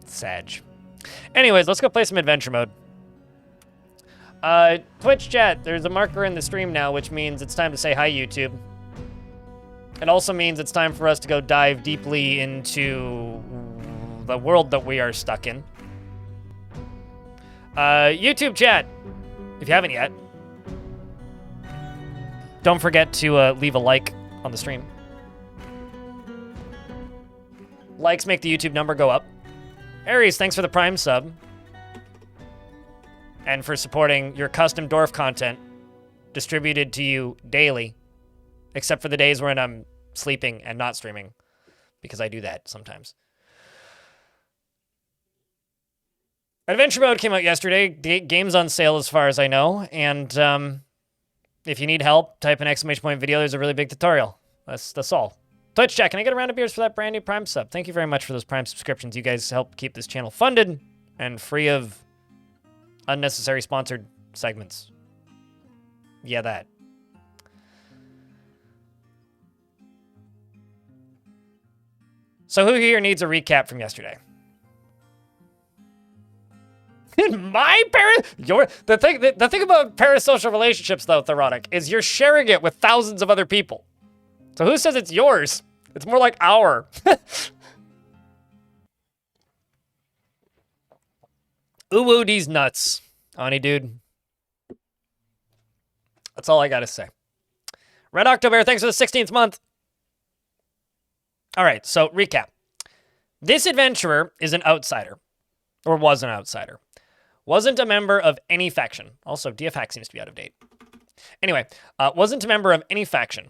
Sag. Anyways, let's go play some adventure mode. Twitch chat, there's a marker in the stream now, which means it's time to say hi, YouTube. It also means it's time for us to go dive deeply into the world that we are stuck in. YouTube chat, if you haven't yet, don't forget to leave a like on the stream. Likes make the YouTube number go up. Aries, thanks for the Prime sub. And for supporting your custom dwarf content distributed to you daily. Except for the days when I'm sleeping and not streaming. Because I do that sometimes. Adventure Mode came out yesterday. Game's on sale as far as I know. And if you need help, type an exclamation point video. There's a really big tutorial. That's all. Twitch chat, can I get a round of beers for that brand new Prime sub? Thank you very much for those Prime subscriptions. You guys help keep this channel funded and free of unnecessary sponsored segments. Yeah, that. So who here needs a recap from yesterday? The thing about parasocial relationships, though, Therotic, is you're sharing it with thousands of other people. So who says it's yours? It's more like our. Ooh, these nuts. Ani, dude. That's all I gotta say. Red October, thanks for the 16th month. All right, so recap. This adventurer is an outsider. Or was an outsider. Wasn't a member of any faction. Also, DFHack seems to be out of date. Anyway, wasn't a member of any faction.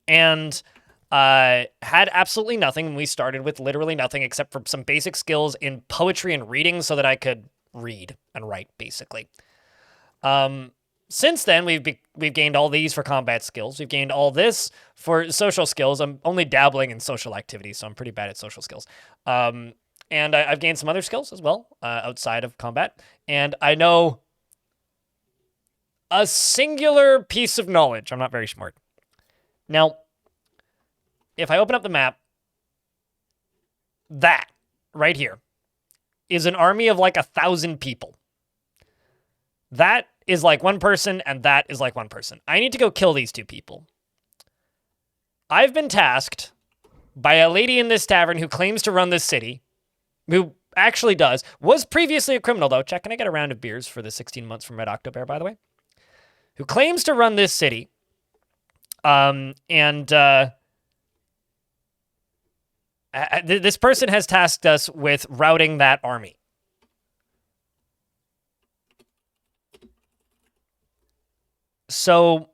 And had absolutely nothing. And we started with literally nothing except for some basic skills in poetry and reading so that I could read and write, basically. Since then, we've gained all these for combat skills. We've gained all this for social skills. I'm only dabbling in social activities, so I'm pretty bad at social skills. And I've gained some other skills as well, outside of combat. And I know a singular piece of knowledge. I'm not very smart. Now, if I open up the map, that right here is an army of like 1,000 people. That is like one person, and that is like one person. I need to go kill these two people. I've been tasked by a lady in this tavern who claims to run this city, who actually does, was previously a criminal, though. Check, can I get a round of beers for the 16 months from Red October, by the way? Who claims to run this city. This person has tasked us with routing that army. So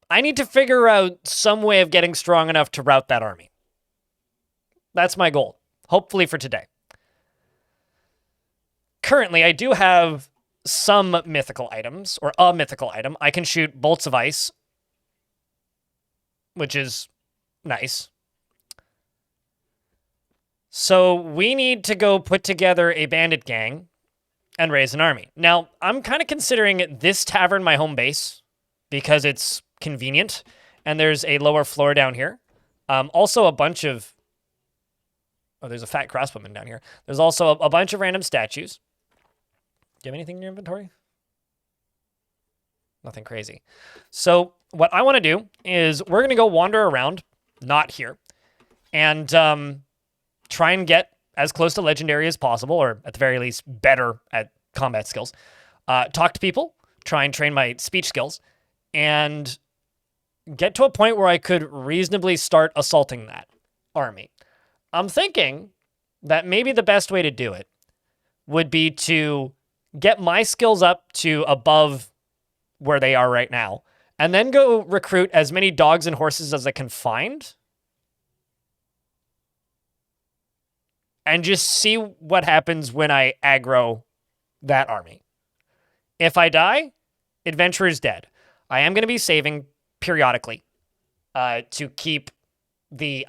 I need to figure out some way of getting strong enough to rout that army. That's my goal, hopefully for today. Currently, I do have some mythical items, or a mythical item. I can shoot bolts of ice, which is nice. So we need to go put together a bandit gang and raise an army. Now, I'm kind of considering this tavern my home base because it's convenient, and there's a lower floor down here. Also a bunch of... Oh, there's a fat crossbowman down here. There's also a bunch of random statues. Do you have anything in your inventory? Nothing crazy. So what I want to do is we're going to go wander around, not here, and try and get as close to legendary as possible, or at the very least better at combat skills. Talk to people, try and train my speech skills, and get to a point where I could reasonably start assaulting that army. I'm thinking that maybe the best way to do it would be to get my skills up to above where they are right now, and then go recruit as many dogs and horses as I can find, and just see what happens when I aggro that army. If I die, adventurer's dead. I am going to be saving periodically to keep the...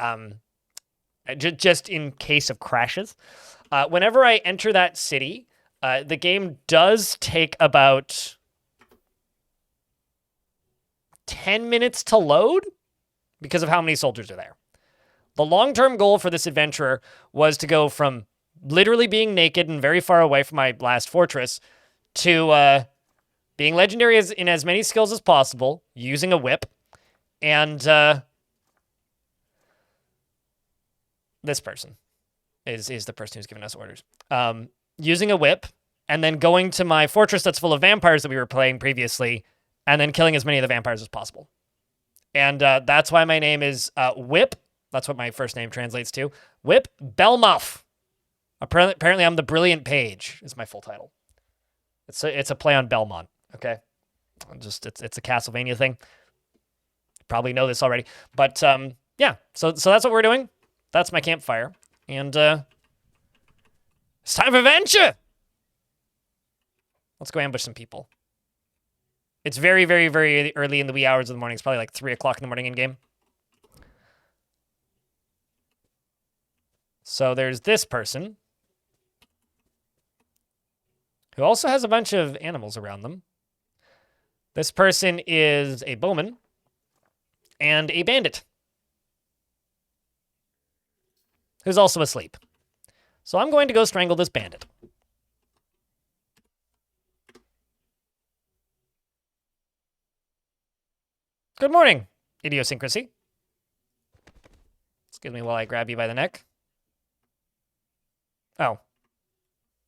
just in case of crashes. Whenever I enter that city, The game does take about 10 minutes to load because of how many soldiers are there. The long-term goal for this adventurer was to go from literally being naked and very far away from my last fortress to being legendary in as many skills as possible, using a whip, and this person is the person who's giving us orders. Using a whip, and then going to my fortress that's full of vampires that we were playing previously, and then killing as many of the vampires as possible. And that's why my name is Whip. That's what my first name translates to. Whip Bellmouth. Apparently, I'm the Brilliant Page is my full title. It's a play on Belmont, okay? It's a Castlevania thing. You probably know this already. But yeah, so that's what we're doing. That's my campfire. And it's time for adventure! Let's go ambush some people. It's very, very, very early in the wee hours of the morning. It's probably like 3 o'clock in the morning in-game. So there's this person, who also has a bunch of animals around them. This person is a bowman and a bandit, who's also asleep. So I'm going to go strangle this bandit. Good morning, idiosyncrasy. Excuse me while I grab you by the neck. Oh.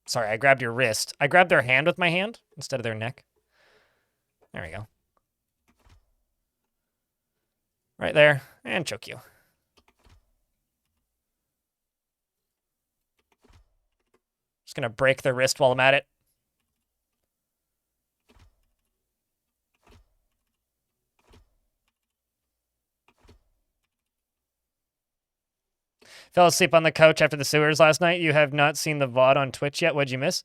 Sorry, I grabbed your wrist. I grabbed their hand with my hand instead of their neck. There we go. Right there. And choke you. Just gonna break their wrist while I'm at it. Fell asleep on the couch after the sewers last night. You have not seen the VOD on Twitch yet. What'd you miss?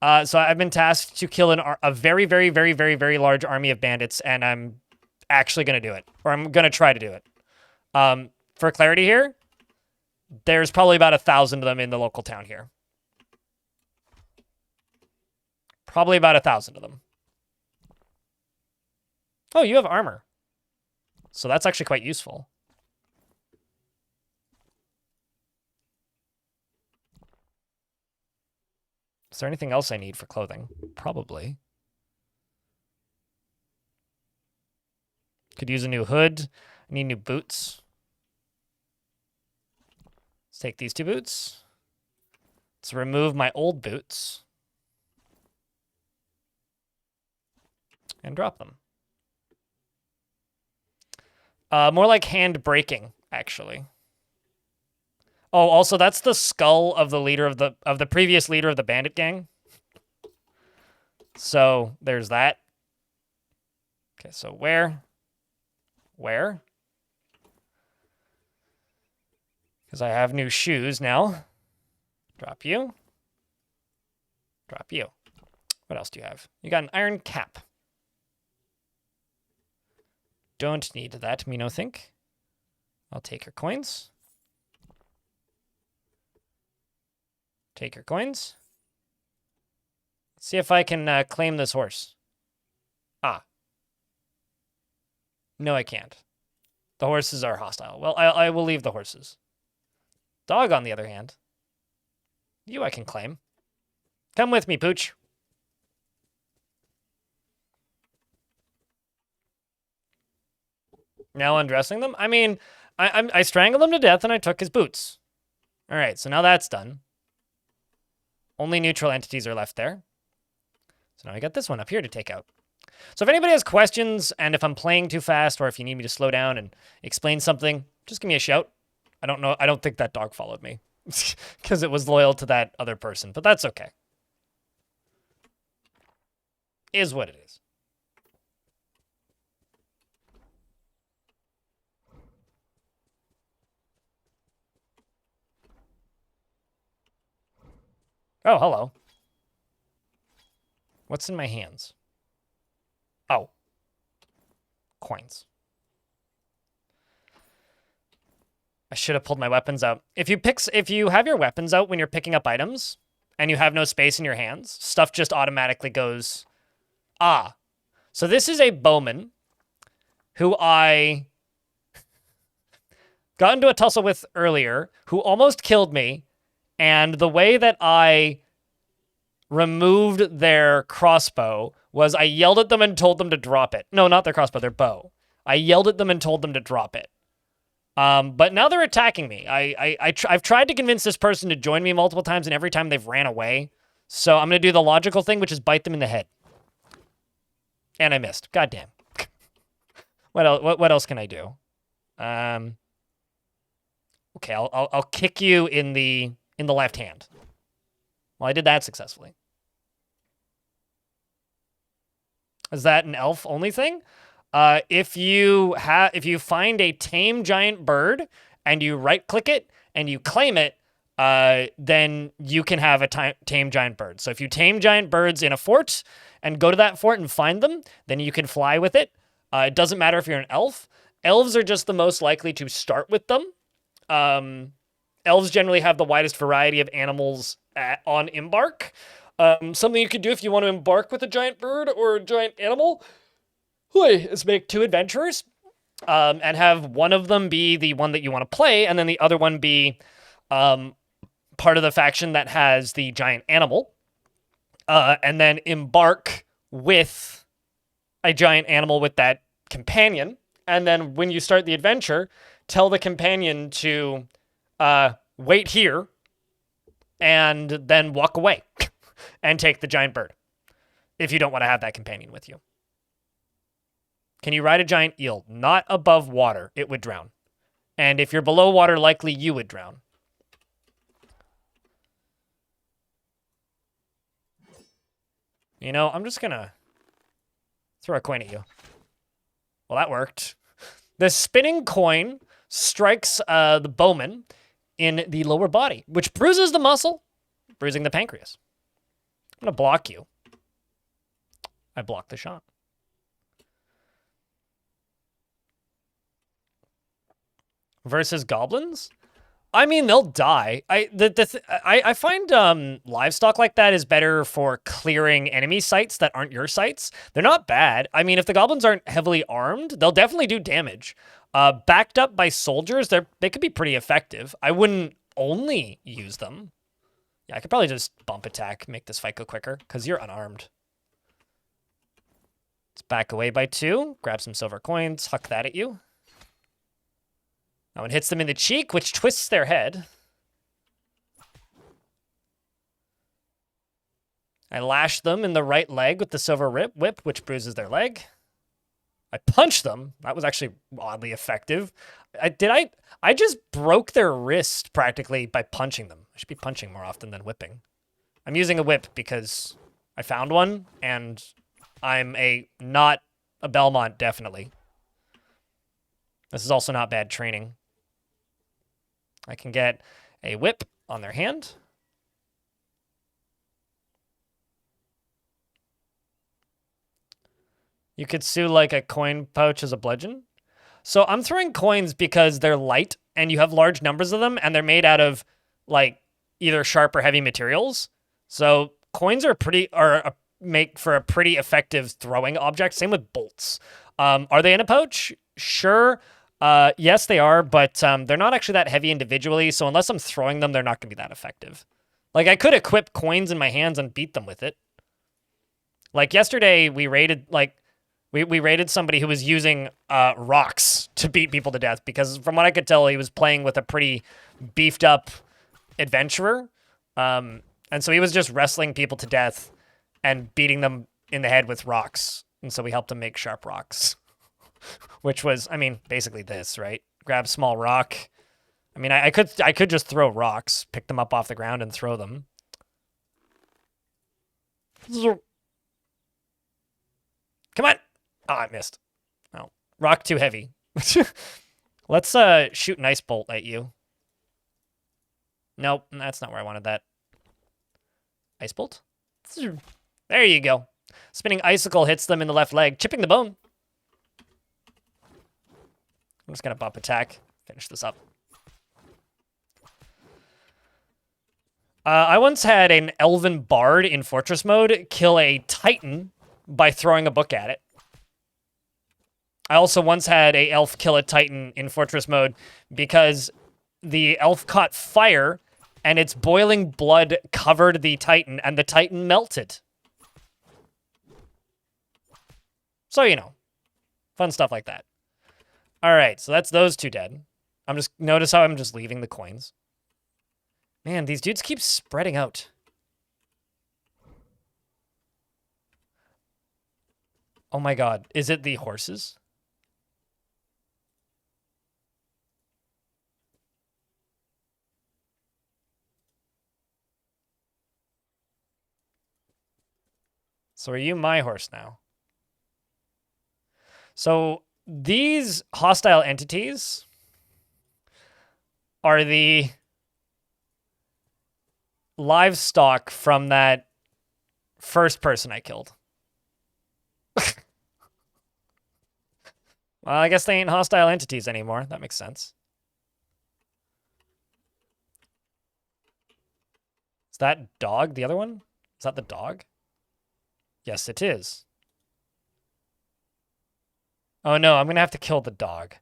So I've been tasked to kill a very, very, very, very, very large army of bandits, and I'm actually going to do it. Or I'm going to try to do it. For clarity here, there's probably about 1,000 of them in the local town here. Probably about 1,000 of them. Oh, you have armor. So that's actually quite useful. Is there anything else I need for clothing? Probably. Could use a new hood. I need new boots. Let's take these 2 boots. Let's remove my old boots. And drop them. More like hand breaking, actually. Oh, also, that's the skull of the leader of the previous leader of the bandit gang. So there's that. Okay, so where? Because I have new shoes now. Drop you. Drop you. What else do you have? You got an iron cap. Don't need that, me no think. I'll take your coins. Take your coins. Let's see if I can claim this horse. Ah. No, I can't. The horses are hostile. Well, I will leave the horses. Dog, on the other hand. You I can claim. Come with me, Pooch. Now undressing them? I mean, I strangled him to death and I took his boots. All right, so now that's done. Only neutral entities are left there. So now I got this one up here to take out. So if anybody has questions, and if I'm playing too fast, or if you need me to slow down and explain something, just give me a shout. I don't know. I don't think that dog followed me because it was loyal to that other person, but that's okay. Is what it is. Oh, hello. What's in my hands? Oh. Coins. I should have pulled my weapons out. If you have your weapons out when you're picking up items, and you have no space in your hands, stuff just automatically goes, ah. So this is a bowman who I got into a tussle with earlier, who almost killed me, and the way that I removed their crossbow was I yelled at them and told them to drop it. No, not their crossbow, their bow. I yelled at them and told them to drop it. But now they're attacking me. I've tried to convince this person to join me multiple times, and every time they've ran away. So I'm going to do the logical thing, which is bite them in the head. And I missed. Goddamn. What else can I do? Okay, I'll kick you in the left hand. Well, I did that successfully. Is that an elf only thing? If you find a tame giant bird and you right click it and you claim it, then you can have a tame giant bird. So if you tame giant birds in a fort and go to that fort and find them, then you can fly with it. It doesn't matter if you're an elf. Elves are just the most likely to start with them. Elves generally have the widest variety of animals on embark. Something you could do if you want to embark with a giant bird or a giant animal is make 2 adventurers and have one of them be the one that you want to play, and then the other one be part of the faction that has the giant animal, and then embark with a giant animal with that companion. And then when you start the adventure, tell the companion to wait here and then walk away and take the giant bird if you don't want to have that companion with you. Can you ride a giant eel? Not above water. It would drown. And if you're below water, likely you would drown. You know, I'm just going to throw a coin at you. Well, that worked. The spinning coin strikes the bowman in the lower body, which bruises the muscle, bruising the pancreas. I'm going to block you. I blocked the shot. Versus goblins? I mean, they'll die. I find livestock like that is better for clearing enemy sites that aren't your sites. They're not bad. I mean, if the goblins aren't heavily armed, they'll definitely do damage. Backed up by soldiers, they could be pretty effective. I wouldn't only use them. Yeah, I could probably just bump attack, make this fight go quicker, because you're unarmed. Let's back away by 2, grab some silver coins, huck that at you. That one hits them in the cheek, which twists their head. I lash them in the right leg with the silver whip, which bruises their leg. I punch them. That was actually oddly effective. I just broke their wrist practically by punching them. I should be punching more often than whipping. I'm using a whip because I found one, and I'm not a Bellmouth, definitely. This is also not bad training. I can get a whip on their hand. You could sue like a coin pouch as a bludgeon. So I'm throwing coins because they're light and you have large numbers of them and they're made out of like either sharp or heavy materials. So coins make for a pretty effective throwing object. Same with bolts. Are they in a pouch? Sure. Yes, they are, but they're not actually that heavy individually. So unless I'm throwing them, they're not going to be that effective. Like I could equip coins in my hands and beat them with it. Like yesterday, we raided we raided somebody who was using rocks to beat people to death because from what I could tell, he was playing with a pretty beefed up adventurer. And so he was just wrestling people to death and beating them in the head with rocks. And so we helped him make sharp rocks, which was, I mean, basically this, right? Grab small rock. I mean, I could just throw rocks, pick them up off the ground and throw them. Come on. Oh, I missed. Oh, rock too heavy. Let's shoot an ice bolt at you. Nope, that's not where I wanted that. Ice bolt? There you go. Spinning icicle hits them in the left leg, chipping the bone. I'm just going to bump attack, finish this up. I once had an elven bard in fortress mode kill a titan by throwing a book at it. I also once had a elf kill a titan in fortress mode because the elf caught fire and its boiling blood covered the titan and the titan melted. So, you know, fun stuff like that. All right, so that's those two dead. Notice how I'm just leaving the coins. Man, these dudes keep spreading out. Oh my god, is it the horses? So are you my horse now? So these hostile entities are the livestock from that first person I killed. Well, I guess they ain't hostile entities anymore. That makes sense. Is that dog the other one? Is that the dog? Yes, it is. Oh no, I'm gonna have to kill the dog.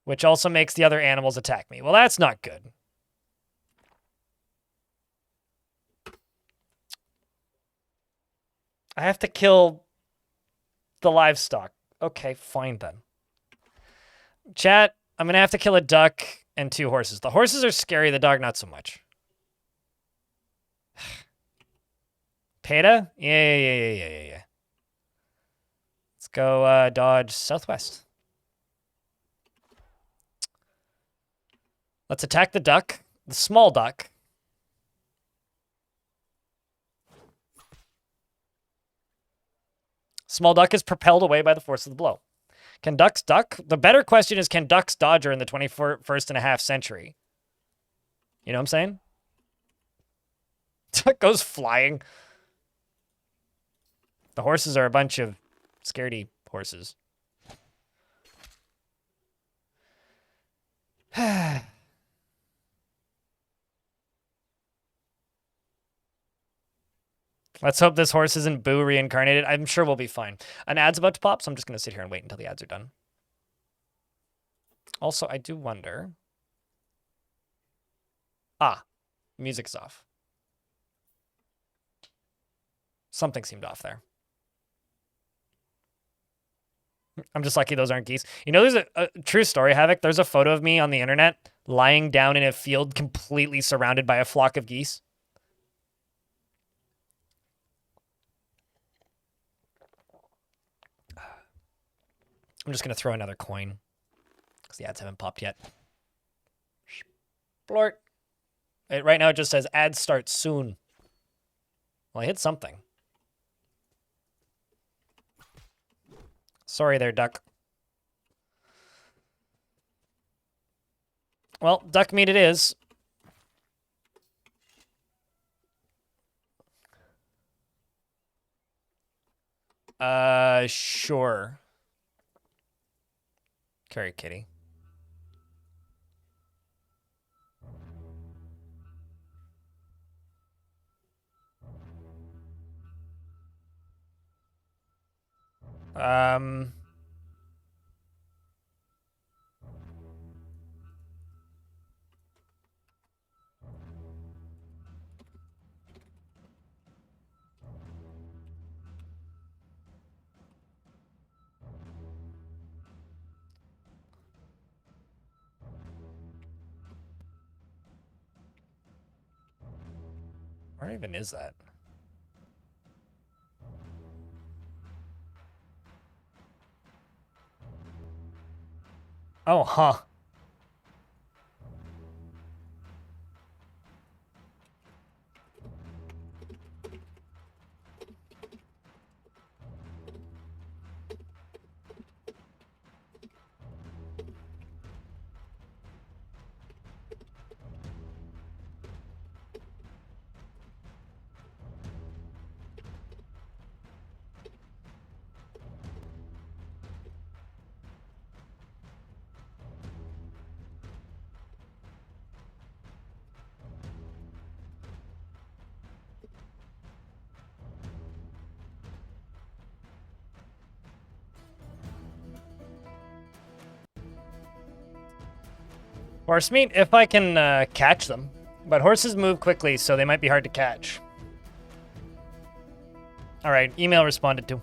Which also makes the other animals attack me. Well, that's not good. I have to kill the livestock. Okay, fine then. Chat, I'm gonna have to kill a duck and 2 horses. The horses are scary, the dog not so much. Peta? Yeah. Let's go dodge southwest. Let's attack the duck, the small duck. Small duck is propelled away by the force of the blow. Can ducks duck? The better question is, can ducks dodge her in the 21st and a half century? You know what I'm saying? Duck goes flying. The horses are a bunch of scaredy horses. Let's hope this horse isn't Boo reincarnated. I'm sure we'll be fine. An ad's about to pop, so I'm just going to sit here and wait until the ads are done. Also, I do wonder... Ah, music's off. Something seemed off there. I'm just lucky those aren't geese. You know, there's a true story, Havoc. There's a photo of me on the internet lying down in a field completely surrounded by a flock of geese. I'm just going to throw another coin because the ads haven't popped yet. Blort. Right now it just says ads start soon. Well, I hit something. Sorry there, duck. Well, duck meat it is. Sure. Carry kitty. Where even is that? Oh, huh. Horse meat, if I can catch them. But horses move quickly, so they might be hard to catch. All right, email responded to.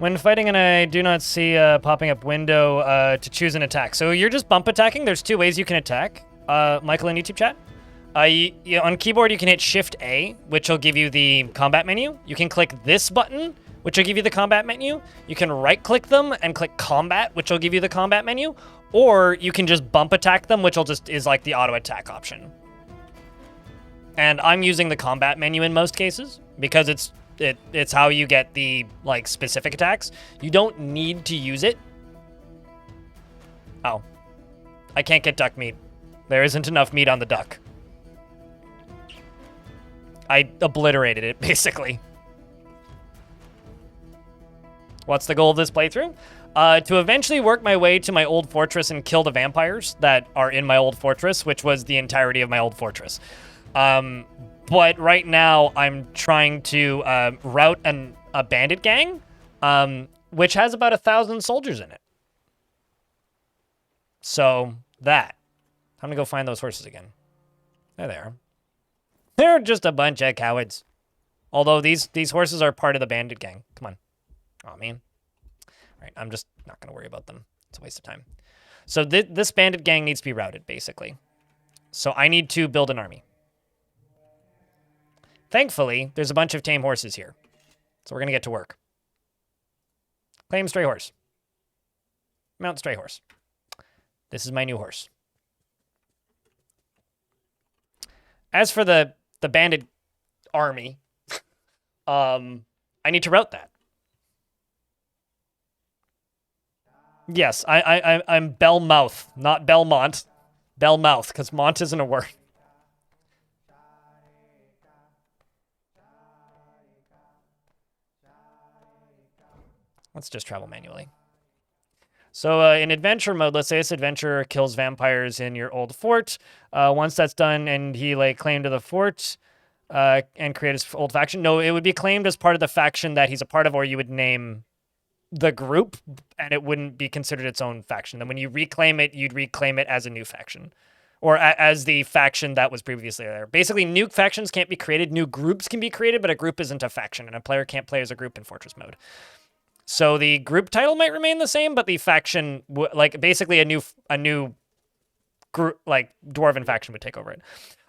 When fighting and I do not see a popping up window to choose an attack. So you're just bump attacking. There's two ways you can attack. Michael in YouTube chat. On keyboard, you can hit Shift A, which will give you the combat menu. You can click this button, which will give you the combat menu. You can right-click them and click Combat, which will give you the combat menu. Or you can just bump attack them, which will just is like the auto attack option. And I'm using the combat menu in most cases because it's how you get the like specific attacks. You don't need to use it. Oh, I can't get duck meat. There isn't enough meat on the duck. I obliterated it basically. What's the goal of this playthrough? To eventually work my way to my old fortress and kill the vampires that are in my old fortress, which was the entirety of my old fortress. But right now I'm trying to rout a bandit gang, which has about 1,000 soldiers in it. So that. I'm gonna go find those horses again. There they are. They're just a bunch of cowards. Although these horses are part of the bandit gang. Come on. Oh man. All right, I'm just not gonna worry about them. It's a waste of time. So this bandit gang needs to be routed, basically. So I need to build an army. Thankfully, there's a bunch of tame horses here. So we're going to get to work. Claim stray horse. Mount stray horse. This is my new horse. As for the bandit army, I need to route that. Yes, I'm Bellmouth, not Belmont. Bellmouth, because Mont isn't a word. Let's just travel manually. So in adventure mode, let's say this adventurer kills vampires in your old fort. Once that's done and he like claim to the fort and create his old faction. No, it would be claimed as part of the faction that he's a part of, or you would name the group and it wouldn't be considered its own faction. Then when you reclaim it, you'd reclaim it as a new faction or as the faction that was previously there. Basically, new factions can't be created. New groups can be created, but a group isn't a faction and a player can't play as a group in Fortress mode. So the group title might remain the same, but the faction, like basically a new group, like dwarven faction would take over it.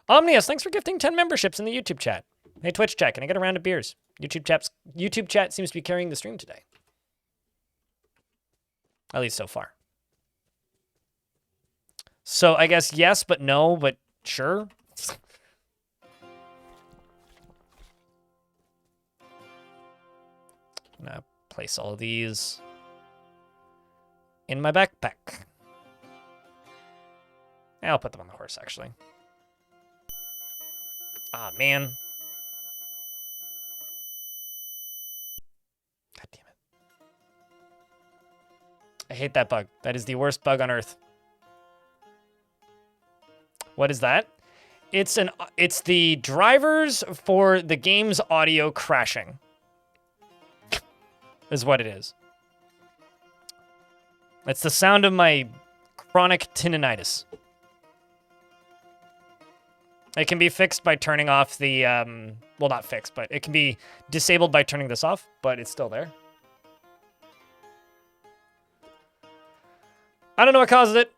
Omnius, thanks for gifting 10 memberships in the YouTube chat. Hey, Twitch chat, can I get a round of beers? YouTube chat seems to be carrying the stream today. At least so far. So I guess yes, but no, but sure. I'm gonna place all of these in my backpack. I'll put them on the horse, actually. Ah, man. God damn it. I hate that bug. That is the worst bug on Earth. What is that? It's the drivers for the game's audio crashing. Is what it is. It's the sound of my chronic tinnitus. It can be fixed by turning off the, well, not fixed, but it can be disabled by turning this off, but it's still there. I don't know what causes it.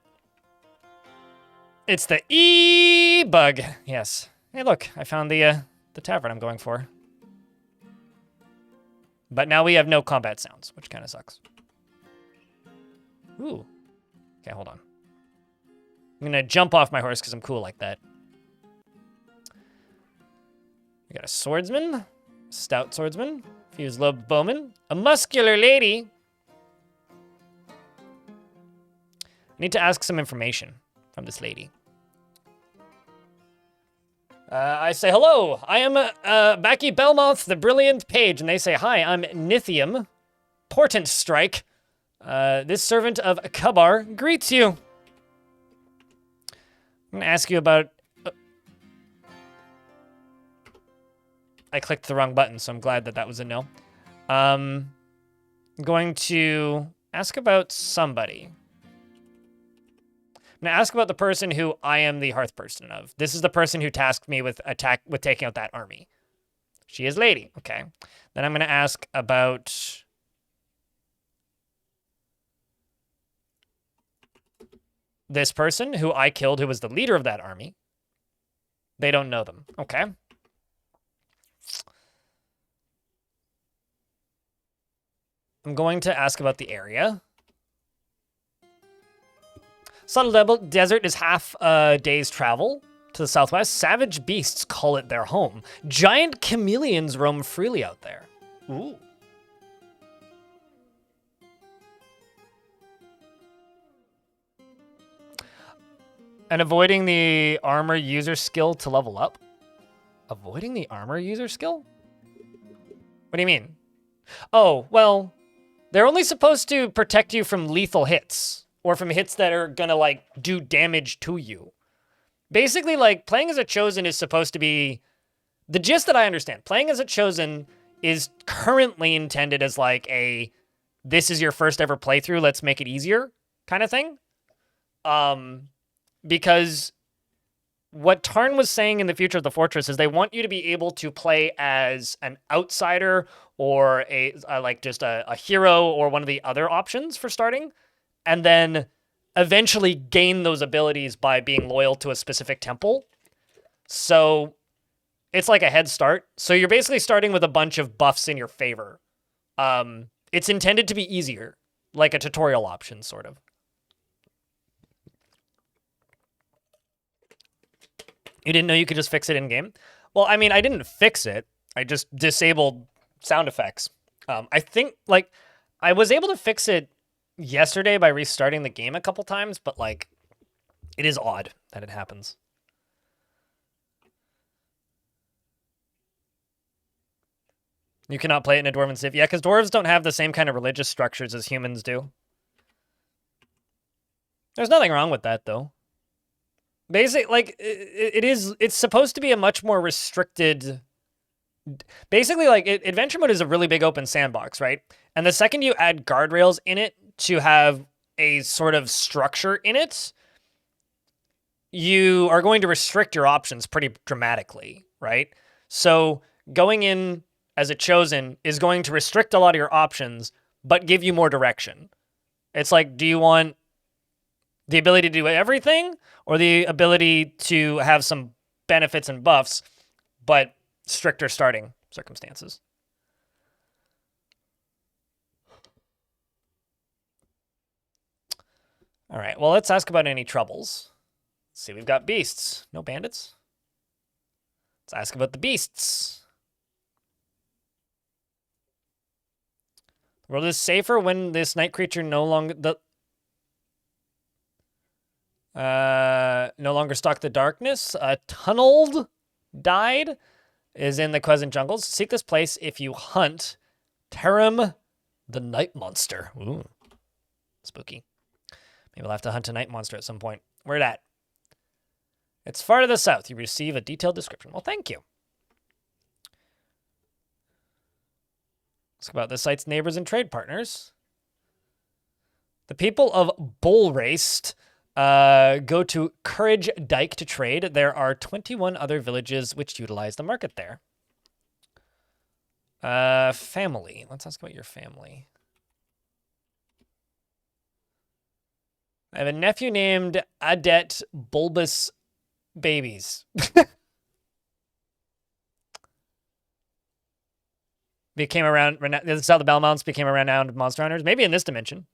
It's the E-bug. Yes. Hey, look, I found the tavern I'm going for. But now we have no combat sounds, which kind of sucks. Ooh. Okay, hold on. I'm going to jump off my horse because I'm cool like that. We got a swordsman, stout swordsman, fused lobe bowman, a muscular lady. I need to ask some information from this lady. I say, hello, I am Baci Bellmouth, the brilliant page. And they say, hi, I'm Nithium, portent strike. This servant of Kabar greets you. I'm going to ask you about... I clicked the wrong button, so I'm glad that that was a no. I'm going to ask about somebody. I'm going to ask about the person who I am the hearth person of. This is the person who tasked me with taking out that army. She is lady. Okay. Then I'm going to ask about this person who I killed, who was the leader of that army. They don't know them. Okay. I'm going to ask about the area. Subtle Desert is half a day's travel to the southwest. Savage beasts call it their home. Giant chameleons roam freely out there. Ooh. And avoiding the armor user skill to level up? Avoiding the armor user skill? What do you mean? Oh, well, they're only supposed to protect you from lethal hits, or from hits that are gonna, like, do damage to you. Basically, like, playing as a Chosen is supposed to be... The gist that I understand, playing as a Chosen is currently intended as, like, a this is your first ever playthrough, let's make it easier kind of thing. Because what Tarn was saying in the future of the Fortress is they want you to be able to play as an outsider or like just a hero or one of the other options for starting, and then eventually gain those abilities by being loyal to a specific temple. So it's like a head start. So you're basically starting with a bunch of buffs in your favor. It's intended to be easier, like a tutorial option, sort of. You didn't know you could just fix it in-game? Well, I mean, I didn't fix it. I just disabled sound effects. I think, like, I was able to fix it yesterday by restarting the game a couple times, but, like, it is odd that it happens. You cannot play it in a Dwarven civ. Yeah, because dwarves don't have the same kind of religious structures as humans do. There's nothing wrong with that, though. Basic, like, it's supposed to be a much more restricted... Basically, like, adventure mode is a really big open sandbox, right? And the second you add guardrails in it to have a sort of structure in it, you are going to restrict your options pretty dramatically, right? So going in as a Chosen is going to restrict a lot of your options, but give you more direction. It's like, do you want the ability to do everything, or the ability to have some benefits and buffs, but stricter starting circumstances? All right, well, let's ask about any troubles. Let's see, we've got beasts. No bandits? Let's ask about the beasts. The world is safer when this night creature no longer stalk the darkness. Tunneled died is in the Quesant Jungles. Seek this place if you hunt Tarim the Night Monster. Ooh, spooky. Maybe we'll have to hunt a night monster at some point. Where at? It's far to the south. You receive a detailed description. Well, thank you. Let's about the site's neighbors and trade partners. The people of Bullraced go to Courage Dyke to trade. There are 21 other villages which utilize the market there. Family. Let's ask about your family. I have a nephew named Adet Bulbous Babies. Became around. This is how the Bellmounts became a renowned monster hunters. Maybe in this dimension.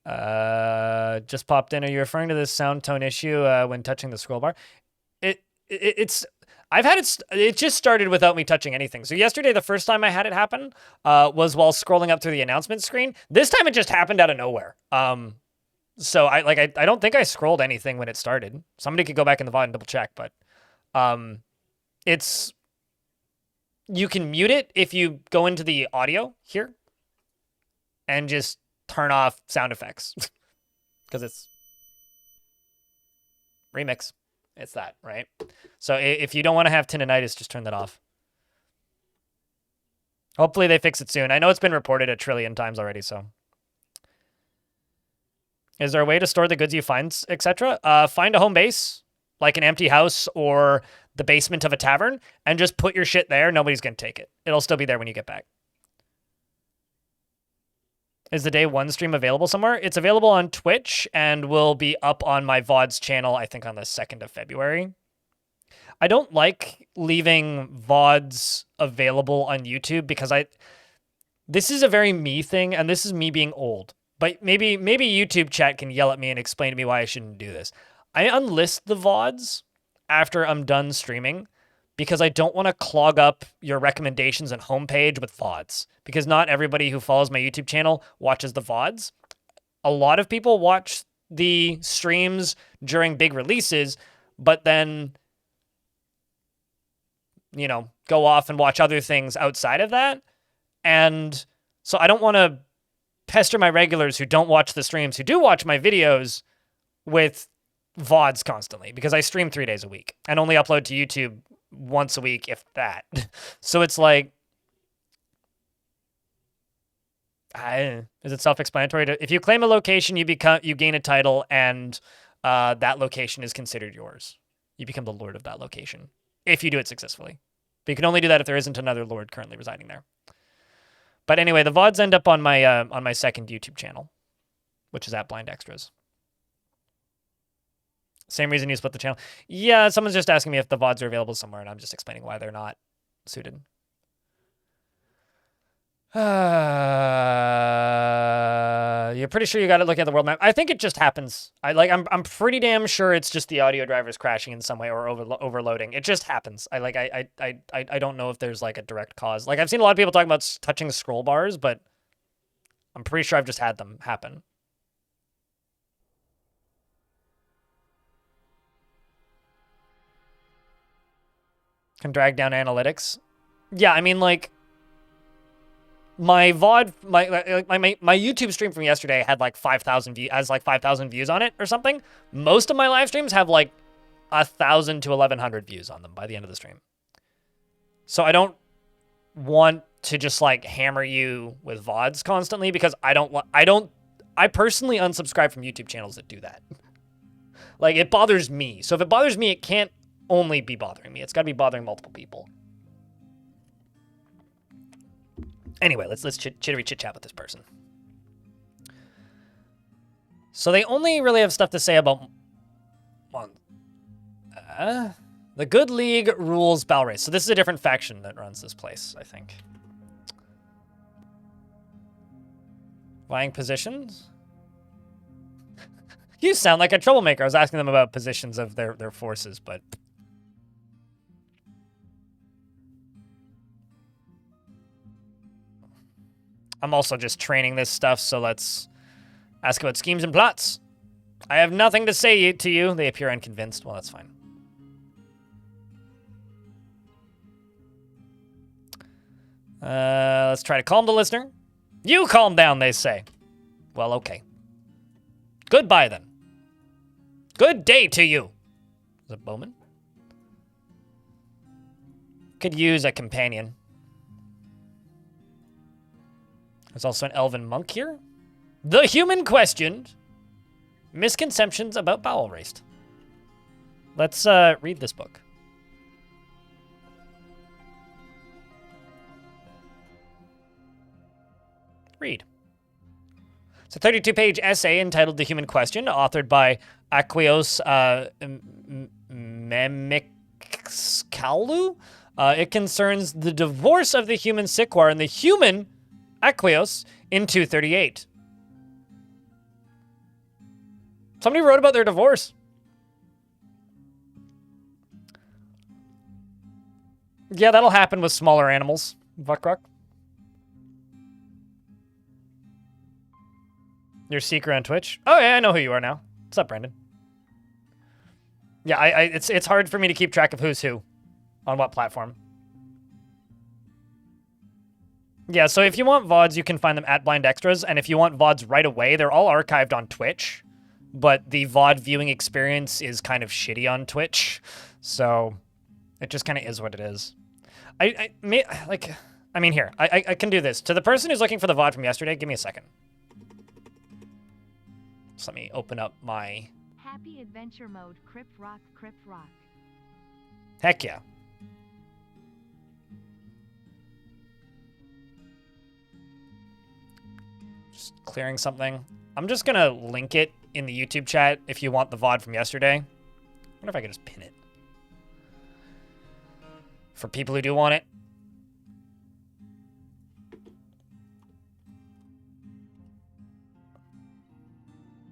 Just popped in. Are you referring to this sound tone issue when touching the scroll bar? It's. I've had it. It just started without me touching anything. So yesterday, the first time I had it happen was while scrolling up through the announcement screen. This time, it just happened out of nowhere. So I don't think I scrolled anything when it started. Somebody could go back in the VOD and double check, but it's. You can mute it if you go into the audio here and just turn off sound effects because it's remix. It's that, right? So if you don't want to have tinnitus, just turn that off. Hopefully they fix it soon. I know it's been reported a trillion times already, so. Is there a way to store the goods you find, etc.? Find a home base, like an empty house or the basement of a tavern, and just put your shit there. Nobody's going to take it. It'll still be there when you get back. Is the day one stream available somewhere? It's available on Twitch and will be up on my VODs channel, I think, on the 2nd of February. I don't like leaving VODs available on YouTube because this is a very me thing, and this is me being old. But maybe YouTube chat can yell at me and explain to me why I shouldn't do this. I unlist the VODs after I'm done streaming because I don't want to clog up your recommendations and homepage with VODs, because not everybody who follows my YouTube channel watches the VODs. A lot of people watch the streams during big releases, but then, you know, go off and watch other things outside of that. And so I don't want to pester my regulars who don't watch the streams, who do watch my videos, with VODs constantly, because I stream 3 days a week and only upload to YouTube once a week, if that. So it's like, is it self-explanatory? If you claim a location, you gain a title, and that location is considered yours. You become the lord of that location if you do it successfully. But you can only do that if there isn't another lord currently residing there. But anyway, the VODs end up on my second YouTube channel, which is at Blind Extras. Same reason you split the channel. Yeah, someone's just asking me if the VODs are available somewhere, and I'm just explaining why they're not suited. You're pretty sure you got to look at the world map. I think it just happens. I'm pretty damn sure it's just the audio drivers crashing in some way or overloading. It just happens. I don't know if there's like a direct cause. Like, I've seen a lot of people talking about touching scroll bars, but I'm pretty sure I've just had them happen. Can drag down analytics. Yeah, I mean, like, my VOD, my YouTube stream from yesterday had like 5,000 views on it or something. Most of my live streams have like 1,000 to 1,100 views on them by the end of the stream. So I don't want to just like hammer you with VODs constantly, because I personally unsubscribe from YouTube channels that do that. Like, it bothers me. So if it bothers me, it can't only be bothering me. It's got to be bothering multiple people. Anyway, let's chittery chit-chat with this person. So they only really have stuff to say about... the Good League rules Battle Race. So this is a different faction that runs this place, I think. Vying positions? You sound like a troublemaker. I was asking them about positions of their forces, but... I'm also just training this stuff, so let's ask about schemes and plots. I have nothing to say to you. They appear unconvinced. Well, that's fine. Let's try to calm the listener. You calm down, they say. Well, okay. Goodbye, then. Good day to you. Is it Bowman? Could use a companion. There's also an elven monk here. The human questioned. Misconceptions about Bowel Raced. Let's read this book. Read. It's a 32-page essay entitled The Human Question, authored by Aquios Memixkalu. It concerns the divorce of the human Sikwar and the human Aquios in 238. Somebody wrote about their divorce. Yeah, that'll happen with smaller animals. Vuckruck. You're Seeker on Twitch? Oh, yeah, I know who you are now. What's up, Brandon? Yeah, it's hard for me to keep track of who's who on what platform. Yeah, so if you want VODs, you can find them at Blind Extras, and if you want VODs right away, they're all archived on Twitch, but the VOD viewing experience is kind of shitty on Twitch, so it just kind of is what it is. I mean, here, I can do this. To the person who's looking for the VOD from yesterday, give me a second. So let me open up my... Happy adventure mode, Crip Rock, Crip Rock. Heck yeah. Just clearing something. I'm just gonna link it in the YouTube chat if you want the VOD from yesterday. I wonder if I can just pin it. For people who do want it.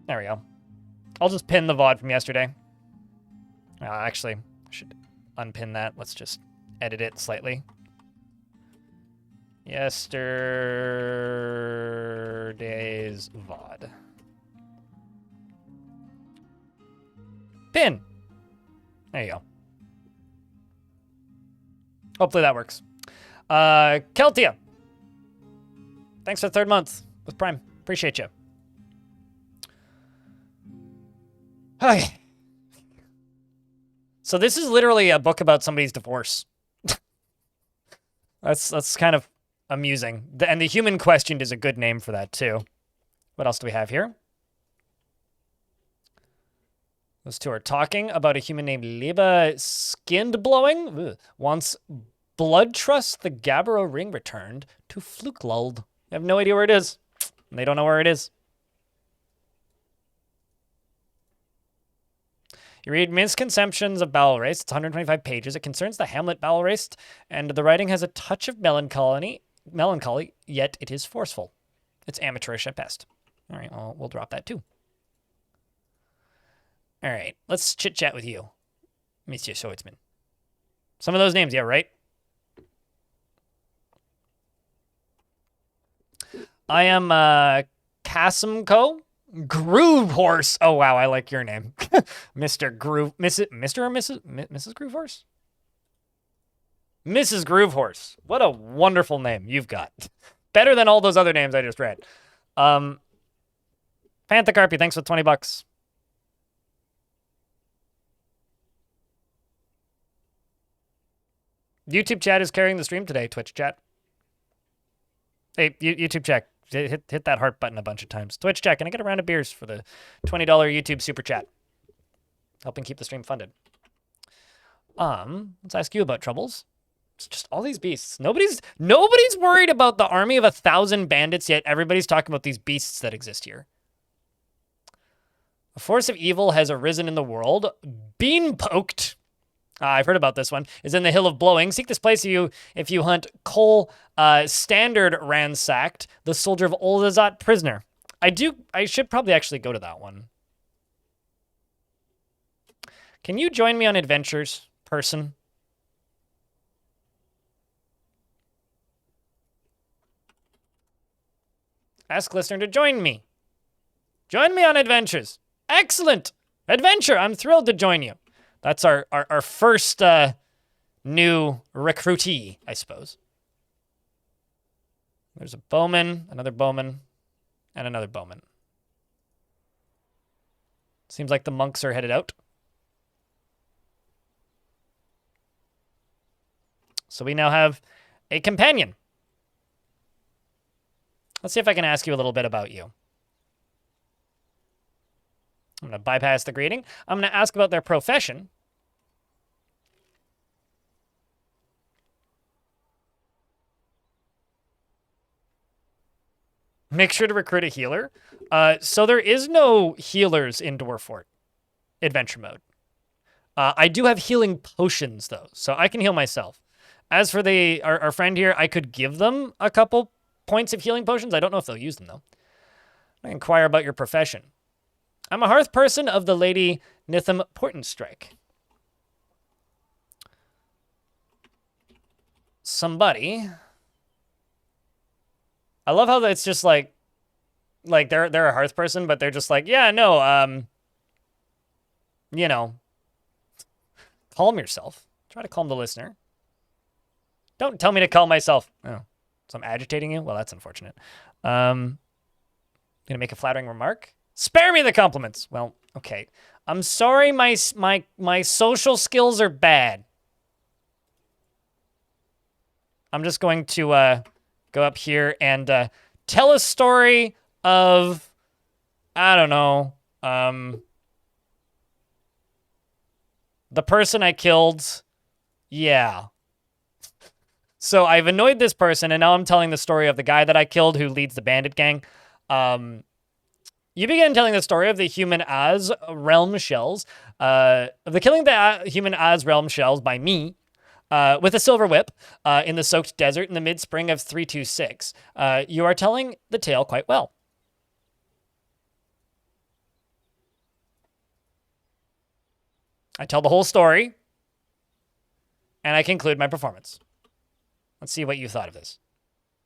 There we go. I'll just pin the VOD from yesterday. Actually, I should unpin that. Let's just edit it slightly. Yesterday's VOD. Pin. There you go. Hopefully that works. Keltia. Thanks for the 3rd month with Prime. Appreciate you. Okay. So this is literally a book about somebody's divorce. That's kind of amusing. And the human questioned is a good name for that too. What else do we have here? Those two are talking about a human named Liba Skindblowing. Wants Blood Trust the Gabbro ring returned to Flukeluld. They have no idea where it is. And they don't know where it is. You read Misconceptions of Bowel Race. It's 125 pages. It concerns the Hamlet Bowel Race, and the writing has a touch of melancholy, yet it is forceful. It's amateurish at best. All right, well, we'll drop that too. All right, let's chit-chat with you, Monsieur Swordsman. Some of those names, yeah, right? I am Kasimko. Groove Horse. Oh, wow, I like your name. Mr. Groove... Mr. or Mrs. Groove Horse? Mrs. Groove Horse. What a wonderful name you've got. Better than all those other names I just read. Panthacarpy, thanks for 20 bucks. YouTube chat is carrying the stream today, Twitch chat. Hey, YouTube chat. Hit that heart button a bunch of times. Twitch chat, can I get a round of beers for the $20 YouTube super chat? Helping keep the stream funded. Let's ask you about troubles. It's just all these beasts. Nobody's worried about the army of 1,000 bandits, yet everybody's talking about these beasts that exist here. A force of evil has arisen in the world. Bean poked. I've heard about this one. Is in the Hill of Blowing. Seek this place if you hunt Cole Standard Ransacked, the soldier of Oldazat prisoner. I should probably actually go to that one. Can you join me on adventures, person? Ask listener to join me. Join me on adventures. Excellent. Adventure. I'm thrilled to join you. That's our first new recruitee, I suppose. There's a bowman, another bowman, and another bowman. Seems like the monks are headed out. So we now have a companion. Let's see if I can ask you a little bit about you. I'm going to bypass the greeting. I'm going to ask about their profession. Make sure to recruit a healer. So there is no healers in Dwarfort adventure mode. I do have healing potions, though, so I can heal myself. As for our friend here, I could give them a couple points of healing potions. I don't know if they'll use them, though. I inquire about your profession. I'm a hearth person of the Lady Nitham Portenstrike. Somebody. I love how it's just like they're a hearth person, but they're just like, yeah, no, you know, calm yourself. Try to calm the listener. Don't tell me to calm myself. Oh, so I'm agitating you? Well, that's unfortunate. Gonna make a flattering remark? Spare me the compliments. Well, okay. I'm sorry my social skills are bad. I'm just going to go up here and tell a story of I don't know. The person I killed, yeah. So I've annoyed this person, and now I'm telling the story of the guy that I killed who leads the bandit gang. You begin telling the story of the human Oz realm shells, of the killing the human Oz realm shells by me, with a silver whip, in the soaked desert in the mid-spring of 326. You are telling the tale quite well. I tell the whole story, and I conclude my performance. Let's see what you thought of this.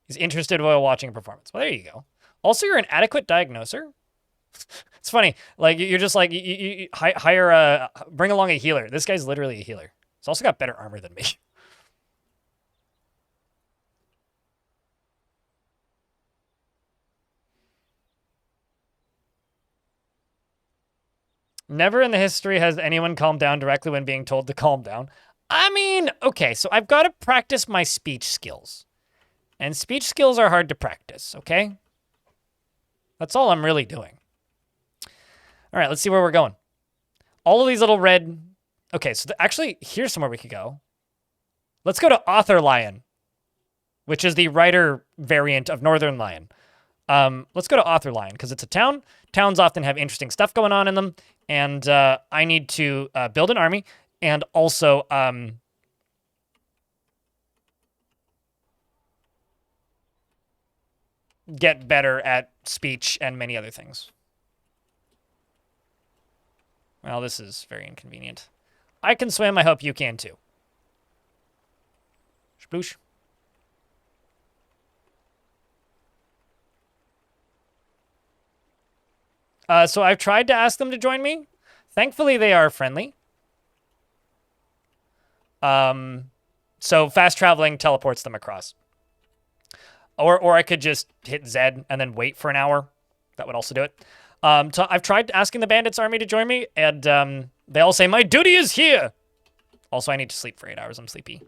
He's interested while watching a performance. Well, there you go. Also, you're an adequate diagnoser. It's funny. Like, you're just like, you hire bring along a healer. This guy's literally a healer. He's also got better armor than me. Never in the history has anyone calmed down directly when being told to calm down. I mean, okay, so I've got to practice my speech skills. And speech skills are hard to practice, okay? That's all I'm really doing. All right, let's see where we're going. All of these little red... Okay, so actually, here's somewhere we could go. Let's go to Author Lion, which is the writer variant of Northern Lion. Let's go to Author Lion, because it's a town. Towns often have interesting stuff going on in them, and I need to build an army, and also... get better at speech and many other things. Well, this is very inconvenient. I can swim. I hope you can too. Sploosh. So I've tried to ask them to join me. Thankfully, they are friendly. So fast traveling teleports them across. Or I could just hit Z and then wait for an hour. That would also do it. So I've tried asking the bandits army to join me, and they all say, my duty is here! Also, I need to sleep for 8 hours. I'm sleepy.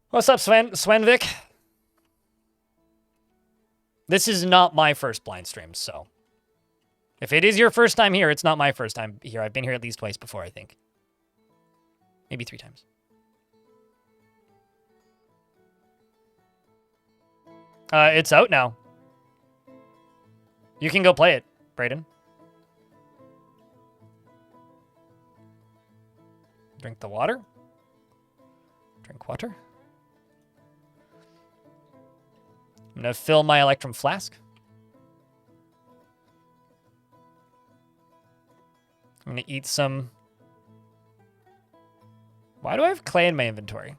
What's up, Svenvik? This is not my first blind stream, so... If it is your first time here, it's not my first time here. I've been here at least twice before, I think. Maybe 3 times. It's out now. You can go play it, Brayden. Drink the water. Drink water. I'm going to fill my Electrum Flask. I'm going to eat some... Why do I have clay in my inventory?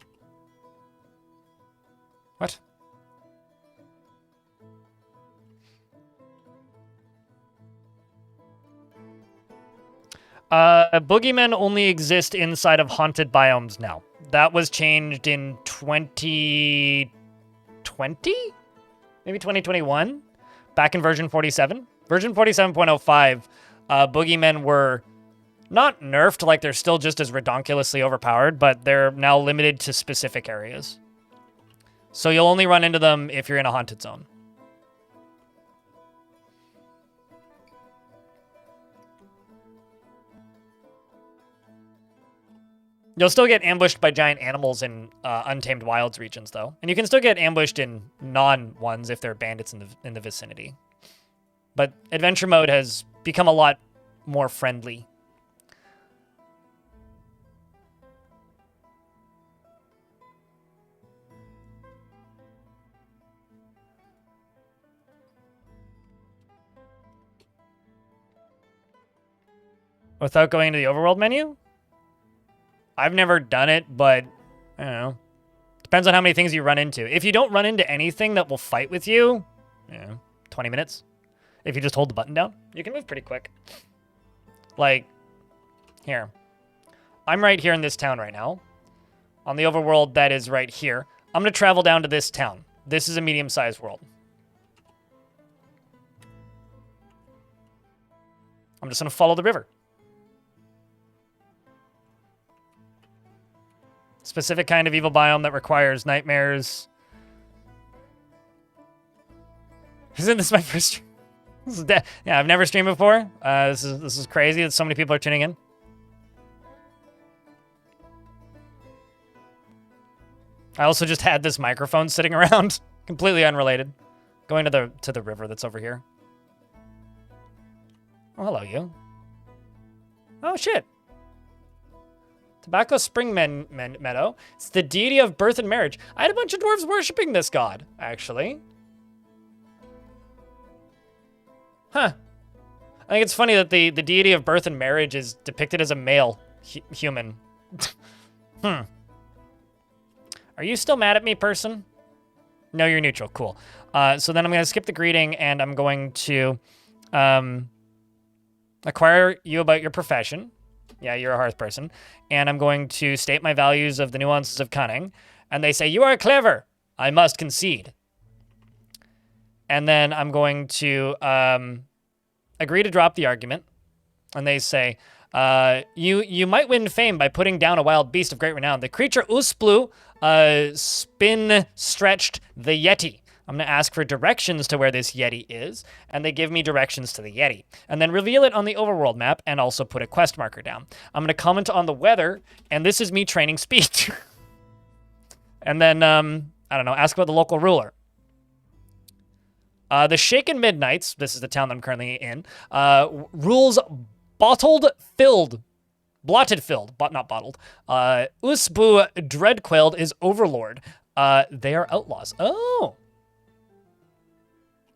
What? Boogeymen only exist inside of haunted biomes now. That was changed in 2020? Maybe 2021? Back in version 47? Version 47.05, boogeymen were not nerfed, like they're still just as redonkulously overpowered, but they're now limited to specific areas. So you'll only run into them if you're in a haunted zone. You'll still get ambushed by giant animals in Untamed Wilds regions, though. And you can still get ambushed in non-ones if there are bandits in the vicinity. But adventure mode has become a lot more friendly. Without going to the overworld menu? I've never done it, but I don't know. Depends on how many things you run into. If you don't run into anything that will fight with you, 20 minutes. If you just hold the button down, you can move pretty quick. Like, here. I'm right here in this town right now. On the overworld that is right here. I'm going to travel down to this town. This is a medium-sized world. I'm just going to follow the river. Specific kind of evil biome that requires nightmares. Isn't this my first stream? This is yeah, I've never streamed before. This is crazy that so many people are tuning in. I also just had this microphone sitting around, completely unrelated. Going to the river that's over here. Oh, hello, you. Oh, shit. Tobacco Spring Meadow. It's the deity of birth and marriage. I had a bunch of dwarves worshipping this god, actually. Huh. I think it's funny that the deity of birth and marriage is depicted as a male human. Are you still mad at me, person? No, you're neutral. Cool. So then I'm going to skip the greeting, and I'm going to acquire you about your profession. Yeah, you're a hearth person. And I'm going to state my values of the nuances of cunning. And they say, you are clever. I must concede. And then I'm going to agree to drop the argument. And they say, you might win fame by putting down a wild beast of great renown. The creature Usplu spin-stretched the Yeti. I'm going to ask for directions to where this Yeti is, and they give me directions to the Yeti. And then reveal it on the overworld map, and also put a quest marker down. I'm going to comment on the weather, and this is me training speech. And then, I don't know, ask about the local ruler. The Shaken Midnights, this is the town that I'm currently in, rules blotted filled, but not bottled. Usbu Dreadquailed is overlord. They are outlaws. Oh.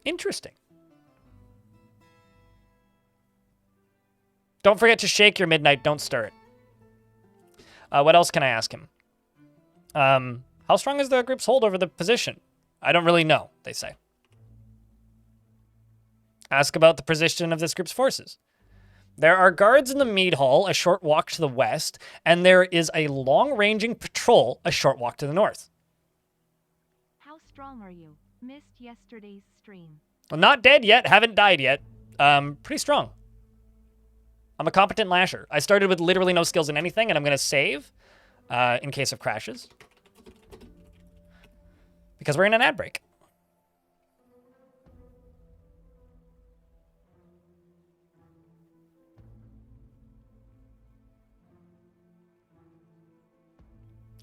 Interesting. Don't forget to shake your midnight. Don't stir it. What else can I ask him? How strong is the group's hold over the position? I don't really know, they say. Ask about the position of this group's forces. There are guards in the mead hall, a short walk to the west, and there is a long-ranging patrol, a short walk to the north. How strong are you? Missed yesterday's stream. Well, not dead yet, haven't died yet. Pretty strong. I'm a competent lasher. I started with literally no skills in anything, and I'm going to save in case of crashes. Because we're in an ad break.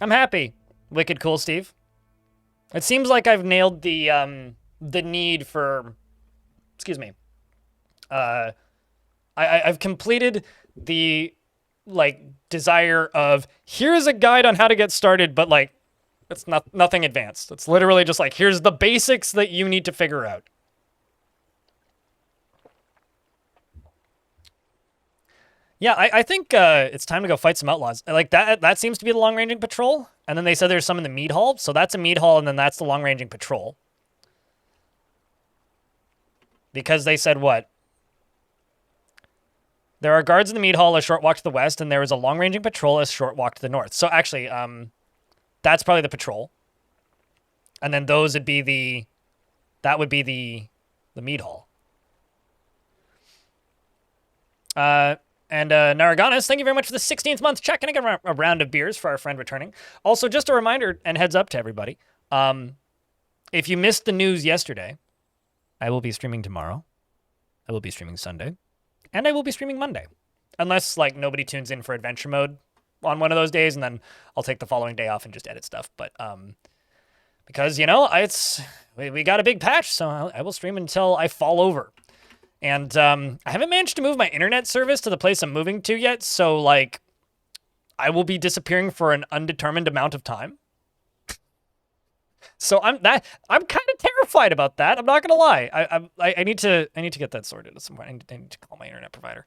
I'm happy. Wicked cool, Steve. It seems like I've nailed the need for, excuse me. I've completed the, like, desire of, here's a guide on how to get started, but, like, it's nothing advanced. It's literally just like, here's the basics that you need to figure out. Yeah, I think it's time to go fight some outlaws. Like, that seems to be the long-ranging patrol. And then they said there's some in the mead hall. So that's a mead hall, and then that's the long-ranging patrol. Because they said what? There are guards in the mead hall, a short walk to the west, and there is a long-ranging patrol, a short walk to the north. So actually, that's probably the patrol. And then those would be the... That would be the mead hall. And Naraganas, thank you very much for the 16th month check. And I get a round of beers for our friend returning. Also, just a reminder and heads up to everybody. If you missed the news yesterday, I will be streaming tomorrow. I will be streaming Sunday. And I will be streaming Monday. Unless, like, nobody tunes in for adventure mode on one of those days, and then I'll take the following day off and just edit stuff. But, because, you know, we got a big patch, so I will stream until I fall over. And I haven't managed to move my internet service to the place I'm moving to yet, so, like, I will be disappearing for an undetermined amount of time. So I'm kind of terrified about that. I'm not gonna lie. I need to get that sorted at some point. I need to call my internet provider.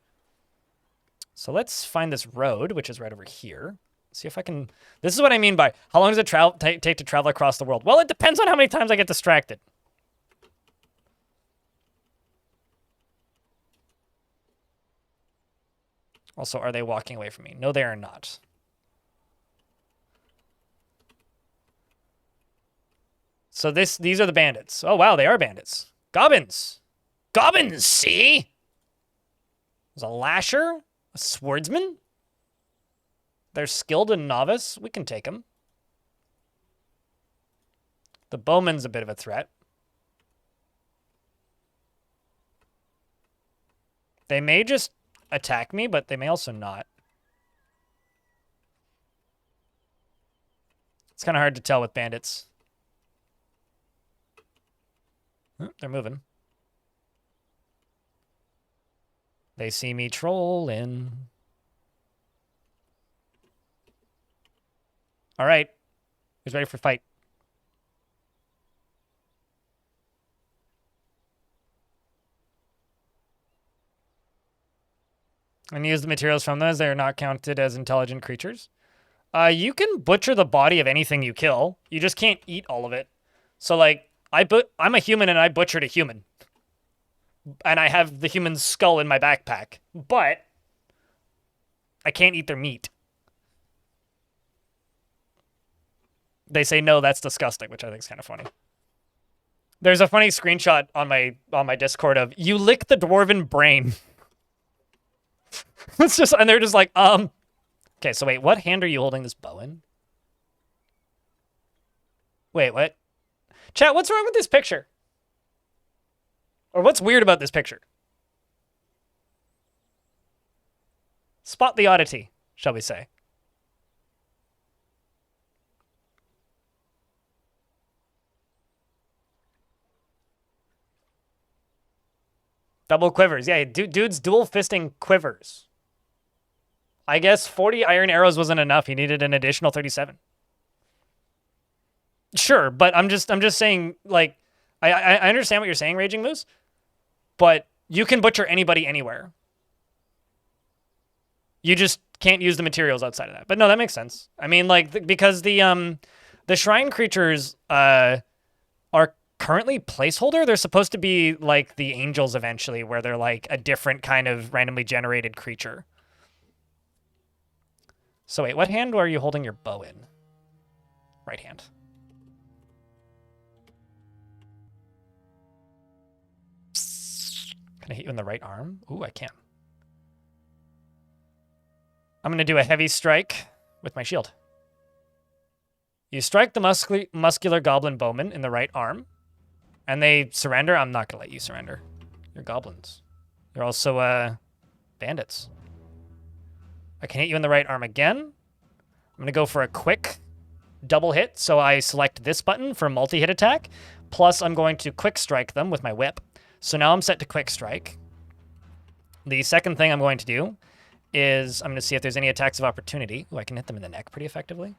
So let's find this road, which is right over here. See if I can. This is what I mean by how long does it take to travel across the world? Well, it depends on how many times I get distracted. Also, are they walking away from me? No, they are not. So these are the bandits. Oh, wow, they are bandits. Goblins. Goblins, see? There's a lasher, a swordsman. They're skilled and novice. We can take them. The bowman's a bit of a threat. They may just attack me, but they may also not. It's kind of hard to tell with bandits. Oh, they're moving. They see me trolling. All right. Who's ready for fight? And use the materials from those. They are not counted as intelligent creatures. You can butcher the body of anything you kill. You just can't eat all of it. So, like, I'm a human and I butchered a human. And I have the human's skull in my backpack. But I can't eat their meat. They say, no, that's disgusting, which I think is kind of funny. There's a funny screenshot on my Discord of, you lick the dwarven brain. It's just, and they're just like, Okay, so wait, what hand are you holding this bow in? Wait, what? Chat, what's wrong with this picture? Or what's weird about this picture? Spot the oddity, shall we say. Double quivers. Yeah, dude's dual fisting quivers. I guess 40 iron arrows wasn't enough. He needed an additional 37. Sure, but I'm just saying, like, I understand what you're saying, Raging Moose, but you can butcher anybody anywhere. You just can't use the materials outside of that. But no, that makes sense. I mean, like, because the shrine creatures are currently placeholder. They're supposed to be like the angels eventually, where they're like a different kind of randomly generated creature. So wait, what hand are you holding your bow in? Right hand. Can I hit you in the right arm? Ooh, I can. I'm going to do a heavy strike with my shield. You strike the muscular goblin bowman in the right arm, and they surrender. I'm not going to let you surrender. You're goblins. You're also bandits. I can hit you in the right arm again. I'm going to go for a quick double hit, so I select this button for multi-hit attack, plus I'm going to quick strike them with my whip. So now I'm set to quick strike. The second thing I'm going to do is I'm going to see if there's any attacks of opportunity. Ooh, I can hit them in the neck pretty effectively.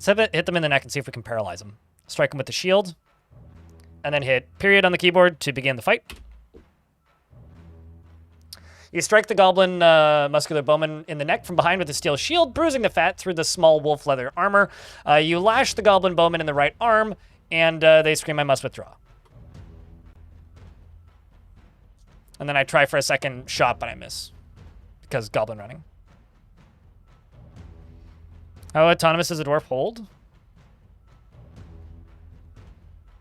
Let's hit them in the neck and see if we can paralyze them. Strike them with the shield, and then hit period on the keyboard to begin the fight. You strike the goblin muscular bowman in the neck from behind with a steel shield, bruising the fat through the small wolf leather armor. You lash the goblin bowman in the right arm, and they scream, "I must withdraw." And then I try for a second shot, but I miss. Because goblin running. How autonomous does a dwarf hold?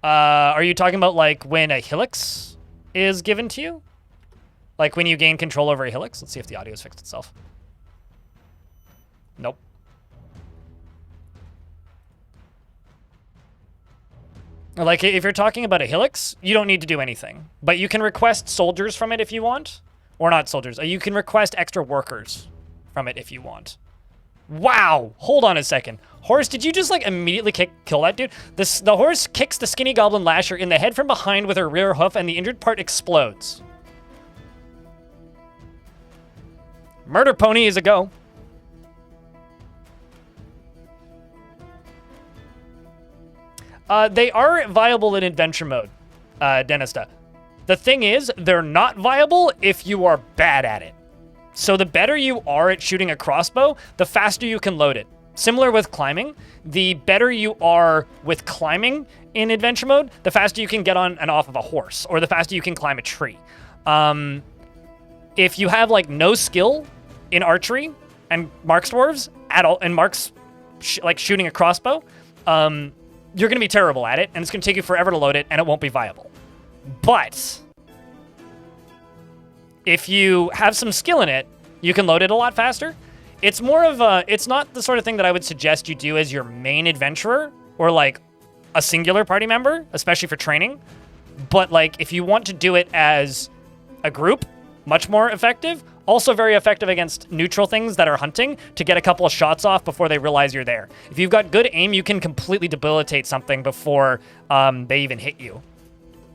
Are you talking about like when a helix is given to you? Like when you gain control over a helix? Let's see if the audio's fixed itself. Nope. Like if you're talking about a helix, you don't need to do anything. But you can request soldiers from it if you want. Or not soldiers. You can request extra workers from it if you want. Wow! Hold on a second. Horse, did you just like immediately kill that dude? The horse kicks the skinny goblin lasher in the head from behind with her rear hoof, and the injured part explodes. Murder pony is a go. They are viable in adventure mode, Denista. The thing is, they're not viable if you are bad at it. So the better you are at shooting a crossbow, the faster you can load it. Similar with climbing, the better you are with climbing in adventure mode, the faster you can get on and off of a horse, or the faster you can climb a tree. If you have like no skill in archery and marks dwarves at all, and marks like shooting a crossbow, you're gonna be terrible at it, and it's gonna take you forever to load it, and it won't be viable. But if you have some skill in it, you can load it a lot faster. It's more of a, it's not the sort of thing that I would suggest you do as your main adventurer, or like a singular party member, especially for training. But like if you want to do it as a group, much more effective. Also very effective against neutral things that are hunting to get a couple of shots off before they realize you're there. If you've got good aim, you can completely debilitate something before they even hit you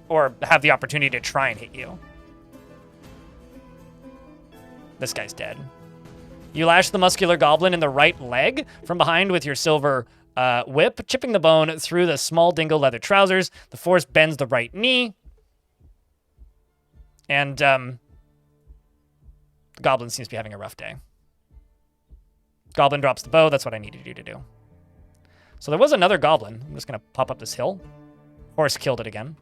or have the opportunity to try and hit you. This guy's dead. You lash the muscular goblin in the right leg from behind with your silver whip, chipping the bone through the small dingle leather trousers. The force bends the right knee. And the goblin seems to be having a rough day. Goblin drops the bow. That's what I needed you to do. So there was another goblin. I'm just going to pop up this hill. Horse killed it again.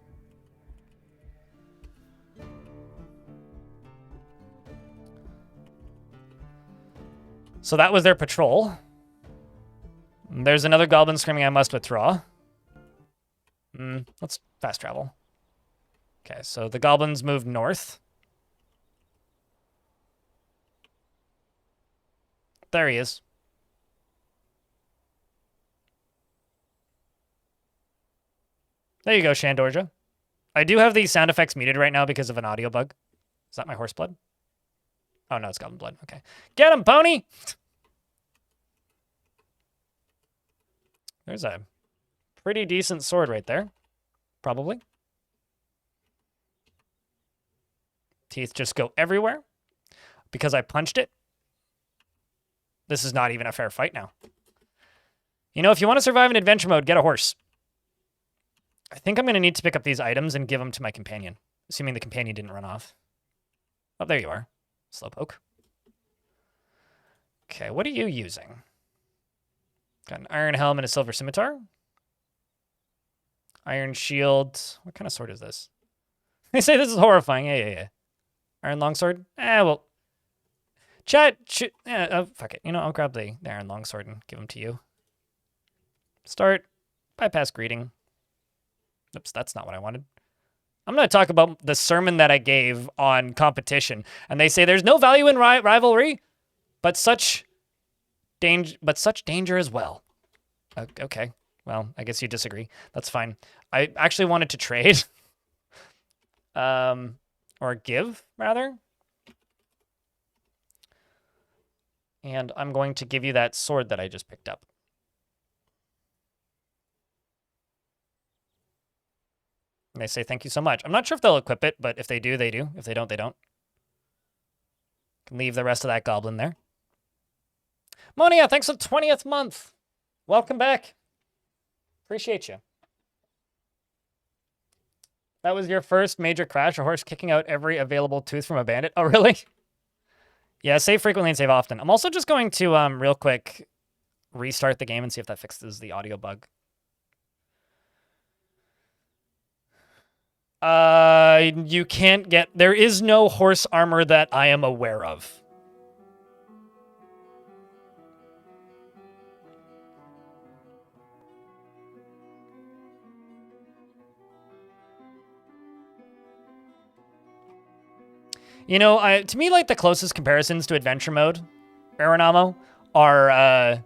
So that was their patrol. There's another goblin screaming, I must withdraw. Let's fast travel. Okay, so the goblins moved north. There he is. There you go, Shandorja. I do have these sound effects muted right now because of an audio bug. Is that my horse blood? Oh, no, it's goblin blood. Okay. Get him, pony! There's a pretty decent sword right there. Probably. Teeth just go everywhere. Because I punched it. This is not even a fair fight now. You know, if you want to survive in adventure mode, get a horse. I think I'm going to need to pick up these items and give them to my companion. Assuming the companion didn't run off. Oh, there you are. Slowpoke. Okay, what are you using? Got an iron helm and a silver scimitar. Iron shield. What kind of sword is this? They say this is horrifying. Yeah. Iron longsword? Well. Chat, fuck it. You know, I'll grab the iron longsword and give them to you. Start. Bypass greeting. Oops, that's not what I wanted. I'm going to talk about the sermon that I gave on competition. And they say there's no value in rivalry, but such danger as well. Okay. Well, I guess you disagree. That's fine. I actually wanted to trade. Or give, rather. And I'm going to give you that sword that I just picked up. And they say, thank you so much. I'm not sure if they'll equip it, but if they do, they do. If they don't, they don't. Can leave the rest of that goblin there. Monia, thanks for the 20th month. Welcome back. Appreciate you. That was your first major crash, a horse kicking out every available tooth from a bandit. Oh, really? Yeah, save frequently and save often. I'm also just going to, real quick, restart the game and see if that fixes the audio bug. You can't get... There is no horse armor that I am aware of. You know, to me, like, the closest comparisons to adventure mode, Aranamo, are,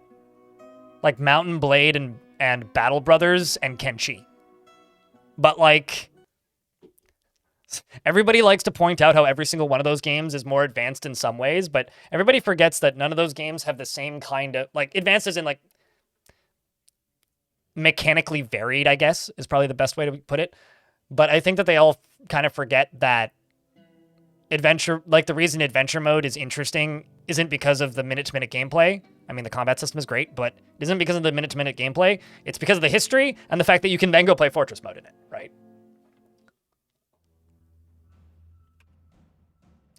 like, Mountain Blade and Battle Brothers and Kenshi. But, like... Everybody likes to point out how every single one of those games is more advanced in some ways, but everybody forgets that none of those games have the same kind of, like, advanced as in, like, mechanically varied, I guess, is probably the best way to put it. But I think that they all kind of forget that adventure, like, the reason adventure mode is interesting isn't because of the minute-to-minute gameplay. I mean, the combat system is great, but it isn't because of the minute-to-minute gameplay. It's because of the history and the fact that you can then go play Fortress mode in it, right?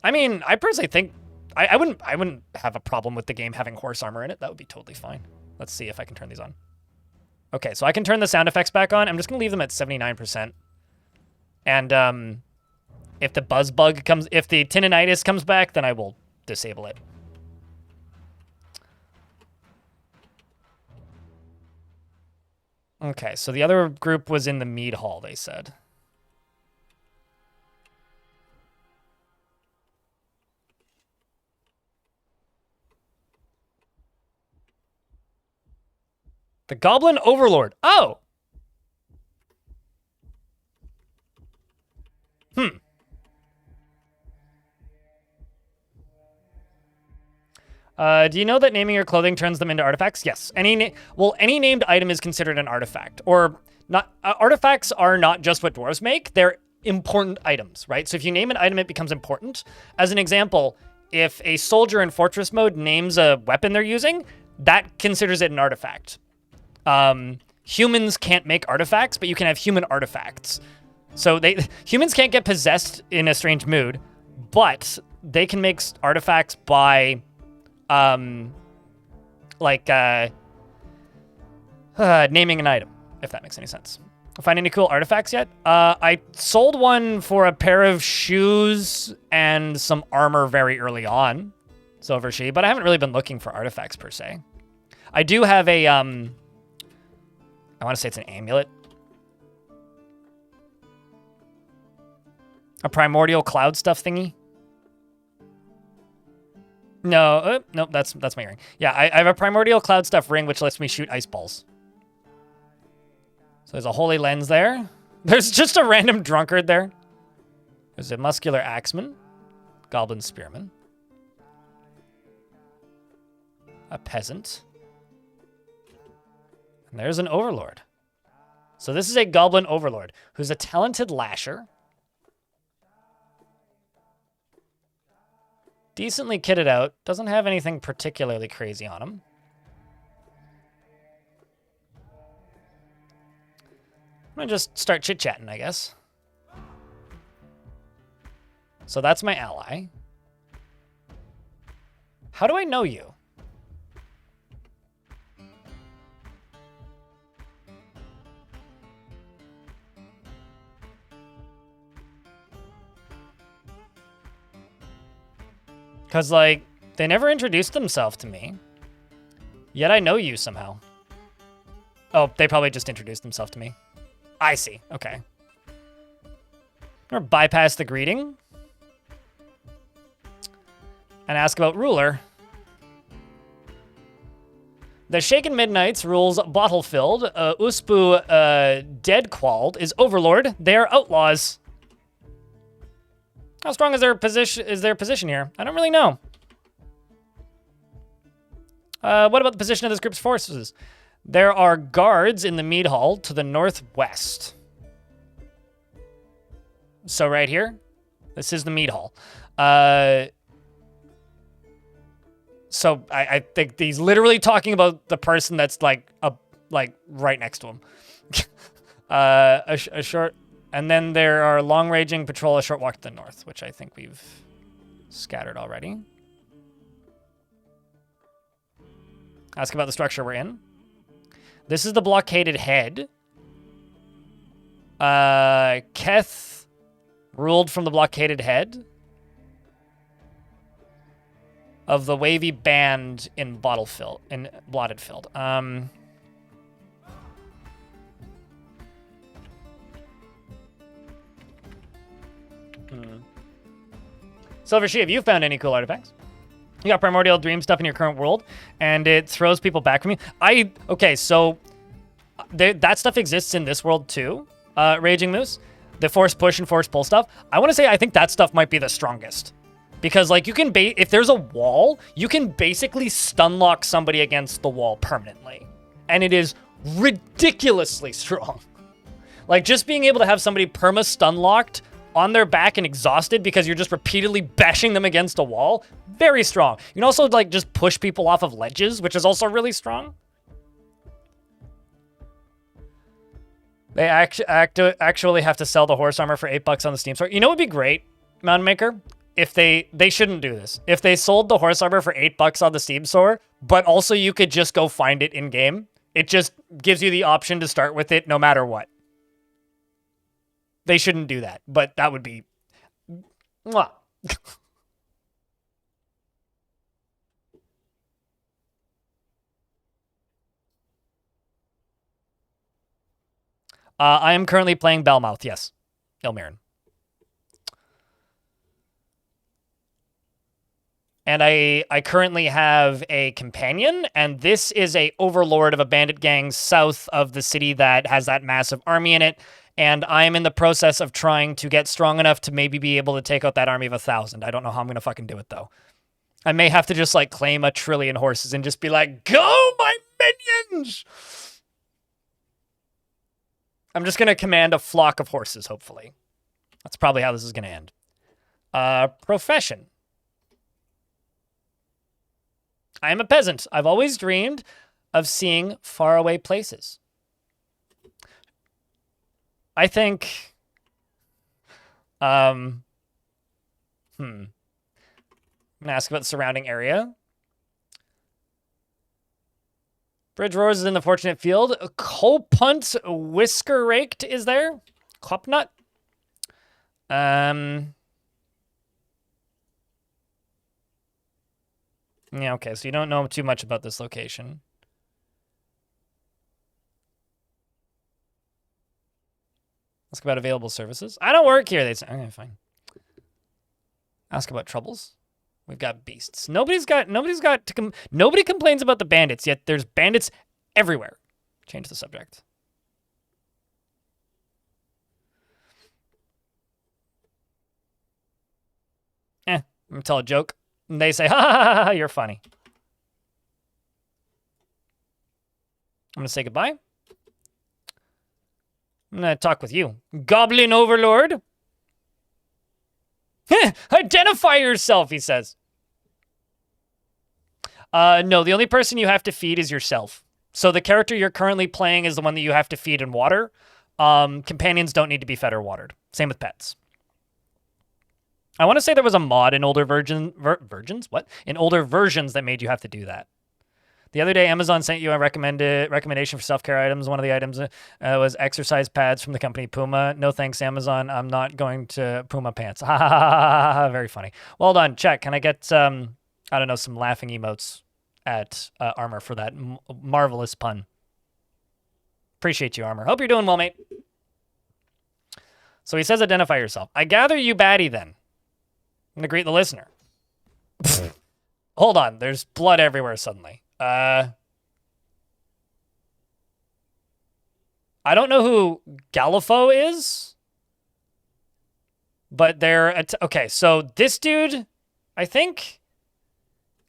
I mean, I personally think I wouldn't have a problem with the game having horse armor in it. That would be totally fine. Let's see if I can turn these on. Okay, so I can turn the sound effects back on. I'm just gonna leave them at 79%. And if the buzz bug comes, if the tinnitus comes back, then I will disable it. Okay, so the other group was in the mead hall, they said. The Goblin Overlord. Oh! Do you know that naming your clothing turns them into artifacts? Yes. Any named item is considered an artifact, or not. Artifacts are not just what dwarves make; they're important items, right? So if you name an item, it becomes important. As an example, if a soldier in fortress mode names a weapon they're using, that considers it an artifact. Humans can't make artifacts, but you can have human artifacts. So humans can't get possessed in a strange mood, but they can make artifacts by, naming an item, if that makes any sense. Find any cool artifacts yet? I sold one for a pair of shoes and some armor very early on, Silver She, but I haven't really been looking for artifacts per se. I do have a, I want to say it's an amulet. A primordial cloud stuff thingy. No, nope, that's my ring. Yeah, I have a primordial cloud stuff ring, which lets me shoot ice balls. So there's a holy lens there. There's just a random drunkard there. There's a muscular axeman. Goblin spearman. A peasant. And there's an overlord. So this is a goblin overlord who's a talented lasher. Decently kitted out. Doesn't have anything particularly crazy on him. I'm gonna just start chit-chatting, I guess. So that's my ally. How do I know you? Because, like, they never introduced themselves to me. Yet I know you somehow. Oh, they probably just introduced themselves to me. I see. Okay. Or bypass the greeting. And ask about ruler. The Shaken Midnights rules Bottlefilled. Uspu Deadqualled is overlord. They are outlaws. How strong is their position here? I don't really know. What about the position of this group's forces? There are guards in the mead hall to the northwest. So right here, this is the mead hall. So I think he's literally talking about the person that's like right next to him. A short, and then there are long ranging patrol, a short walk to the north, which I think we've scattered already. Ask about the structure we're in. This is the blockaded head. Keth ruled from the blockaded head of the wavy band in Blotted Field. Silver She, have you found any cool artifacts? You got primordial dream stuff in your current world, and it throws people back from you. Okay, so that stuff exists in this world too, Raging Moose. The force push and force pull stuff. I want to say I think that stuff might be the strongest. Because, like, you can if there's a wall, you can basically stun lock somebody against the wall permanently. And it is ridiculously strong. Like, just being able to have somebody perma-stun locked on their back and exhausted because you're just repeatedly bashing them against a wall, very strong. You can also, like, just push people off of ledges, which is also really strong. They actually have to sell the horse armor for $8 on the Steam store. You know what would be great, Mountain Maker? If they shouldn't do this. If they sold the horse armor for $8 on the Steam store, but also you could just go find it in game. It just gives you the option to start with it no matter what. They shouldn't do that, but that would be... Mwah. I am currently playing Bellmouth, yes. Ilmarin. And I currently have a companion, and this is a overlord of a bandit gang south of the city that has that massive army in it. And I'm in the process of trying to get strong enough to maybe be able to take out that army of 1,000. I don't know how I'm going to fucking do it, though. I may have to just like claim 1 trillion horses and just be like, go my minions! I'm just gonna command a flock of horses, hopefully. That's probably how this is gonna end. Profession. I am a peasant. I've always dreamed of seeing faraway places. I think, I'm gonna ask about the surrounding area. Bridge roars is in the fortunate field. Copunt whisker raked is there. Copnut. Yeah, okay, so you don't know too much about this location. Ask about available services. I don't work here, they say. Okay, fine. Ask about troubles. We've got beasts. Nobody complains about the bandits, yet there's bandits everywhere. Change the subject. I'm gonna tell a joke. And they say, ha ha ha ha, you're funny. I'm gonna say goodbye. I'm gonna talk with you. Goblin Overlord. Identify yourself, he says. No, the only person you have to feed is yourself. So the character you're currently playing is the one that you have to feed and water. Companions don't need to be fed or watered. Same with pets. I want to say there was a mod in older in older versions that made you have to do that. The other day, Amazon sent you a recommendation for self-care items. One of the items was exercise pads from the company Puma. No thanks, Amazon. I'm not going to Puma pants. Ha ha ha ha ha. Very funny. Well done. Check. Can I get, I don't know, some laughing emotes at Armor for that marvelous pun? Appreciate you, Armor. Hope you're doing well, mate. So he says identify yourself. I gather you baddie then. I'm going to greet the listener. Hold on. There's blood everywhere suddenly. I don't know who Galifo is, but they're okay. So this dude, I think,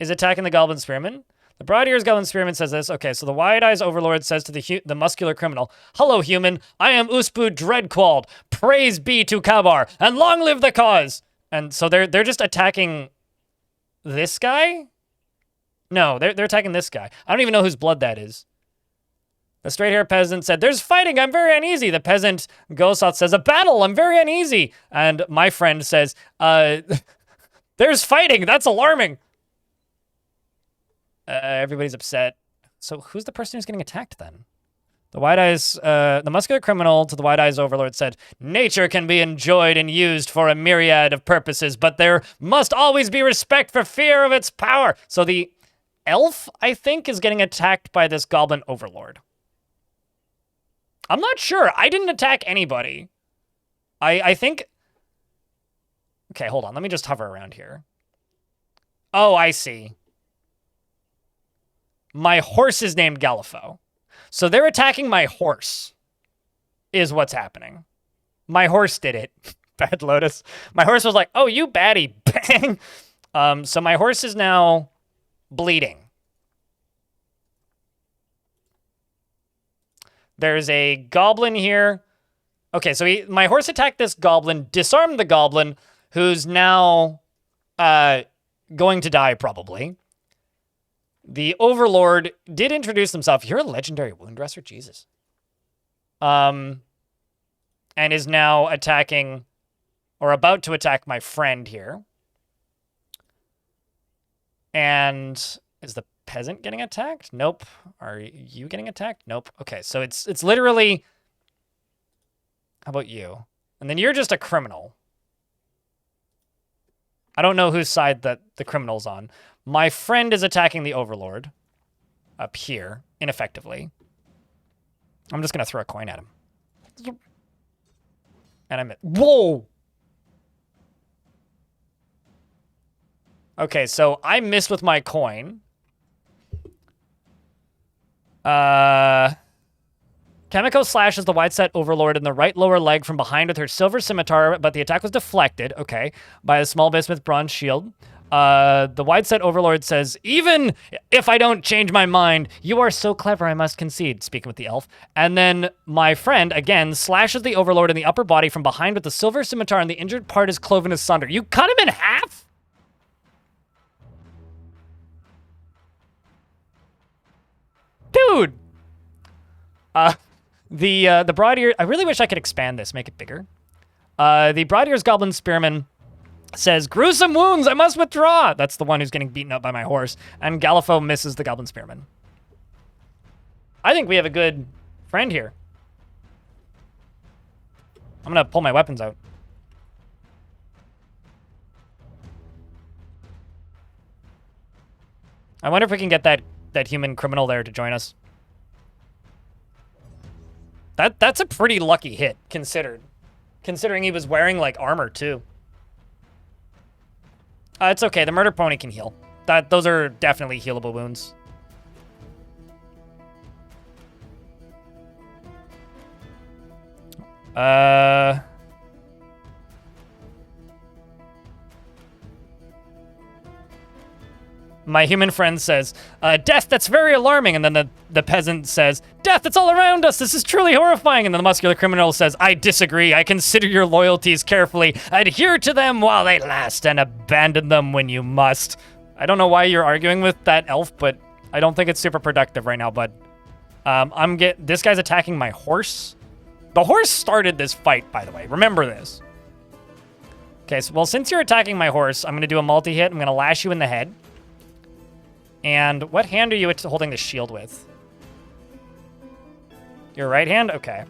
is attacking the Goblin Spearman. The Broad-Ears Goblin Spearman says this. Okay, so the Wide Eyes Overlord says to the muscular criminal, "Hello, human. I am Uspu Dreadquald. Praise be to Kabar, and long live the cause." And so they're just attacking this guy. No, they're attacking this guy. I don't even know whose blood that is. The straight-haired peasant said, "There's fighting, I'm very uneasy." The peasant Gosoth says, "A battle, I'm very uneasy." And my friend says, "There's fighting, that's alarming." Everybody's upset. So who's the person who's getting attacked then? The Wide Eyes, the muscular criminal to the Wide Eyes Overlord said, "Nature can be enjoyed and used for a myriad of purposes, but there must always be respect for fear of its power." So the elf, I think, is getting attacked by this Goblin Overlord. I'm not sure. I didn't attack anybody. I think... Okay, hold on. Let me just hover around here. Oh, I see. My horse is named Galifo. So they're attacking my horse, is what's happening. My horse did it. Bad Lotus. My horse was like, "Oh, you baddie." Bang. So my horse is now bleeding. There's a goblin here. Okay, so my horse attacked this goblin, disarmed the goblin, who's now going to die, probably. The Overlord did introduce himself. You're a legendary wound dresser? Jesus. And is now attacking, or about to attack my friend here. And is the peasant getting attacked? Nope. Are you getting attacked? Nope. Okay, so it's literally... How about you? And then you're just a criminal. I don't know whose side that the criminal's on. My friend is attacking the Overlord up here, ineffectively. I'm just going to throw a coin at him. And I'm at... Whoa! Okay, so I missed with my coin. Kamiko slashes the wide-set Overlord in the right lower leg from behind with her silver scimitar, but the attack was deflected, okay, by a small bismuth bronze shield. The wide-set overlord says, even if I don't change my mind, you are so clever, I must concede, speaking with the elf. And then my friend, again, slashes the overlord in the upper body from behind with the silver scimitar, and the injured part is cloven asunder. You cut him in half? Dude! The broad ear, I really wish I could expand this, make it bigger. The broad ears goblin spearman says, gruesome wounds, I must withdraw. That's the one who's getting beaten up by my horse. And Galifo misses the goblin spearman. I think we have a good friend here. I'm gonna pull my weapons out. I wonder if we can get that human criminal there to join us. That's a pretty lucky hit, considering he was wearing, like, armor, too. It's okay. The murder pony can heal. Those are definitely healable wounds. My human friend says, death, that's very alarming. And then the peasant says, death, it's all around us. This is truly horrifying. And then the muscular criminal says, I disagree. I consider your loyalties carefully. Adhere to them while they last and abandon them when you must. I don't know why you're arguing with that elf, but I don't think it's super productive right now, bud. This guy's attacking my horse. The horse started this fight, by the way. Remember this. Okay, so, well, since you're attacking my horse, I'm going to do a multi-hit. I'm going to lash you in the head. And what hand are you holding the shield with? Your right hand? Okay.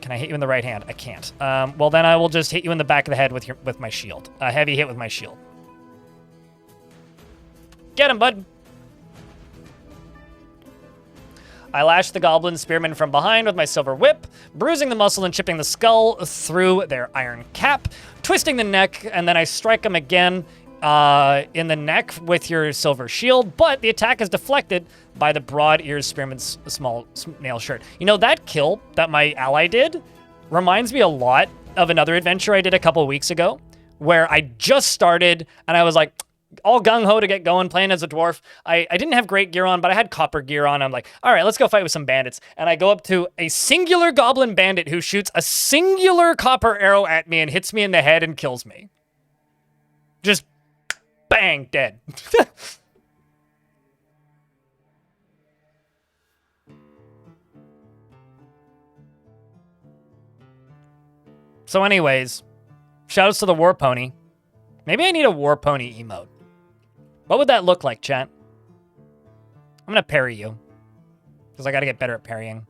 Can I hit you in the right hand? I can't. Well, then I will just hit you in the back of the head with my shield. A heavy hit with my shield. Get him, bud. I lash the goblin spearmen from behind with my silver whip, bruising the muscle and chipping the skull through their iron cap, twisting the neck, and then I strike him again in the neck with your silver shield, but the attack is deflected by the broad ears spearman's small nail shirt. You know, that kill that my ally did reminds me a lot of another adventure I did a couple weeks ago, where I just started and I was like, all gung-ho to get going, playing as a dwarf. I didn't have great gear on, but I had copper gear on. I'm like, all right, let's go fight with some bandits. And I go up to a singular goblin bandit who shoots a singular copper arrow at me and hits me in the head and kills me. Just bang, dead. So anyways, shoutouts to the war pony. Maybe I need a war pony emote. What would that look like, chat? I'm gonna parry you, because I gotta get better at parrying.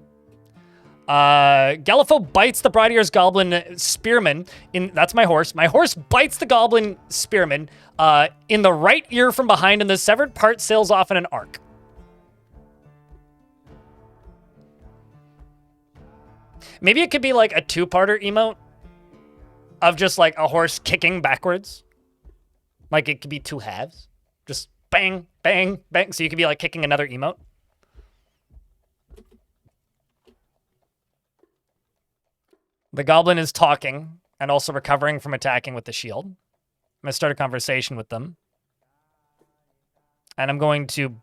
Galifo bites the broad ears goblin spearman that's my horse. My horse bites the goblin spearman in the right ear from behind, and the severed part sails off in an arc. Maybe it could be like a two-parter emote of just like a horse kicking backwards. Like it could be two halves. Just bang, bang, bang. So you could be like kicking another emote. The goblin is talking and also recovering from attacking with the shield. I'm going to start a conversation with them. And I'm going to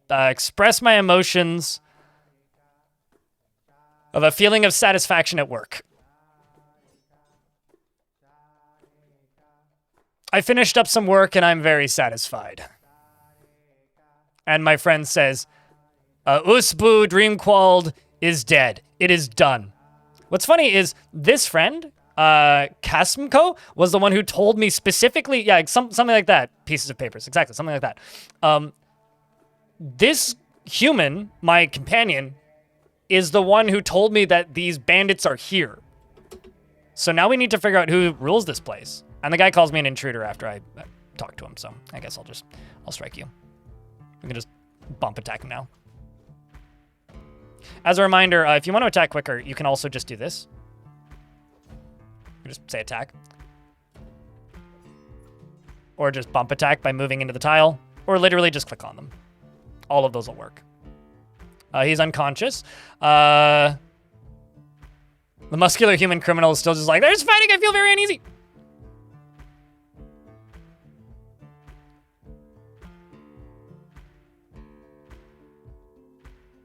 express my emotions of a feeling of satisfaction at work. I finished up some work and I'm very satisfied. And my friend says, Usbu Dreamquald is dead. It is done. What's funny is this friend, Kasmko, was the one who told me specifically, yeah, something like that. Pieces of papers, exactly, something like that. This human, my companion, is the one who told me that these bandits are here. So now we need to figure out who rules this place. And the guy calls me an intruder after I talk to him, so I guess I'll strike you. We can just bump attack him now. As a reminder, if you want to attack quicker, you can also just do this. You just say attack. Or just bump attack by moving into the tile. Or literally just click on them. All of those will work. He's unconscious. The muscular human criminal is still just like, there's fighting, I feel very uneasy.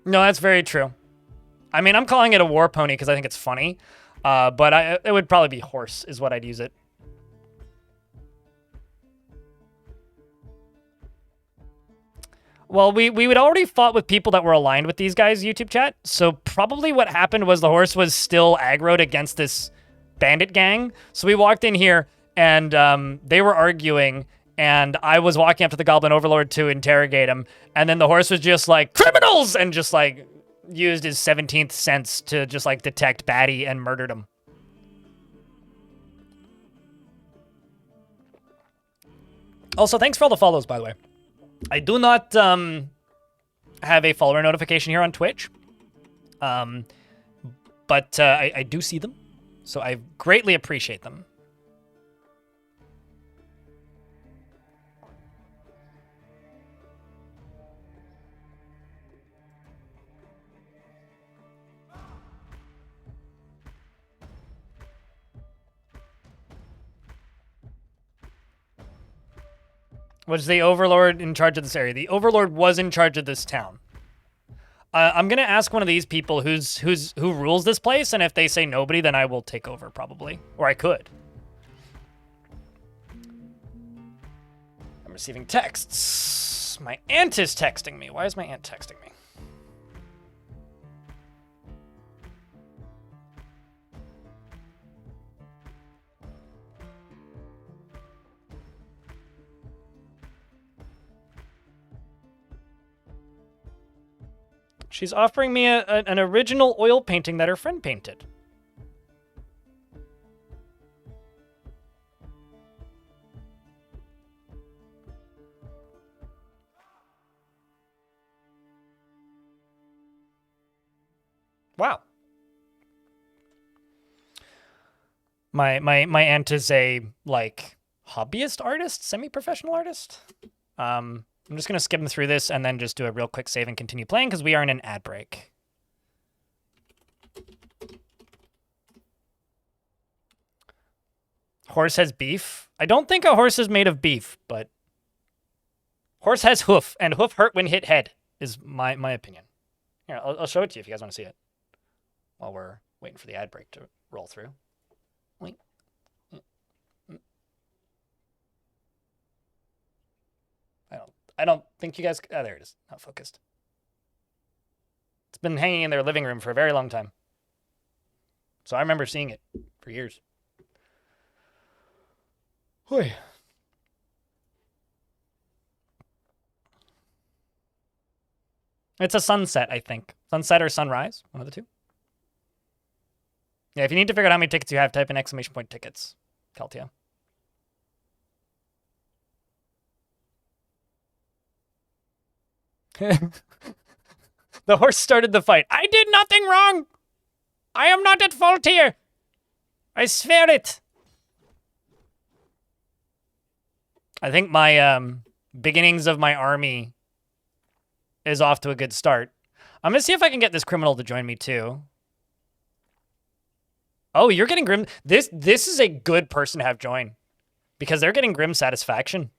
No, that's very true. I mean, I'm calling it a war pony because I think it's funny, but it would probably be horse is what I'd use it. Well, we would already fought with people that were aligned with these guys, YouTube chat, so probably what happened was the horse was still aggroed against this bandit gang. So we walked in here, and they were arguing, and I was walking up to the Goblin Overlord to interrogate him, and then the horse was just like, criminals! And just like used his 17th sense to just like detect Baci and murdered him. Also, thanks for all the follows, by the way. I do not have a follower notification here on Twitch, but I do see them, so I greatly appreciate them. Was the Overlord in charge of this area? The Overlord was in charge of this town. I'm gonna ask one of these people who rules this place, and if they say nobody, then I will take over probably, or I could. I'm receiving texts. My aunt is texting me. Why is my aunt texting me? She's offering me an original oil painting that her friend painted. Wow. My aunt is a like hobbyist artist, semi-professional artist. I'm just going to skim through this and then just do a real quick save and continue playing because we are in an ad break. Horse has beef. I don't think a horse is made of beef, but horse has hoof, and hoof hurt when hit head is my opinion. Here, I'll show it to you if you guys want to see it while we're waiting for the ad break to roll through. Wait. I don't think you guys... Oh, there it is. Not focused. It's been hanging in their living room for a very long time. So I remember seeing it for years. Hoy. It's a sunset, I think. Sunset or sunrise. One of the two. Yeah, if you need to figure out how many tickets you have, type in exclamation point tickets. Keltia. The horse started the fight. I did nothing wrong. I am not at fault here. I swear it. I think my beginnings of my army is off to a good start. I'm going to see if I can get this criminal to join me too. Oh, you're getting grim. This is a good person to have join because they're getting grim satisfaction.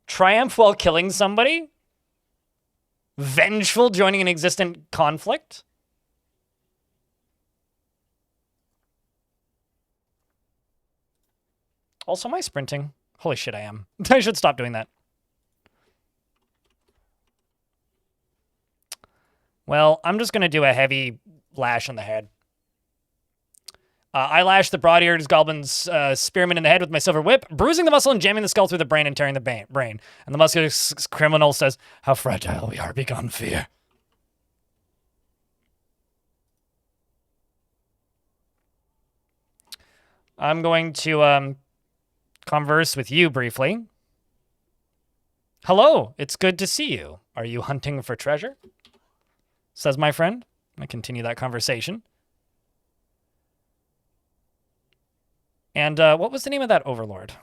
Triumph while killing somebody? Vengeful joining an existent conflict? Also, am I sprinting? Holy shit, I am. I should stop doing that. Well, I'm just going to do a heavy lash on the head. I lash the broad-eared goblin's spearman in the head with my silver whip, bruising the muscle and jamming the skull through the brain and tearing the brain. And the muscular criminal says, "How fragile we are beyond fear." I'm going to converse with you briefly. Hello, it's good to see you. Are you hunting for treasure? Says my friend. I'm going to continue that conversation. And what was the name of that overlord?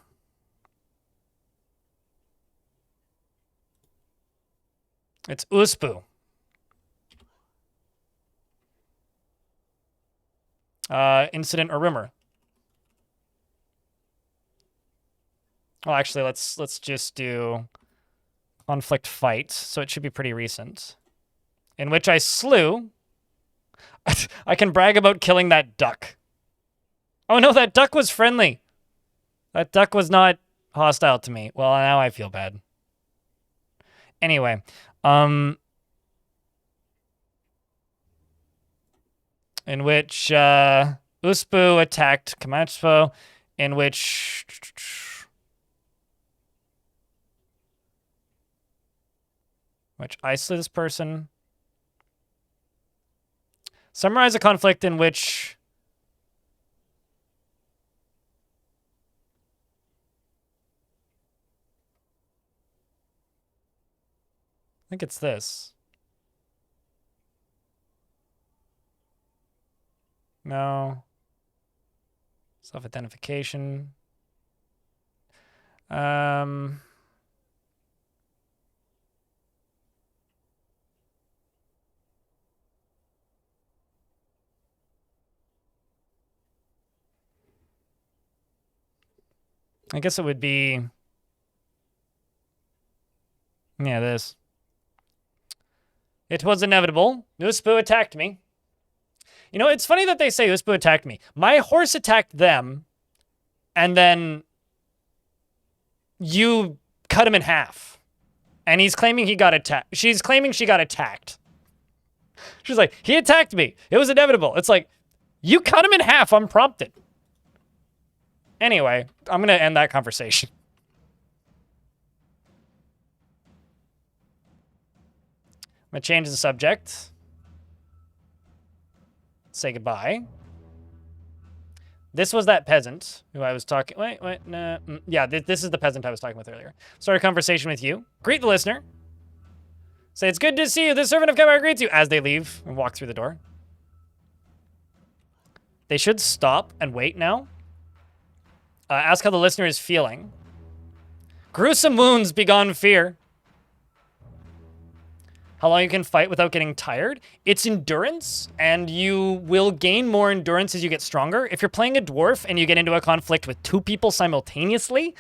It's Uspu. Incident or rumor? Well, actually, let's just do conflict fight, so it should be pretty recent, in which I slew. I can brag about killing that duck. Oh no, that duck was friendly. That duck was not hostile to me. Well, now I feel bad. Anyway, in which Uspu attacked Komatsu, in which I slew this person. Summarize a conflict in which I think it's this. No. Self-identification. I guess it would be, yeah, this. It was inevitable. Uspu attacked me. You know, it's funny that they say Uspu attacked me. My horse attacked them, and then you cut him in half. And he's claiming he got attacked. She's claiming she got attacked. She's like, he attacked me. It was inevitable. It's like, you cut him in half unprompted. Anyway, I'm going to end that conversation. I'm going to change the subject. Say goodbye. This was that peasant who I was talking... Wait, no. Yeah, this is the peasant I was talking with earlier. Start a conversation with you. Greet the listener. Say, it's good to see you. The servant of Kemar greets you as they leave and walk through the door. They should stop and wait now. Ask how the listener is feeling. Gruesome wounds, begone fear. How long you can fight without getting tired? It's endurance, and you will gain more endurance as you get stronger. If you're playing a dwarf and you get into a conflict with two people simultaneously,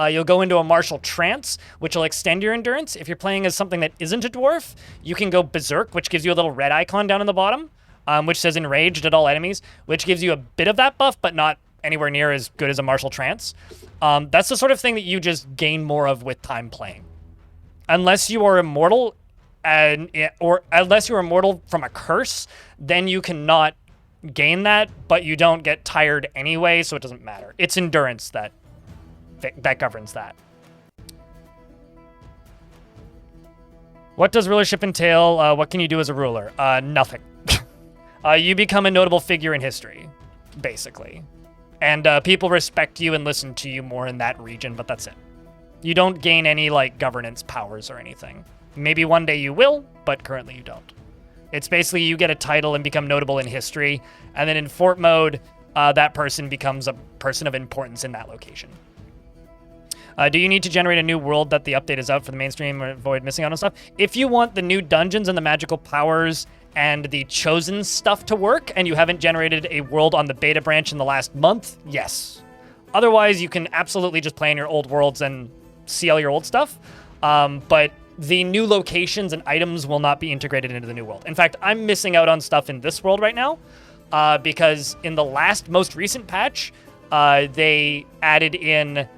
you'll go into a martial trance, which will extend your endurance. If you're playing as something that isn't a dwarf, you can go berserk, which gives you a little red icon down in the bottom, which says enraged at all enemies, which gives you a bit of that buff, but not anywhere near as good as a martial trance. That's the sort of thing that you just gain more of with time playing. Unless you are immortal, or unless you're immortal from a curse, then you cannot gain that, but you don't get tired anyway, so it doesn't matter. It's endurance that governs that. What does rulership entail? What can you do as a ruler? Nothing. You become a notable figure in history, basically. And people respect you and listen to you more in that region, but that's it. You don't gain any, like, governance powers or anything. Maybe one day you will, but currently you don't. It's basically you get a title and become notable in history, and then in fort mode, that person becomes a person of importance in that location. Do you need to generate a new world that the update is out for the mainstream or avoid missing out on stuff? If you want the new dungeons and the magical powers and the chosen stuff to work, and you haven't generated a world on the beta branch in the last month, yes. Otherwise, you can absolutely just play in your old worlds and see all your old stuff. But the new locations and items will not be integrated into the new world. In fact, I'm missing out on stuff in this world right now because in the most recent patch, they added in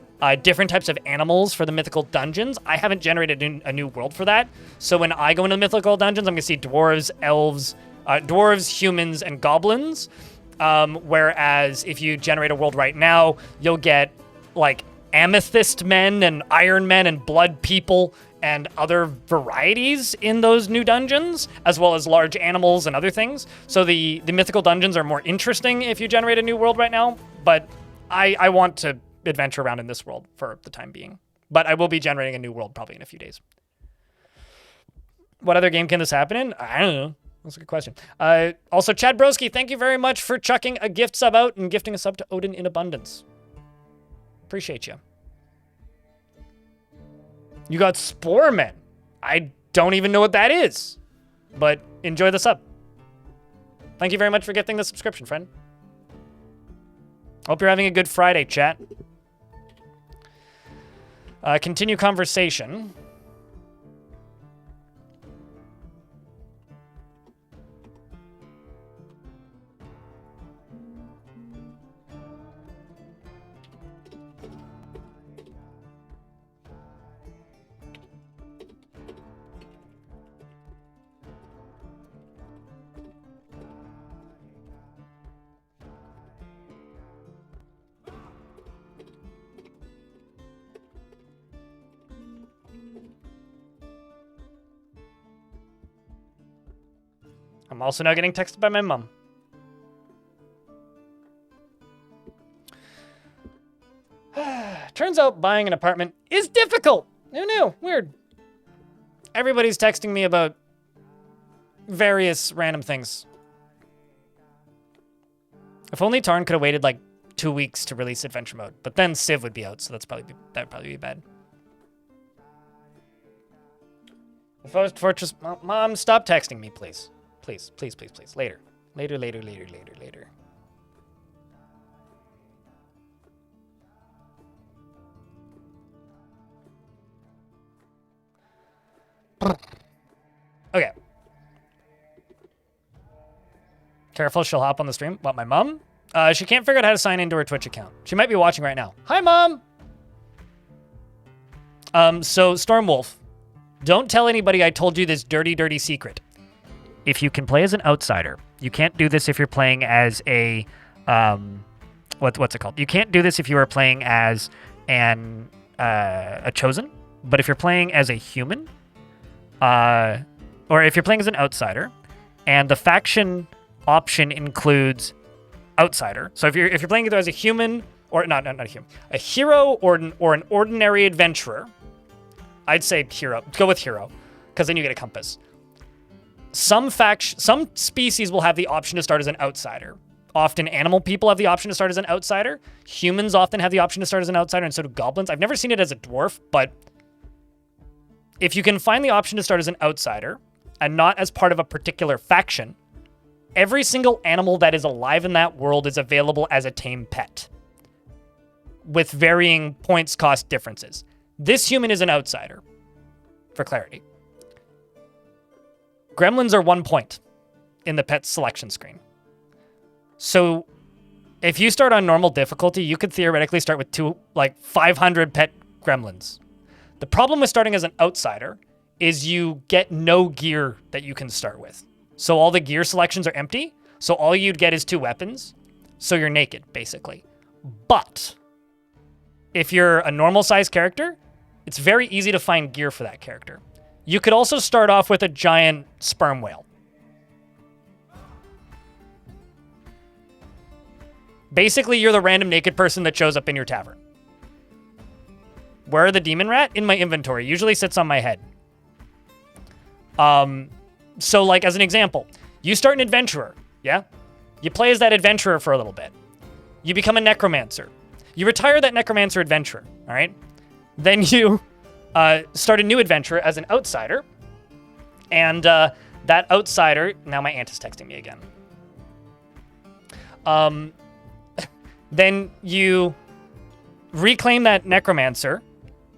different types of animals for the mythical dungeons. I haven't generated a new world for that. So when I go into the mythical dungeons, I'm going to see dwarves, elves, humans, and goblins. Whereas if you generate a world right now, you'll get like amethyst men and iron men and blood people and other varieties in those new dungeons, as well as large animals and other things. So the mythical dungeons are more interesting if you generate a new world right now, but I want to adventure around in this world for the time being. But I will be generating a new world probably in a few days. What other game can this happen in? I don't know. That's a good question. Also, Chad Broski, thank you very much for chucking a gift sub out and gifting a sub to Odin in abundance. Appreciate you. You got Sporemen. I don't even know what that is, but enjoy the sub. Thank you very much for gifting the subscription, friend. Hope you're having a good Friday, chat. Continue conversation. I'm also now getting texted by my mom. Turns out buying an apartment is difficult. Who knew? Weird. Everybody's texting me about various random things. If only Tarn could have waited like 2 weeks to release adventure mode, but then Civ would be out, so that'd probably be bad. The Fortress, Mom, stop texting me, please. Please. Later. Later. Okay. Careful, she'll hop on the stream. What, my mom? She can't figure out how to sign into her Twitch account. She might be watching right now. Hi, Mom! So, Stormwolf, don't tell anybody I told you this dirty secret. If you can play as an outsider, you can't do this if you're playing as a, what's it called? You can't do this if you are playing as a chosen, but if you're playing as a human, or if you're playing as an outsider, and the faction option includes outsider. So if you're playing either as a human or not a human, a hero or an ordinary adventurer, I'd say hero. Go with hero, because then you get a compass. Some species will have the option to start as an outsider. Often animal people have the option to start as an outsider. Humans often have the option to start as an outsider, and so do goblins. I've never seen it as a dwarf, but if you can find the option to start as an outsider and not as part of a particular faction, every single animal that is alive in that world is available as a tame pet with varying points cost differences. This human is an outsider, for clarity. Gremlins are 1 point in the pet selection screen. So if you start on normal difficulty, you could theoretically start with 500 pet gremlins. The problem with starting as an outsider is you get no gear that you can start with. So all the gear selections are empty. So all you'd get is 2 weapons. So you're naked, basically. But if you're a normal sized character, it's very easy to find gear for that character. You could also start off with a giant sperm whale. Basically, you're the random naked person that shows up in your tavern. Where are the demon rat? In my inventory. Usually sits on my head. So like as an example, you start an adventurer, yeah? You play as that adventurer for a little bit. You become a necromancer. You retire that necromancer adventurer, all right? Then you start a new adventure as an outsider. And that outsider, now my aunt is texting me again. Then you reclaim that necromancer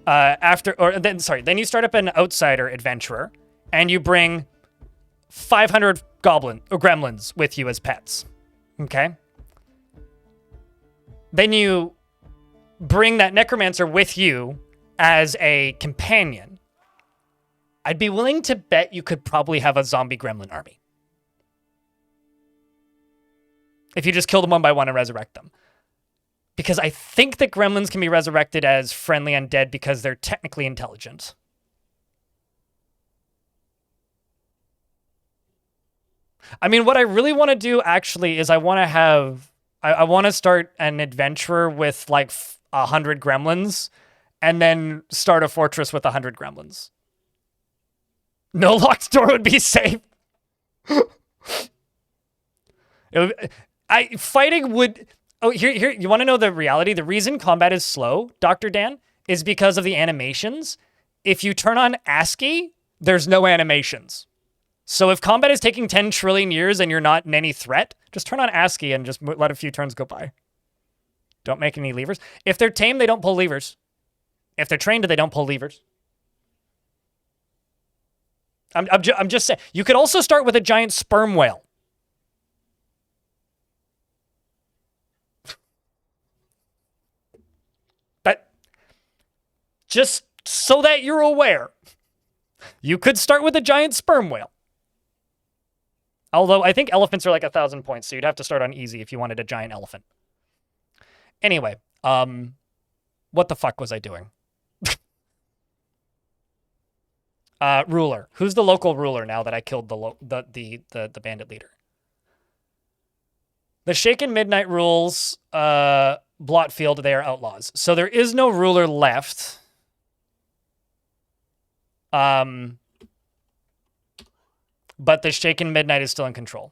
then you start up an outsider adventurer and you bring 500 gremlins with you as pets. Okay? Then you bring that necromancer with you as a companion. I'd be willing to bet you could probably have a zombie gremlin army. If you just kill them one by one and resurrect them. Because I think that gremlins can be resurrected as friendly undead because they're technically intelligent. I mean, what I really want to do actually is I want to start an adventurer with like 100 gremlins and then start a fortress with 100 gremlins. No locked door would be safe. Fighting would... Oh, here, you want to know the reality? The reason combat is slow, Dr. Dan, is because of the animations. If you turn on ASCII, there's no animations. So if combat is taking 10 trillion years and you're not in any threat, just turn on ASCII and just let a few turns go by. Don't make any levers. If they're tame, they don't pull levers. If they're trained, they don't pull levers. I'm just saying. You could also start with a giant sperm whale. Just so that you're aware, you could start with a giant sperm whale. Although I think elephants are like 1,000 points, so you'd have to start on easy if you wanted a giant elephant. Anyway, what the fuck was I doing? Ruler. Who's the local ruler now that I killed the bandit leader? The Shaken Midnight rules Blotfield. They are outlaws. So there is no ruler left. But the Shaken Midnight is still in control.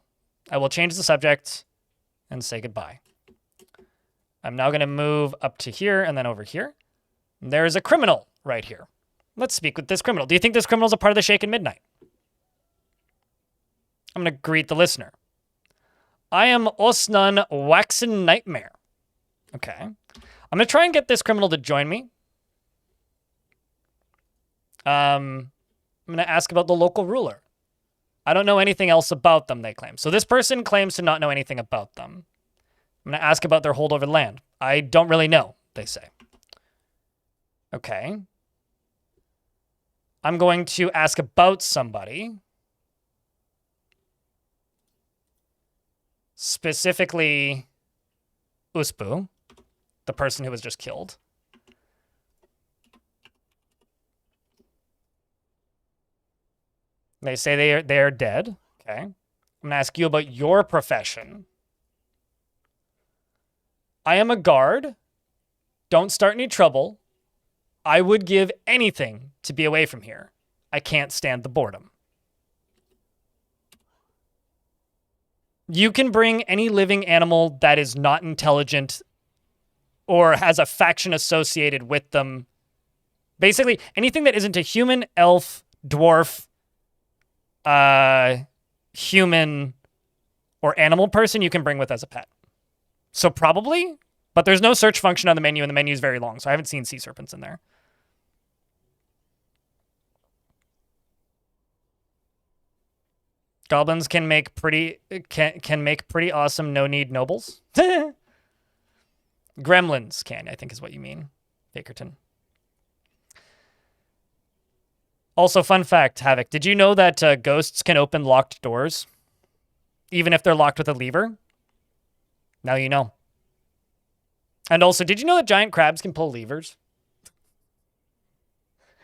I will change the subject and say goodbye. I'm now going to move up to here and then over here. And there is a criminal right here. Let's speak with this criminal. Do you think this criminal is a part of the Shaken Midnight? I'm going to greet the listener. I am Osnan Waxen Nightmare. Okay. I'm going to try and get this criminal to join me. I'm going to ask about the local ruler. I don't know anything else about them, they claim. So this person claims to not know anything about them. I'm going to ask about their hold over the land. I don't really know, they say. Okay. I'm going to ask about somebody. Specifically, Uspu, the person who was just killed. They say they are dead. Okay. I'm going to ask you about your profession. I am a guard. Don't start any trouble. I would give anything to be away from here. I can't stand the boredom. You can bring any living animal that is not intelligent or has a faction associated with them. Basically, anything that isn't a human, elf, dwarf, human, or animal person you can bring with as a pet. So probably, but there's no search function on the menu, and the menu is very long, so I haven't seen sea serpents in there. Goblins can make pretty awesome no-need nobles. Gremlins can, I think is what you mean, Bakerton. Also, fun fact, Havoc, did you know that ghosts can open locked doors? Even if they're locked with a lever? Now you know. And also, did you know that giant crabs can pull levers?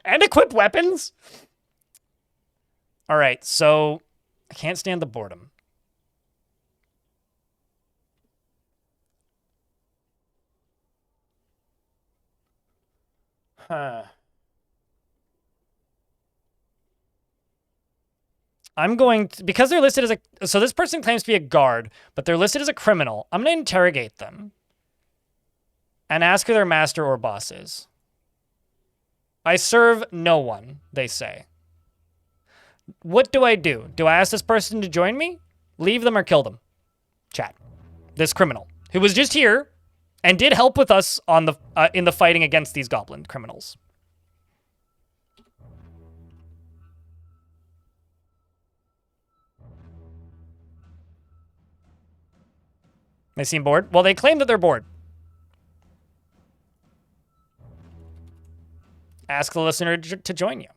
And equip weapons? All right, so I can't stand the boredom. Huh. I'm going to, because they're listed as a, so this person claims to be a guard, but they're listed as a criminal. I'm going to interrogate them and ask who their master or boss is. I serve no one, they say. What do I do? Do I ask this person to join me? Leave them or kill them? Chat. This criminal, who was just here and did help with us on the in the fighting against these goblin criminals. They seem bored. Well, they claim that they're bored. Ask the listener to join you.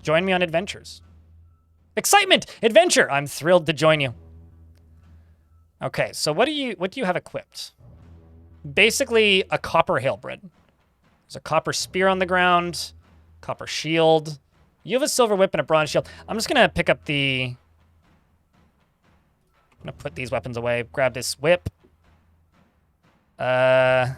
Join me on adventures. Excitement! Adventure! I'm thrilled to join you. Okay, so what do you have equipped? Basically, a copper halberd. There's a copper spear on the ground, copper shield. You have a silver whip and a bronze shield. I'm just gonna pick up the... I'm gonna put these weapons away. Grab this whip. And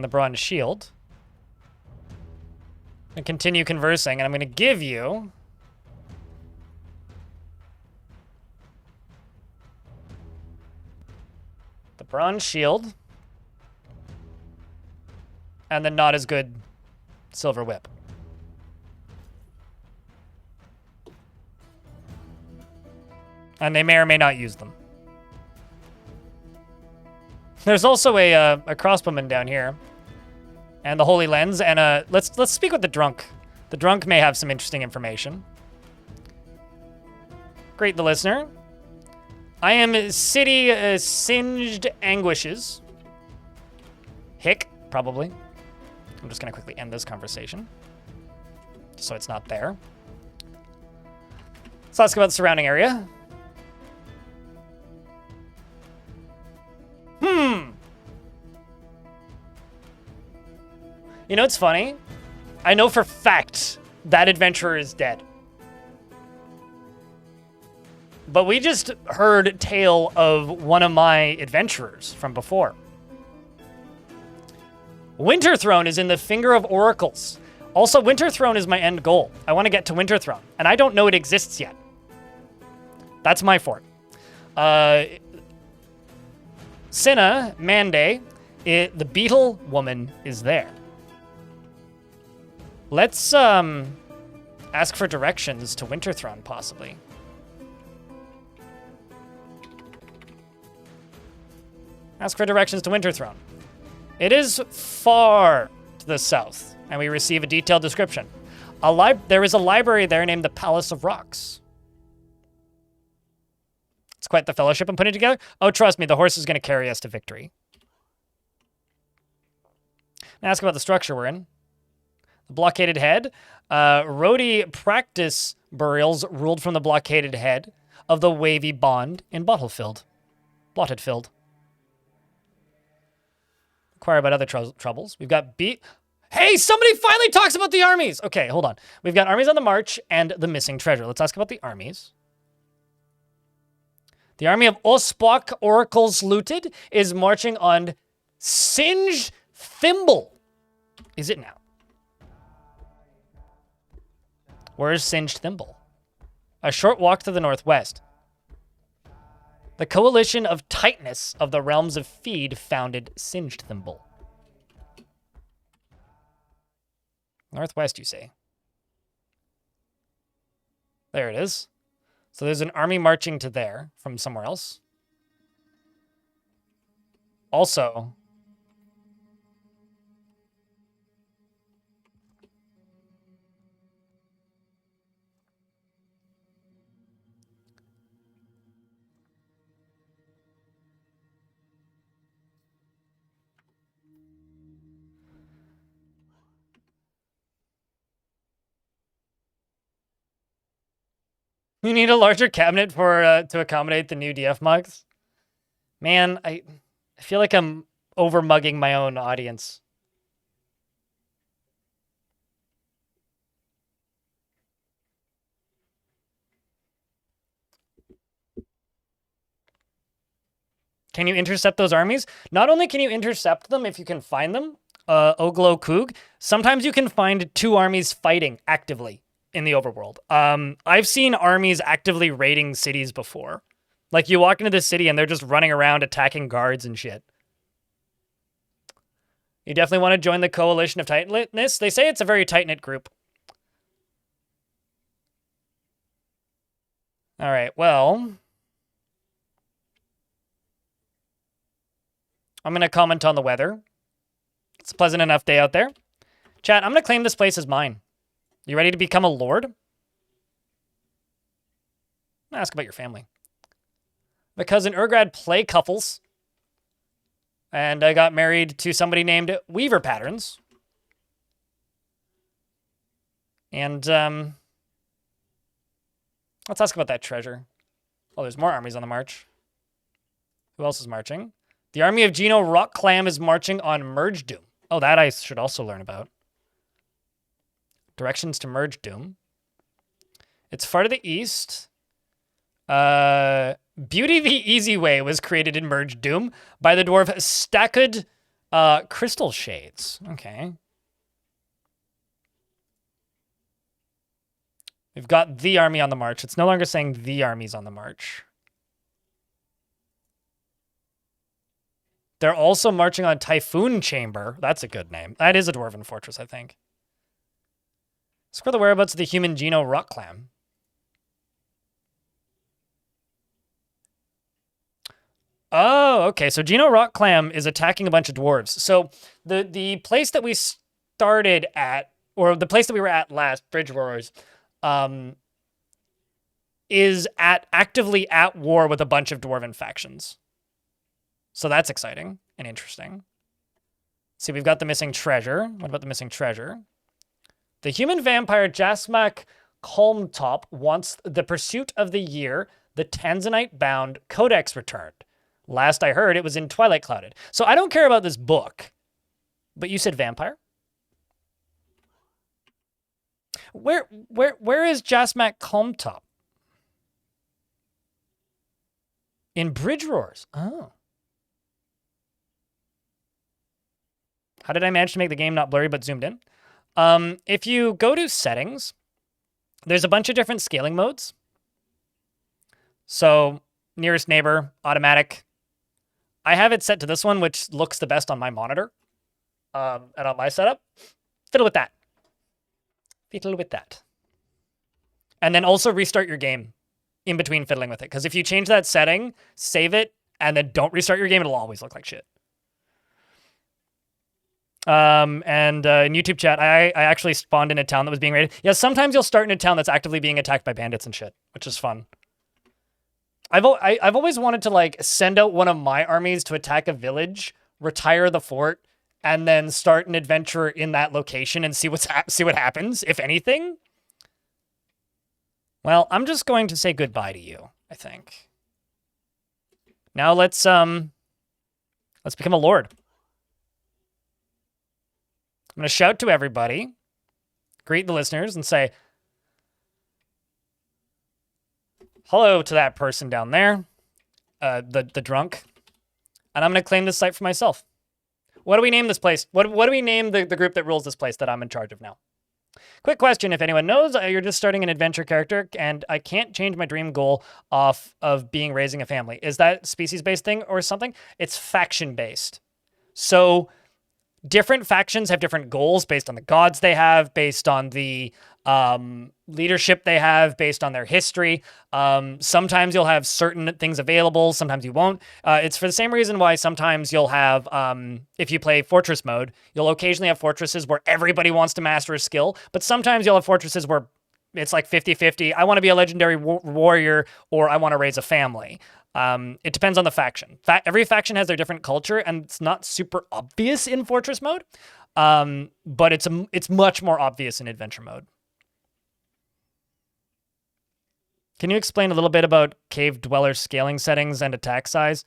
the bronze shield. And continue conversing, and I'm gonna give you the bronze shield and the not as good silver whip. And they may or may not use them. There's also a crossbowman down here. And the Holy Lens, and let's speak with the drunk. The drunk may have some interesting information. Greet the listener. I am City Singed Anguishes. Hick, probably. I'm just gonna quickly end this conversation, just so it's not there. Let's ask about the surrounding area. You know, it's funny. I know for a fact that adventurer is dead. But we just heard tale of one of my adventurers from before. Winterthrone is in the Finger of Oracles. Also, Winterthrone is my end goal. I want to get to Winterthrone, and I don't know it exists yet. That's my fort. Cinna, Mande, the beetle woman is there. Let's ask for directions to Winterthrone, possibly. Ask for directions to Winterthrone. It is far to the south, and we receive a detailed description. There is a library there named the Palace of Rocks. It's quite the fellowship I'm putting together. Oh, trust me, the horse is going to carry us to victory. Ask about the structure we're in. The blockaded head. Rhodey practice burials ruled from the blockaded head of the wavy bond in Bottlefield. Blottedfield. Inquire about other troubles. We've got Hey, somebody finally talks about the armies! Okay, hold on. We've got armies on the march and the missing treasure. Let's ask about the armies. The army of Ospok Oracles looted is marching on Singed Thimble. Is it now? Where is Singed Thimble? A short walk to the northwest. The coalition of tightness of the realms of Feed founded Singed Thimble. Northwest, you say? There it is. So there's an army marching to there from somewhere else. Also, you need a larger cabinet for to accommodate the new DF mugs. Man, I feel like I'm over mugging my own audience. Can you intercept those armies? Not only can you intercept them if you can find them, Oglo Koog, sometimes you can find two armies fighting actively in the overworld. I've seen armies actively raiding cities before. Like, you walk into the city and they're just running around attacking guards and shit. You definitely want to join the Coalition of Tightness. They say it's a very tight-knit group. All right, well, I'm going to comment on the weather. It's a pleasant enough day out there. Chat, I'm going to claim this place as mine. You ready to become a lord? Ask about your family. My cousin Urgrad play couples. And I got married to somebody named Weaver Patterns. And let's ask about that treasure. Oh, there's more armies on the march. Who else is marching? The army of Geno Rockclam is marching on Merge Doom. Oh, that I should also learn about. Directions to Merge Doom. It's far to the east. Beauty the Easy Way was created in Merge Doom by the dwarf Stacked Crystal Shades. Okay. We've got the army on the march. It's no longer saying the army's on the march. They're also marching on Typhoon Chamber. That's a good name. That is a dwarven fortress, I think. Score the whereabouts of the human Geno Rockclam. Oh, okay. So Geno Rockclam is attacking a bunch of dwarves. So the place that we started at, or the place that we were at last, Bridge Roars, is actively at war with a bunch of dwarven factions. So that's exciting and interesting. See, we've got the missing treasure. What about the missing treasure? The human vampire Jasmak Colmtop wants the pursuit of the year, the Tanzanite-bound Codex returned. Last I heard, it was in Twilight Clouded. So I don't care about this book, but you said vampire? Where is Jasmak Calmtop? In Bridge Roars. Oh. How did I manage to make the game not blurry but zoomed in? If you go to settings, there's a bunch of different scaling modes. So nearest neighbor, automatic. I have it set to this one, which looks the best on my monitor and on my setup. Fiddle with that. Fiddle with that. And then also restart your game in between fiddling with it. Because if you change that setting, save it, and then don't restart your game, it'll always look like shit. In YouTube chat, I actually spawned in a town that was being raided. Yeah, sometimes you'll start in a town that's actively being attacked by bandits and shit, which is fun. I've always wanted to like send out one of my armies to attack a village, retire the fort, and then start an adventure in that location and see what happens, if anything. Well, I'm just going to say goodbye to you, I think. Now let's become a lord. I'm going to shout to everybody, greet the listeners, and say hello to that person down there, the drunk. And I'm going to claim this site for myself. What do we name this place? What do we name the group that rules this place that I'm in charge of now? Quick question, if anyone knows, you're just starting an adventure character, and I can't change my dream goal off of raising a family. Is that species-based thing or something? It's faction-based. So different factions have different goals based on the gods they have, based on the leadership they have, based on their history. Sometimes you'll have certain things available, sometimes you won't. It's for the same reason why sometimes you'll have, if you play fortress mode, you'll occasionally have fortresses where everybody wants to master a skill, but sometimes you'll have fortresses where it's like 50-50. I want to be a legendary warrior, or I want to raise a family. It depends on the faction. Every faction has their different culture, and it's not super obvious in fortress mode, but it's much more obvious in adventure mode. Can you explain a little bit about cave dweller scaling settings and attack size?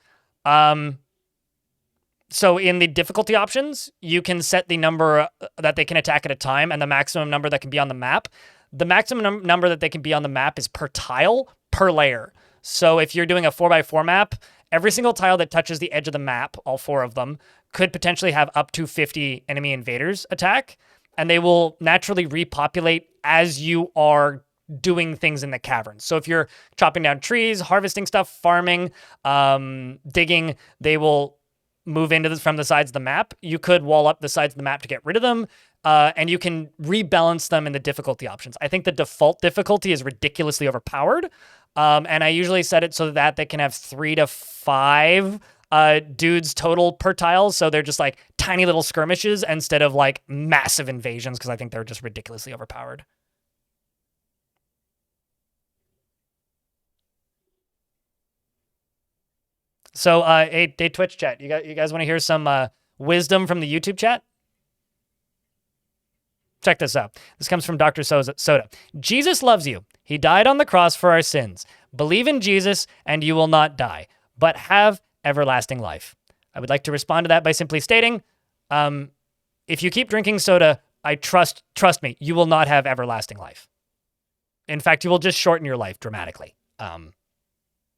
So in the difficulty options, you can set the number that they can attack at a time and the maximum number that can be on the map. The maximum number that they can be on the map is per tile, per layer. So if you're doing a 4x4 map, every single tile that touches the edge of the map, all 4 of them, could potentially have up to 50 enemy invaders attack, and they will naturally repopulate as you are doing things in the caverns. So if you're chopping down trees, harvesting stuff, farming, digging, they will move into this from the sides of the map. You could wall up the sides of the map to get rid of them, and you can rebalance them in the difficulty options. I think the default difficulty is ridiculously overpowered, and I usually set it so that they can have 3 to 5 dudes total per tile, so they're just like tiny little skirmishes instead of like massive invasions, because I think they're just ridiculously overpowered. So, hey, Twitch chat, you guys want to hear some wisdom from the YouTube chat? Check this out. This comes from Dr. Soda. Jesus loves you. He died on the cross for our sins. Believe in Jesus and you will not die, but have everlasting life. I would like to respond to that by simply stating, if you keep drinking soda, I trust me, you will not have everlasting life. In fact, you will just shorten your life dramatically.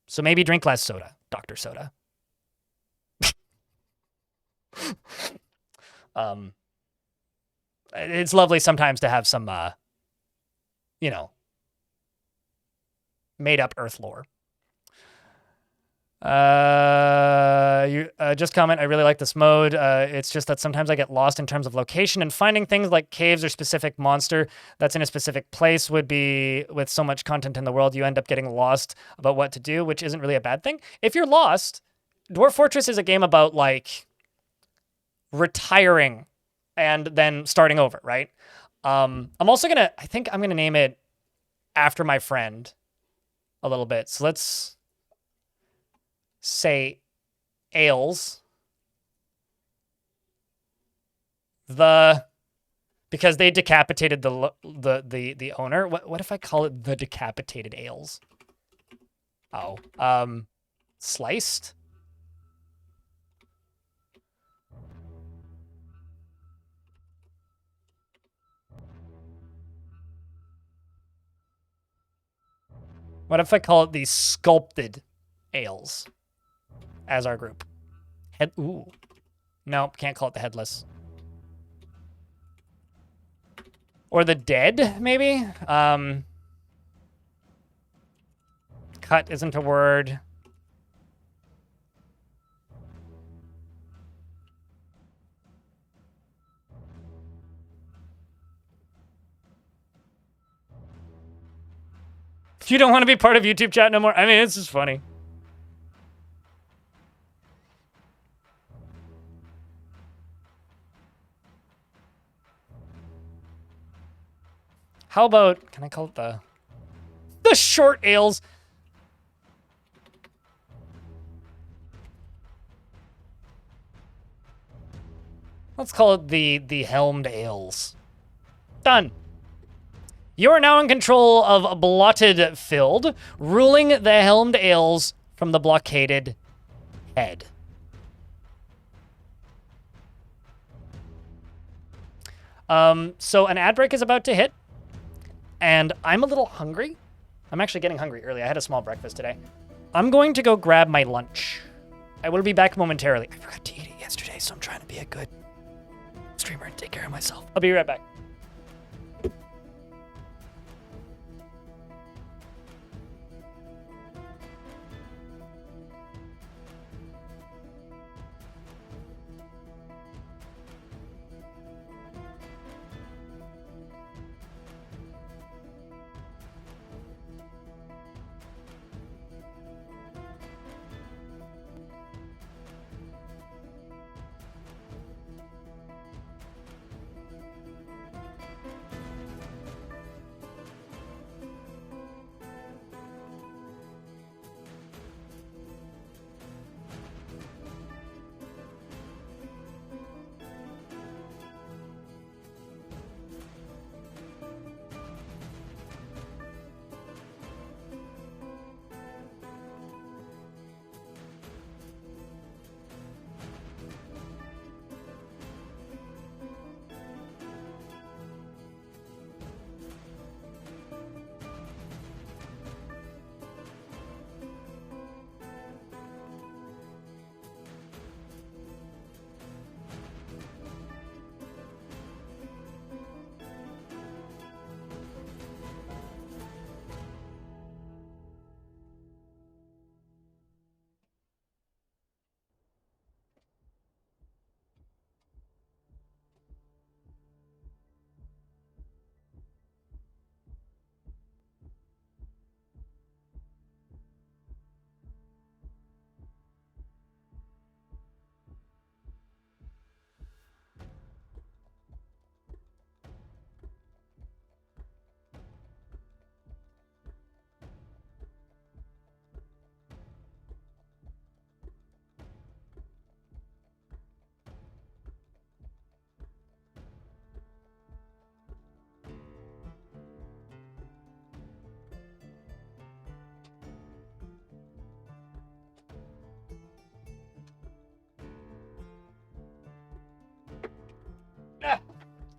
So maybe drink less soda, Dr. Soda. It's lovely sometimes to have some, made up Earth lore. Just comment, I really like this mode. It's just that sometimes I get lost in terms of location, and finding things like caves or specific monster that's in a specific place would be, with so much content in the world, you end up getting lost about what to do, which isn't really a bad thing. If you're lost, Dwarf Fortress is a game about like retiring and then starting over, right? I think I'm gonna name it after my friend a little bit. So let's say Ailes. Because they decapitated the owner. What if I call it the decapitated Ailes? Oh, sliced? What if I call it the Sculpted Ales as our group? Ooh. Nope, can't call it the Headless. Or the Dead, maybe? Cut isn't a word. You don't want to be part of YouTube chat no more? I mean, it's just funny. How about, can I call it the short ales? Let's call it the helmed ales. Done. You are now in control of Blotted Filled, ruling the helmed ales from the blockaded head. So an ad break is about to hit, and I'm a little hungry. I'm actually getting hungry early. I had a small breakfast today. I'm going to go grab my lunch. I will be back momentarily. I forgot to eat it yesterday, so I'm trying to be a good streamer and take care of myself. I'll be right back.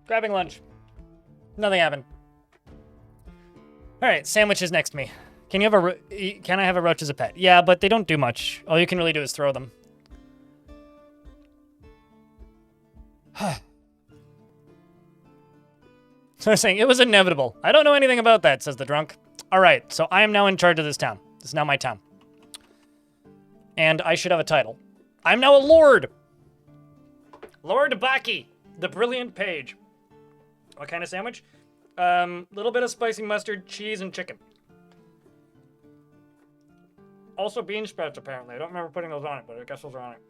Grabbing lunch. Nothing happened. All right, sandwich is next to me. Can I have a roach as a pet? Yeah, but they don't do much. All you can really do is throw them. So they're saying it was inevitable. I don't know anything about that, says the drunk. All right, so I am now in charge of this town. This is now my town. And I should have a title. I'm now a lord. Lord Baci, the brilliant page. What kind of sandwich? Little bit of spicy mustard, cheese, and chicken. Also bean sprouts, apparently. I don't remember putting those on it, but I guess those are on it.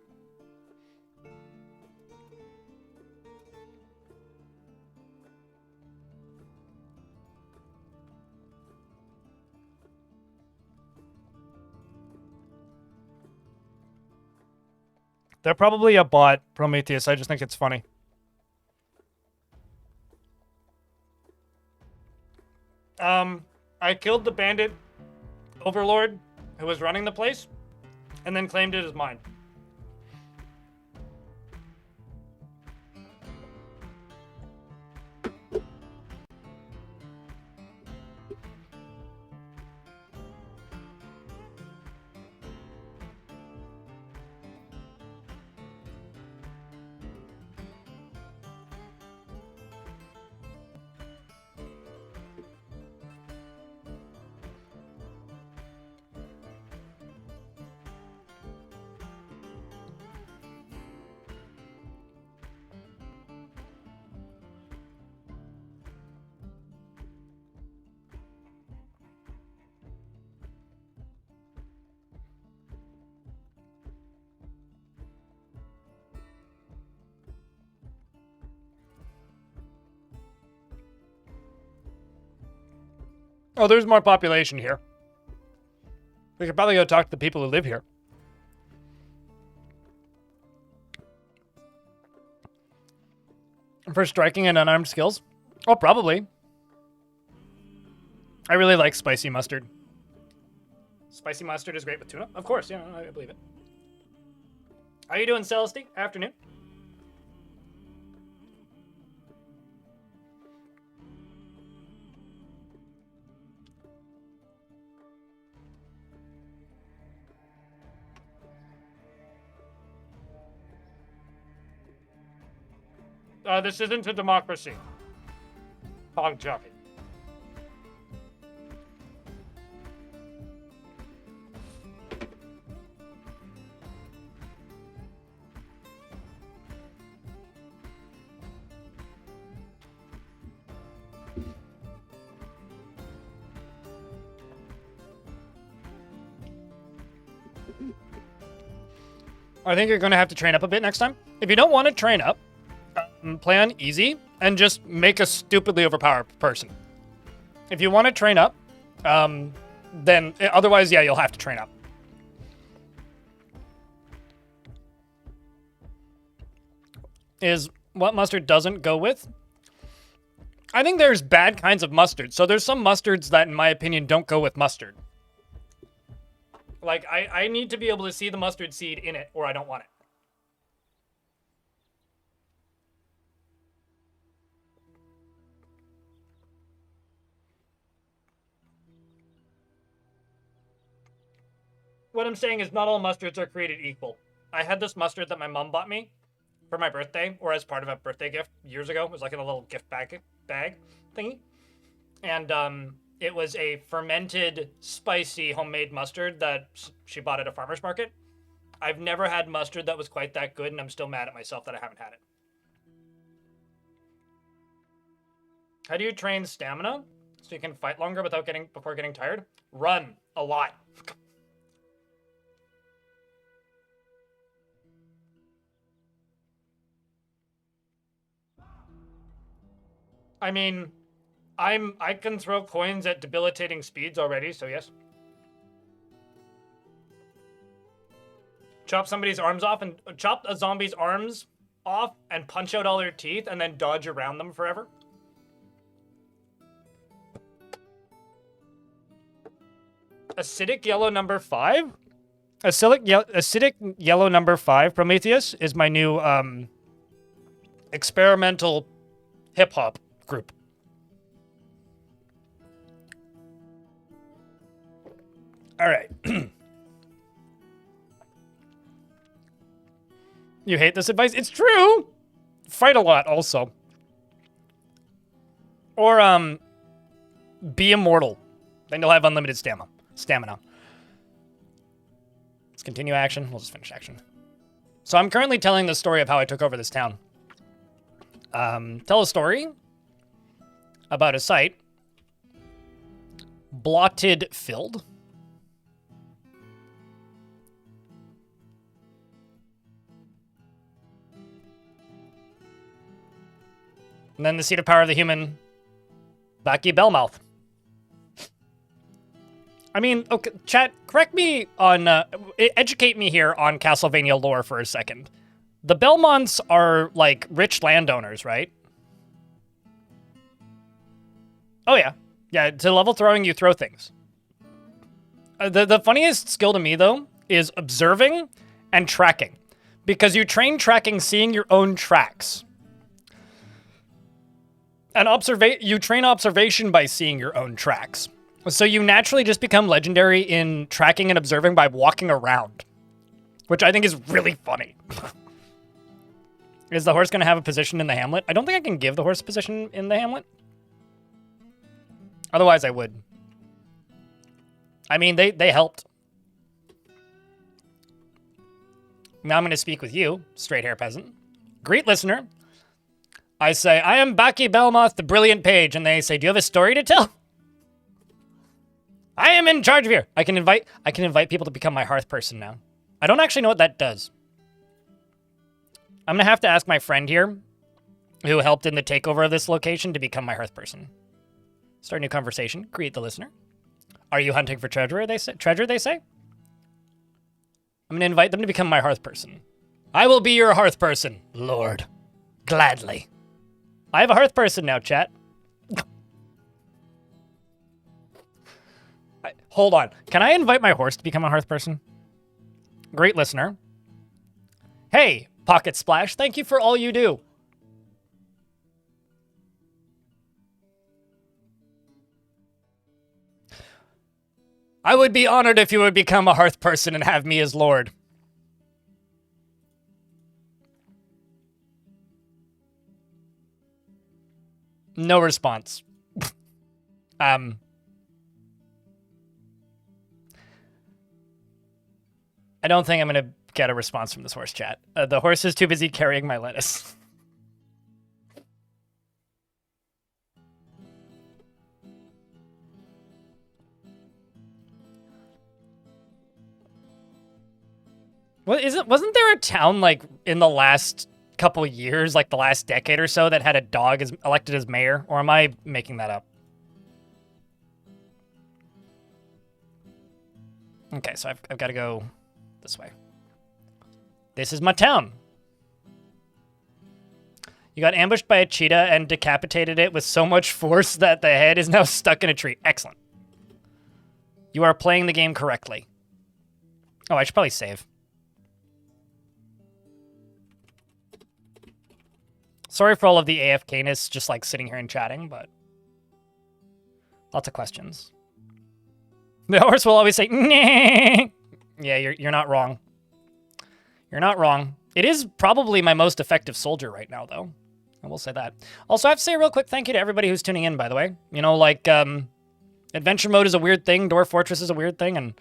They're probably a bot, Prometheus. I just think it's funny. I killed the bandit overlord who was running the place, and then claimed it as mine. Oh, there's more population here. We could probably go talk to the people who live here. For striking and unarmed skills? Oh, probably. I really like spicy mustard. Spicy mustard is great with tuna? Of course, yeah, I believe it. How you doing, Celesty? Afternoon. This isn't a democracy. Hog jockey. I think you're going to have to train up a bit next time. If you don't want to train up, play on easy and just make a stupidly overpowered person. If you want to train up, then otherwise, yeah, you'll have to train up. Is what mustard doesn't go with? I think there's bad kinds of mustard. So there's some mustards that, in my opinion, don't go with mustard. Like, I need to be able to see the mustard seed in it, or I don't want it. What I'm saying is not all mustards are created equal. I had this mustard that my mom bought me for my birthday, or as part of a birthday gift years ago. It was like in a little gift bag thingy. And it was a fermented, spicy, homemade mustard that she bought at a farmer's market. I've never had mustard that was quite that good, and I'm still mad at myself that I haven't had it. How do you train stamina so you can fight longer before getting tired? Run a lot. I mean, I can throw coins at debilitating speeds already, so yes. Chop somebody's arms off and chop a zombie's arms off and punch out all their teeth and then dodge around them forever. Acidic yellow number 5? Acidic yellow number 5, Prometheus, is my new experimental hip-hop group. All right. You hate this advice? It's true. Fight a lot also. Or be immortal. Then you'll have unlimited stamina. Let's continue action. We'll just finish action. So I'm currently telling the story of how I took over this town. Tell a story about a site blotted filled. And then the seat of power of the human, Baci Bellmouth. I mean, okay, chat, correct me on, educate me here on Castlevania lore for a second. The Bellmonts are, like, rich landowners, right? Oh, yeah. Yeah, to level throwing, you throw things. The funniest skill to me, though, is observing and tracking. Because you train tracking seeing your own tracks. And you train observation by seeing your own tracks. So you naturally just become legendary in tracking and observing by walking around. Which I think is really funny. Is the horse going to have a position in the hamlet? I don't think I can give the horse a position in the hamlet. Otherwise, I would. I mean, they helped. Now I'm going to speak with you, straight hair peasant. Greet listener. I say, I am Baci Bellmouth, the brilliant page. And they say, do you have a story to tell? I am in charge of here. I can invite people to become my hearth person now. I don't actually know what that does. I'm going to have to ask my friend here, who helped in the takeover of this location, to become my hearth person. Start a new conversation. Create the listener. Are you hunting for treasure? They say. Treasure, they say. I'm gonna invite them to become my hearth person. I will be your hearth person, Lord. Gladly. I have a hearth person now, chat. Hold on. Can I invite my horse to become a hearth person? Great listener. Hey, Pocket Splash, thank you for all you do. I would be honored if you would become a hearth person and have me as Lord. No response. I don't think I'm going to get a response from this horse chat. The horse is too busy carrying my lettuce. Wasn't there a town like in the last couple years, like the last decade or so, that had a dog elected as mayor? Or am I making that up? Okay, so I've got to go this way. This is my town. You got ambushed by a cheetah and decapitated it with so much force that the head is now stuck in a tree. Excellent. You are playing the game correctly. Oh, I should probably save. Sorry for all of the AFK-ness just like sitting here and chatting, but lots of questions. The horse will always say, nah. Yeah, you're not wrong. You're not wrong. It is probably my most effective soldier right now, though. I will say that. Also, I have to say a real quick thank you to everybody who's tuning in, by the way. You know, like, adventure mode is a weird thing. Dwarf Fortress is a weird thing. And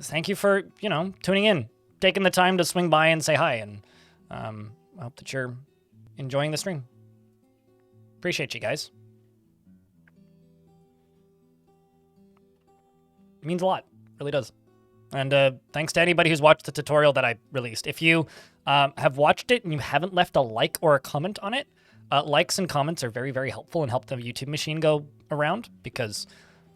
thank you for, you know, tuning in. Taking the time to swing by and say hi. And I hope that you're enjoying the stream. Appreciate you guys. It means a lot. It really does. And thanks to anybody who's watched the tutorial that I released. If you have watched it and you haven't left a like or a comment on it, likes and comments are very, very helpful and help the YouTube machine go around because,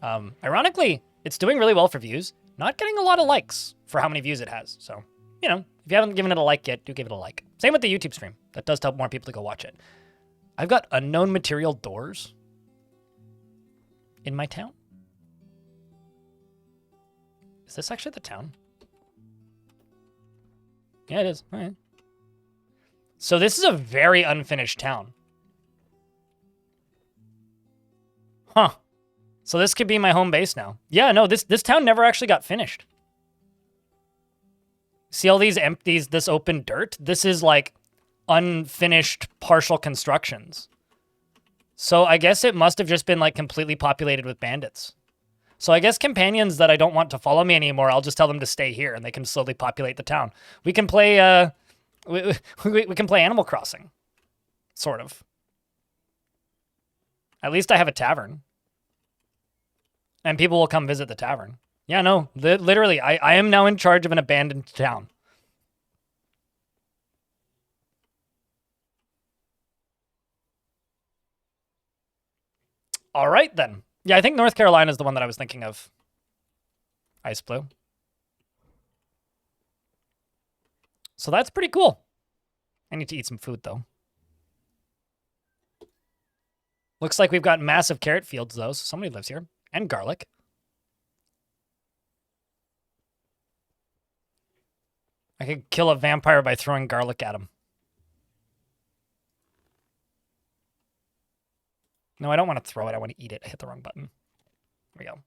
ironically, it's doing really well for views. Not getting a lot of likes for how many views it has. So, you know, if you haven't given it a like yet, do give it a like. Same with the YouTube stream. That does help more people to go watch it. I've got unknown material doors in my town. Is this actually the town? Yeah, it is. All right. So this is a very unfinished town. Huh. So this could be my home base now. Yeah, no, this town never actually got finished. See all these empties, this open dirt? This is like unfinished partial constructions. So I guess it must have just been like completely populated with bandits. So I guess companions that I don't want to follow me anymore, I'll just tell them to stay here and they can slowly populate the town. We can play, we can play Animal Crossing. Sort of. At least I have a tavern. And people will come visit the tavern. Yeah, no, literally, I am now in charge of an abandoned town. All right, then. Yeah, I think North Carolina is the one that I was thinking of. Ice Blue. So that's pretty cool. I need to eat some food, though. Looks like we've got massive carrot fields, though, so somebody lives here. And garlic. I could kill a vampire by throwing garlic at him. No, I don't want to throw it. I want to eat it. I hit the wrong button. There we go.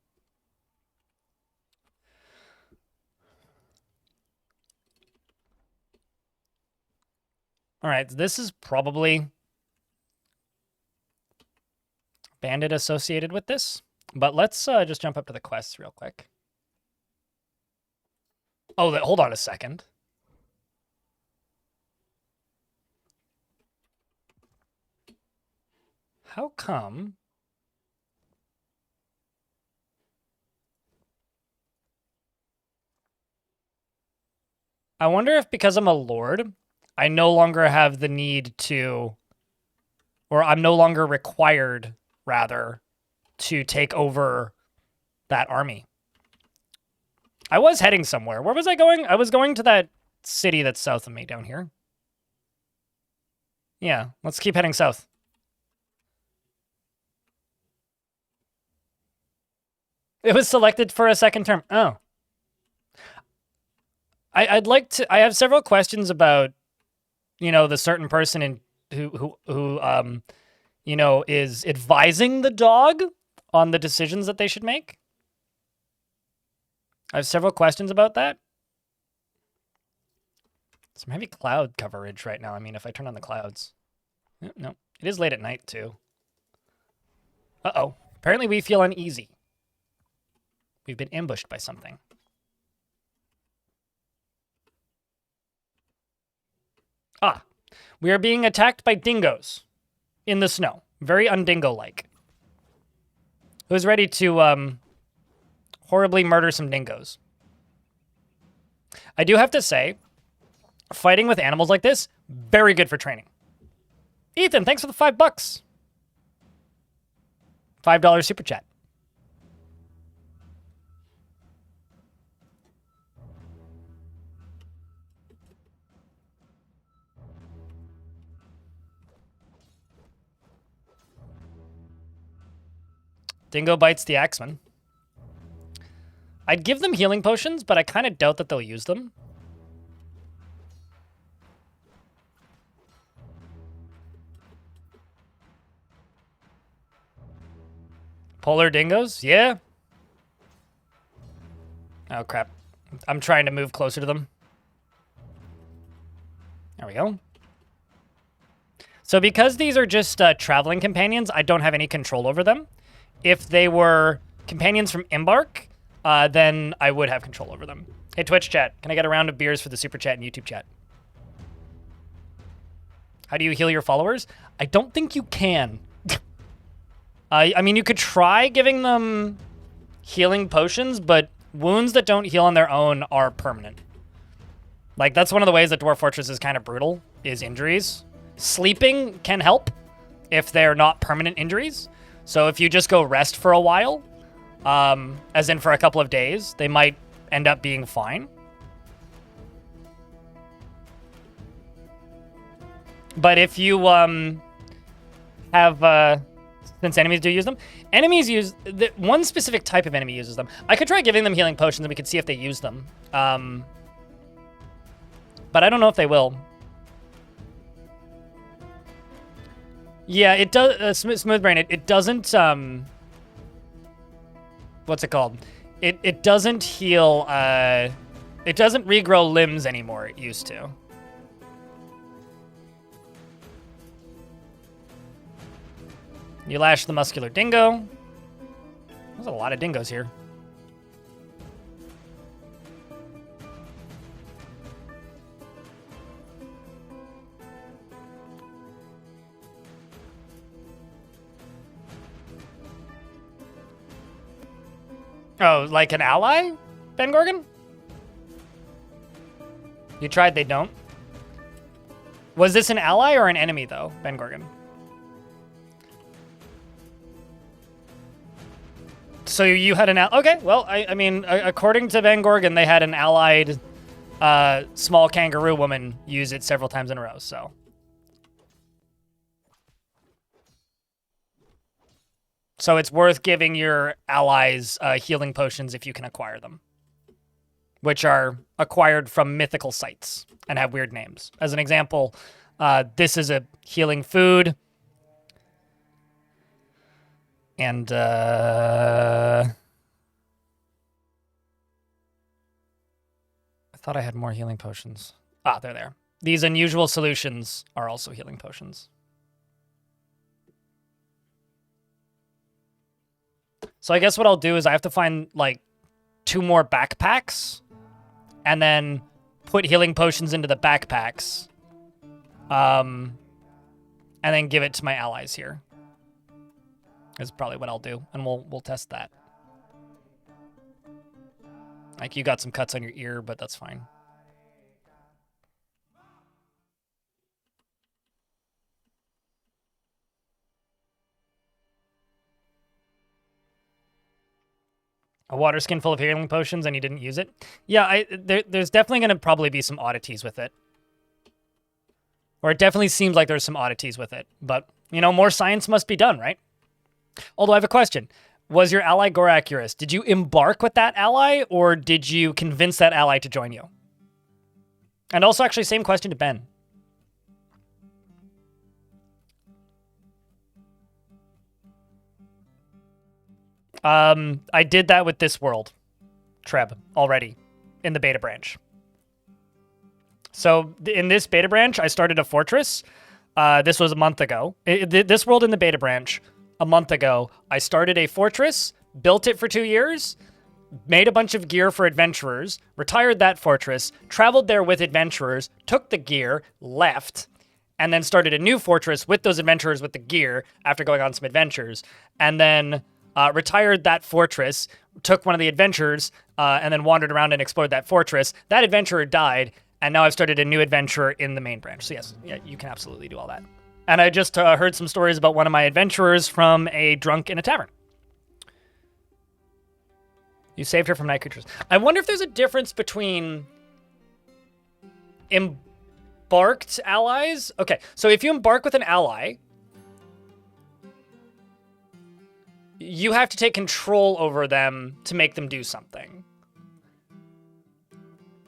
All right, this is probably bandit associated with this. But let's just jump up to the quests real quick. Oh, hold on a second. How come? I wonder if because I'm a lord, I no longer have the need to, or I'm no longer required, rather, to take over that army. I was heading somewhere. Where was I going? I was going to that city that's south of me down here. Yeah, let's keep heading south. It was selected for a second term. Oh. I'd like to. I have several questions about, the certain person in who is advising the dog on the decisions that they should make. I have several questions about that. Some heavy cloud coverage right now. I mean, if I turn on the clouds. No, it is late at night too. Uh-oh. Apparently we feel uneasy. We've been ambushed by something. Ah, we are being attacked by dingoes in the snow. Very undingo-like. Who's ready to horribly murder some dingoes? I do have to say, fighting with animals like this, very good for training. Ethan, thanks for the $5. $5 super chat. Dingo bites the axeman. I'd give them healing potions, but I kind of doubt that they'll use them. Polar dingoes? Yeah. Oh, crap. I'm trying to move closer to them. There we go. So because these are just traveling companions, I don't have any control over them. If they were companions from Embark, then I would have control over them. Hey, Twitch chat, can I get a round of beers for the super chat and YouTube chat? How do you heal your followers? I don't think you can. I mean, you could try giving them healing potions, but wounds that don't heal on their own are permanent. Like, that's one of the ways that Dwarf Fortress is kind of brutal, is injuries. Sleeping can help if they're not permanent injuries. So if you just go rest for a while, as in for a couple of days, they might end up being fine. But if you have... since enemies do use them. Enemies use... one specific type of enemy uses them. I could try giving them healing potions and we could see if they use them. But I don't know if they will. Yeah, it does... Smooth Brain, it doesn't... what's it called? It doesn't heal... it doesn't regrow limbs anymore. It used to. You lash the muscular dingo. There's a lot of dingoes here. Oh, like an ally, Ben Gorgon? You tried, they don't. Was this an ally or an enemy, though, Ben Gorgon? So you had an... Okay, well, I mean, according to Van Gorgon, they had an allied small kangaroo woman use it several times in a row, so... So it's worth giving your allies healing potions if you can acquire them. Which are acquired from mythical sites and have weird names. As an example, this is a healing food. And, I thought I had more healing potions. Ah, they're there. These unusual solutions are also healing potions. So I guess what I'll do is I have to find, like, 2 more backpacks. And then put healing potions into the backpacks. And then give it to my allies here. Is probably what I'll do, and we'll test that. Like, you got some cuts on your ear, but that's fine. A water skin full of healing potions and you didn't use it? Yeah, there's definitely going to probably be some oddities with it. Or it definitely seems like there's some oddities with it. But, you know, more science must be done, right? Although I have a question. Was your ally Goracuris? Did you embark with that ally, or did you convince that ally to join you? And also, actually, same question to Ben. I did that with this world, Treb, already, in the beta branch. So in this beta branch, I started a fortress. This was a month ago. This world in the beta branch, a month ago, I started a fortress, built it for 2 years, made a bunch of gear for adventurers, retired that fortress, traveled there with adventurers, took the gear, left, and then started a new fortress with those adventurers with the gear after going on some adventures, and then retired that fortress, took one of the adventurers, and then wandered around and explored that fortress. That adventurer died, and now I've started a new adventure in the main branch. So yes, yeah, you can absolutely do all that. And I just heard some stories about one of my adventurers from a drunk in a tavern. You saved her from night creatures. I wonder if there's a difference between embarked allies. Okay, so if you embark with an ally, you have to take control over them to make them do something.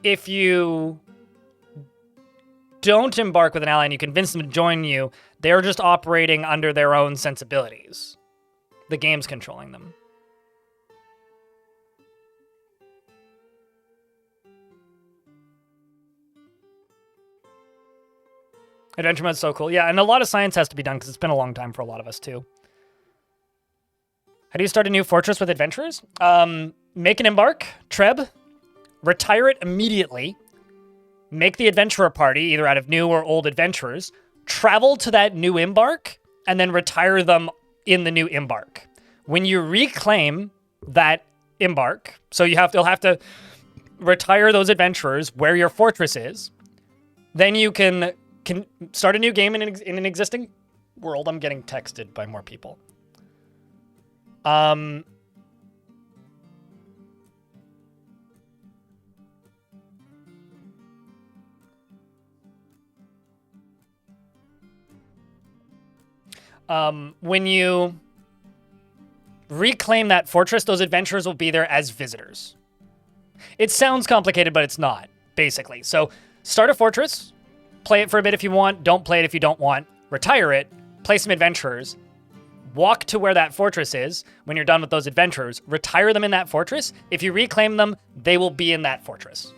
If you don't embark with an ally and you convince them to join you, they're just operating under their own sensibilities. The game's controlling them. Adventure mode's so cool. Yeah, and a lot of science has to be done because it's been a long time for a lot of us too. How do you start a new fortress with adventurers? Make an embark, Treb, retire it immediately, make the adventurer party, either out of new or old adventurers, travel to that new embark, and then retire them in the new embark. When you reclaim that embark, so you'll have to retire those adventurers where your fortress is, then you can start a new game in an existing world. I'm getting texted by more people. When you reclaim that fortress, those adventurers will be there as visitors. It sounds complicated, but it's not, basically. So start a fortress, play it for a bit if you want, don't play it if you don't want, retire it, play some adventurers, walk to where that fortress is when you're done with those adventurers, retire them in that fortress. If you reclaim them, they will be in that fortress.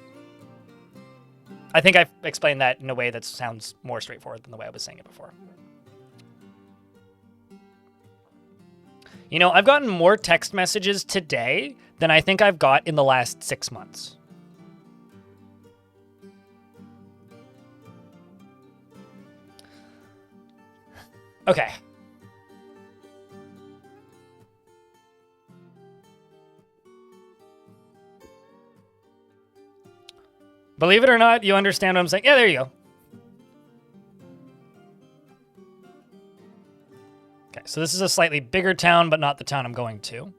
I think I've explained that in a way that sounds more straightforward than the way I was saying it before. You know, I've gotten more text messages today than I think I've got in the last 6 months. Okay. Believe it or not, you understand what I'm saying? Yeah, there you go. Okay, so this is a slightly bigger town, but not the town I'm going to.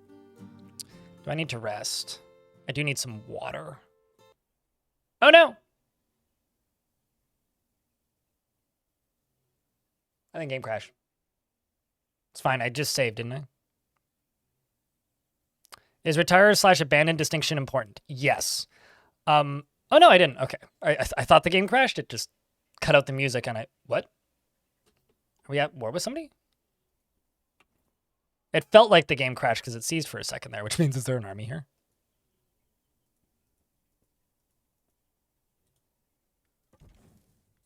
Do I need to rest? I do need some water. Oh, no! I think game crashed. It's fine, I just saved, didn't I? Is retire / abandon distinction important? Yes. Oh, no, I didn't. Okay. I thought the game crashed. It just cut out the music and what? Are we at war with somebody? It felt like the game crashed because it seized for a second there, which means is there an army here?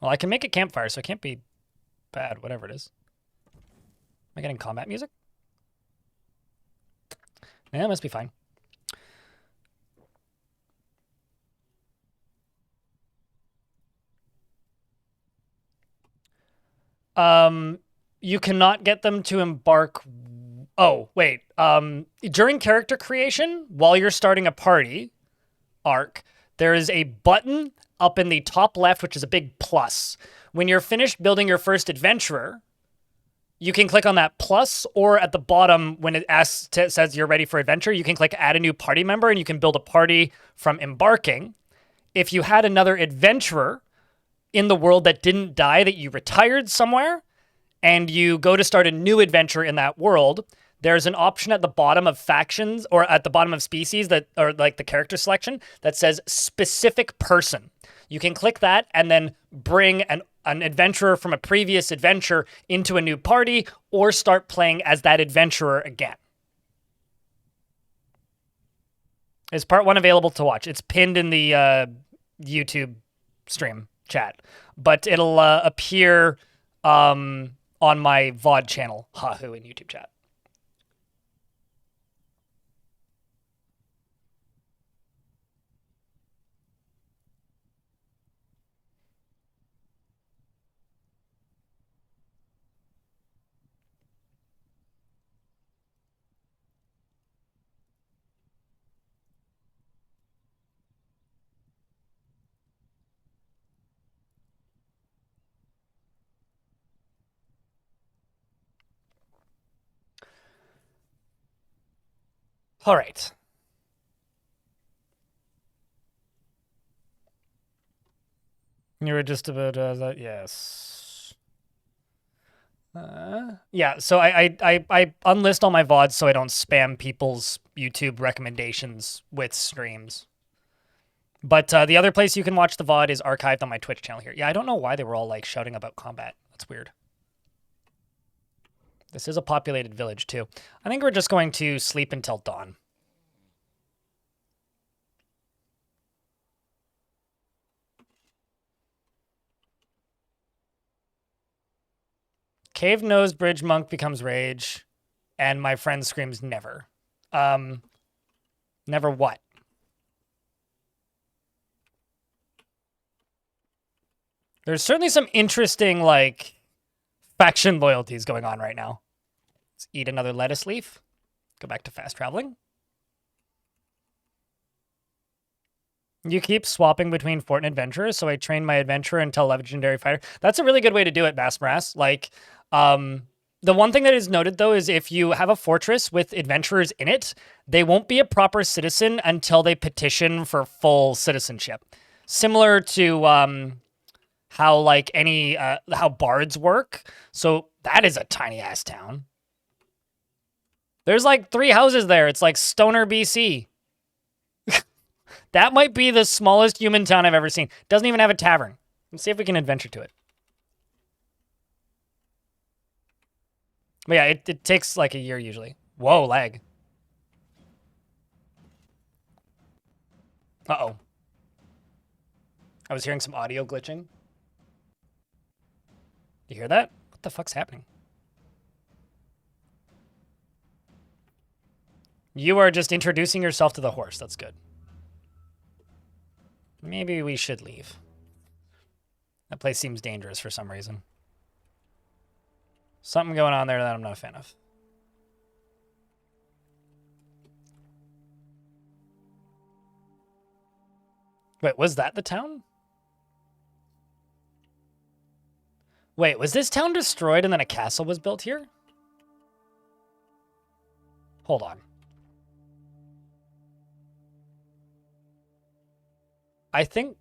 Well, I can make a campfire, so it can't be bad, whatever it is. Am I getting combat music? Yeah, it must be fine. You cannot get them to embark. Oh, wait. During character creation, while you're starting a party arc, there is a button up in the top left, which is a big plus. When you're finished building your first adventurer, you can click on that plus, or at the bottom when it says you're ready for adventure, you can click add a new party member and you can build a party from embarking. If you had another adventurer in the world that didn't die, that you retired somewhere, and you go to start a new adventure in that world, there's an option at the bottom of factions or at the bottom of species that, or like the character selection, that says specific person. You can click that and then bring an adventurer from a previous adventure into a new party or start playing as that adventurer again. Is part 1 available to watch? It's pinned in the YouTube stream chat, but it'll appear on my VOD channel, Hahu, in YouTube chat. All right. You were just about that, yes. Yeah, so I unlist all my VODs so I don't spam people's YouTube recommendations with streams. But the other place you can watch the VOD is archived on my Twitch channel here. Yeah, I don't know why they were all like shouting about combat. That's weird. This is a populated village too. I think we're just going to sleep until dawn. Cave Nose Bridge Monk becomes rage, and my friend screams never. Never what? There's certainly some interesting, like, faction loyalties going on right now. Let's eat another lettuce leaf. Go back to fast traveling. You keep swapping between fort and adventurers, so I train my adventurer until legendary fighter. That's a really good way to do it, Bassmarass. Like, the one thing that is noted, though, is if you have a fortress with adventurers in it, they won't be a proper citizen until they petition for full citizenship. Similar to how, like, how bards work. So that is a tiny-ass town. There's, like, 3 houses there. It's like Stoner, BC. That might be the smallest human town I've ever seen. Doesn't even have a tavern. Let's see if we can adventure to it. But yeah, it takes like a year usually. Whoa, lag. Uh-oh. I was hearing some audio glitching. You hear that? What the fuck's happening? You are just introducing yourself to the horse. That's good. Maybe we should leave. That place seems dangerous for some reason. Something going on there that I'm not a fan of. Wait, was that the town? Wait, was this town destroyed and then a castle was built here? Hold on. I think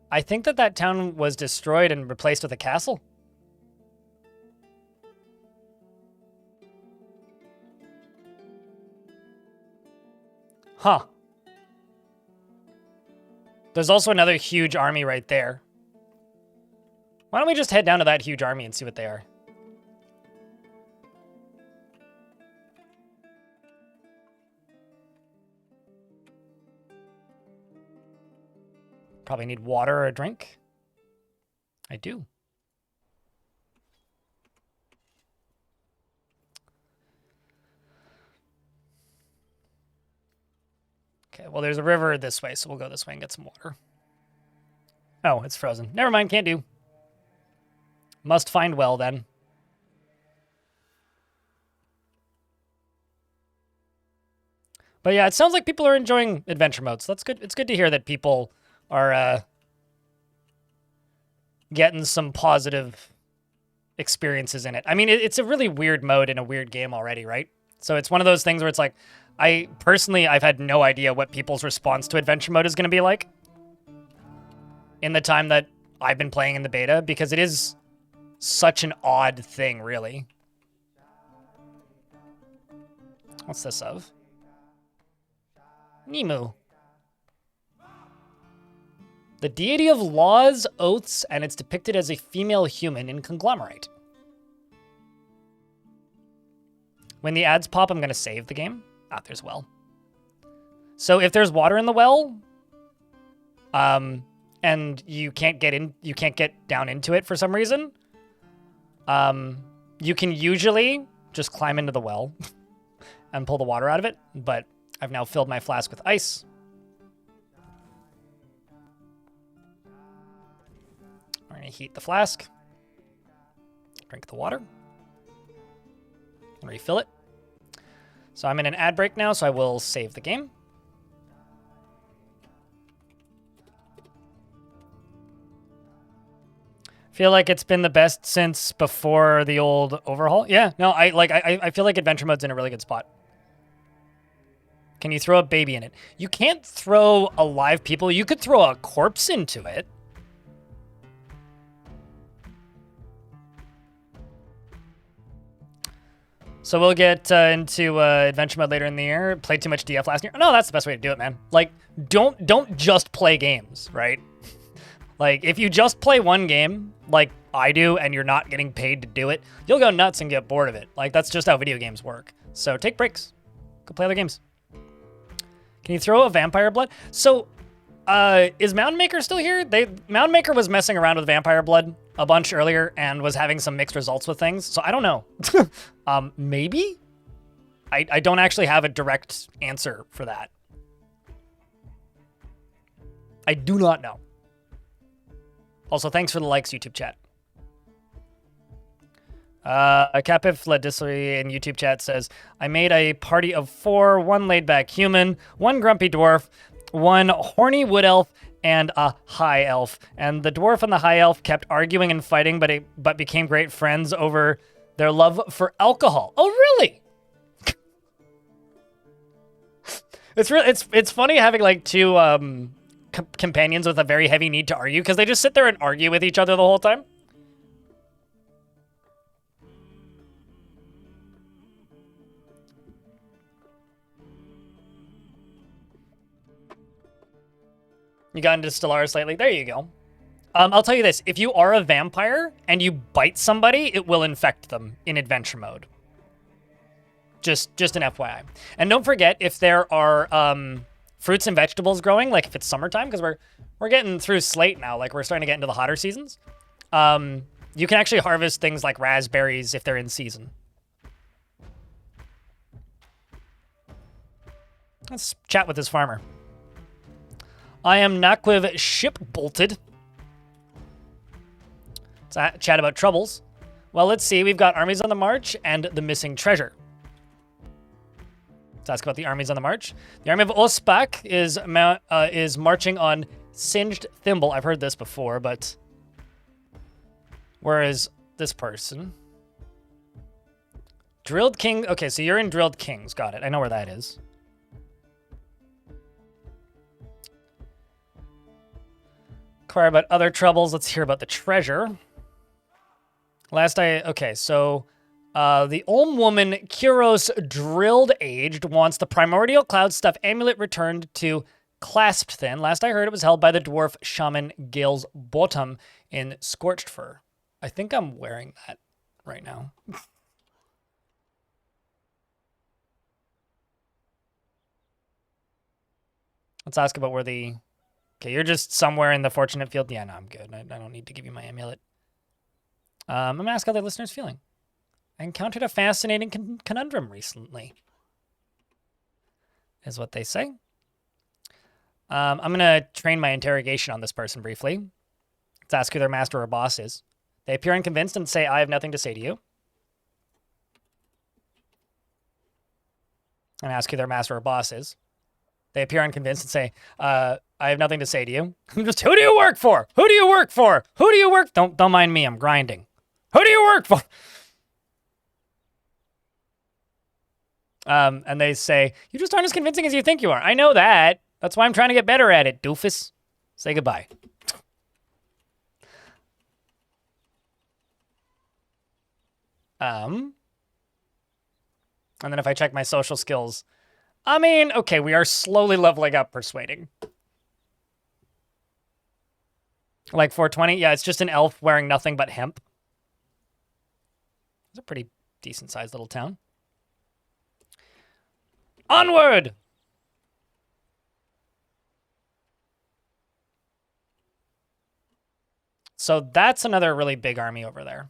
that town was destroyed and replaced with a castle. Huh. There's also another huge army right there. Why don't we just head down to that huge army and see what they are? Probably need water or a drink. I do. Okay, well, there's a river this way, so we'll go this way and get some water. Oh, it's frozen. Never mind, can't do. Must find well, then. But yeah, it sounds like people are enjoying adventure modes. So that's good. It's good to hear that people are getting some positive experiences in it. I mean, it's a really weird mode in a weird game already, right? So it's one of those things where it's like, I've had no idea what people's response to adventure mode is going to be like in the time that I've been playing in the beta, because it is such an odd thing, really. What's this of? Nemu. The deity of laws, oaths, and it's depicted as a female human in Conglomerate. When the ads pop, I'm going to save the game. Ah, there's well. So if there's water in the well, and you can't get down into it for some reason, you can usually just climb into the well and pull the water out of it, but I've now filled my flask with ice. We're going to heat the flask, drink the water, and refill it. So I'm in an ad break now, so I will save the game. Feel like it's been the best since before the old overhaul. Yeah, no, I feel like adventure mode's in a really good spot. Can you throw a baby in it? You can't throw alive people. You could throw a corpse into it. So we'll get into adventure mode later in the year. Played too much DF last year. No, that's the best way to do it, man. Like, don't just play games, right? Like, if you just play one game, like I do, and you're not getting paid to do it, you'll go nuts and get bored of it. Like, that's just how video games work. So take breaks. Go play other games. Can you throw a vampire blood? So, is Mountain Maker still here? Mountain Maker was messing around with vampire blood a bunch earlier and was having some mixed results with things. So I don't know. Maybe? I don't actually have a direct answer for that. I do not know. Also, thanks for the likes, YouTube chat. Capif Ledissery in YouTube chat says, I made a party of 4, 1 laid-back human, 1 grumpy dwarf, 1 horny wood elf, and a high elf. And the dwarf and the high elf kept arguing and fighting, but became great friends over their love for alcohol. Oh, really? It's funny having like two companions with a very heavy need to argue, because they just sit there and argue with each other the whole time. You got into Stellaris lately? There you go. I'll tell you this. If you are a vampire and you bite somebody, it will infect them in adventure mode. Just an FYI. And don't forget, if there are fruits and vegetables growing, like if it's summertime, because we're getting through slate now, like we're starting to get into the hotter seasons, you can actually harvest things like raspberries if they're in season. Let's chat with this farmer. I am Nakwiv ship bolted. Let's chat about troubles. Well, let's see. We've got armies on the march and the missing treasure. Let's ask about the armies on the march. The army of Ospak is marching on Singed Thimble. I've heard this before, but where is this person? Drilled King. Okay, so you're in Drilled Kings. Got it. I know where that is. Inquire about other troubles. Let's hear about the treasure. Okay, so the Olm woman Kuros Drilled Aged wants the primordial cloud stuff amulet returned to Clasped Thin. Last I heard, it was held by the dwarf shaman Gales Bottom in Scorched Fur. I think I'm wearing that right now. Let's ask about where the... Okay, you're just somewhere in the fortunate field. Yeah, no, I'm good. I don't need to give you my amulet. I'm going to ask how the listener's feeling. I encountered a fascinating conundrum recently, is what they say. I'm going to train my interrogation on this person briefly. Let's ask who their master or boss is. They appear unconvinced and say, I have nothing to say to you. And ask who their master or boss is. They appear unconvinced and say, I have nothing to say to you. Just, who do you work for? Who do you work for? Who do you work? Don't mind me. I'm grinding. Who do you work for? And they say, you just aren't as convincing as you think you are. I know that. That's why I'm trying to get better at it, doofus. Say goodbye. And then if I check my social skills, I mean, okay, we are slowly leveling up persuading. Like 420? Yeah, it's just an elf wearing nothing but hemp. It's a pretty decent-sized little town. Onward! So that's another really big army over there.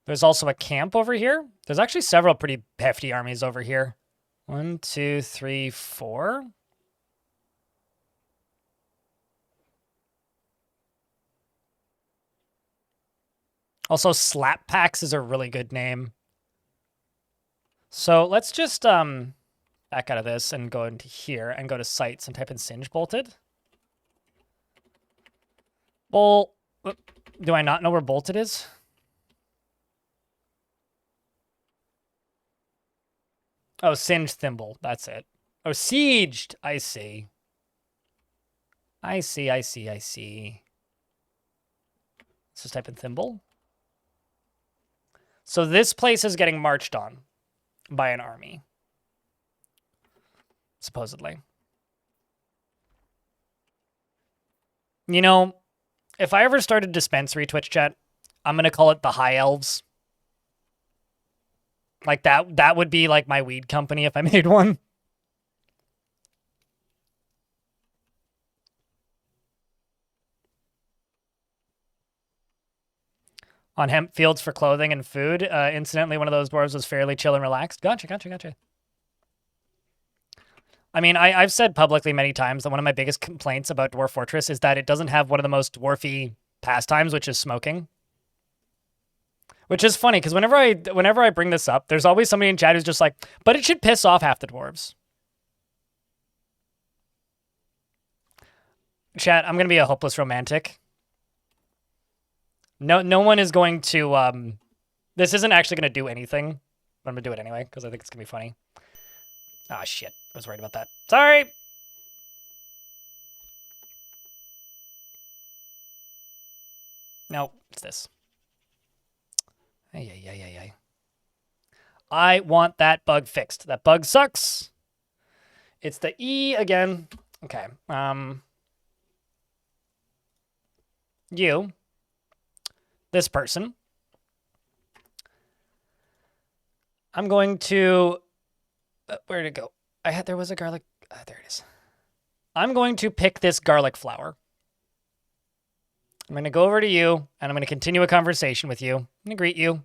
There's also a camp over here. There's actually several pretty hefty armies over here. 1, 2, 3, 4. Also, Slap Packs is a really good name. So let's just back out of this and go into here and go to sites and type in Singe Bolted. Do I not know where Bolted is? Oh, Singed Thimble. That's it. Oh, Sieged. I see. I see. Let's just type in Thimble. So this place is getting marched on by an army. Supposedly. You know, if I ever started dispensary Twitch chat, I'm going to call it the High Elves. Like that would be like my weed company if I made one. On hemp fields for clothing and food. Incidentally, one of those dwarves was fairly chill and relaxed. Gotcha. I mean, I've said publicly many times that one of my biggest complaints about Dwarf Fortress is that it doesn't have one of the most dwarfy pastimes, which is smoking. Which is funny, because whenever I bring this up, there's always somebody in chat who's just like, but it should piss off half the dwarves. Chat, I'm going to be a hopeless romantic. No one is going to, this isn't actually going to do anything. But I'm going to do it anyway, because I think it's going to be funny. Ah, shit. I was worried about that. Sorry! No, it's this. Ay. I want that bug fixed. That bug sucks. It's the E again. Okay. You. This person. I'm going to... where'd it go? There was a garlic... there it is. I'm going to pick this garlic flower. I'm going to go over to you, and I'm going to continue a conversation with you. I'm going to greet you.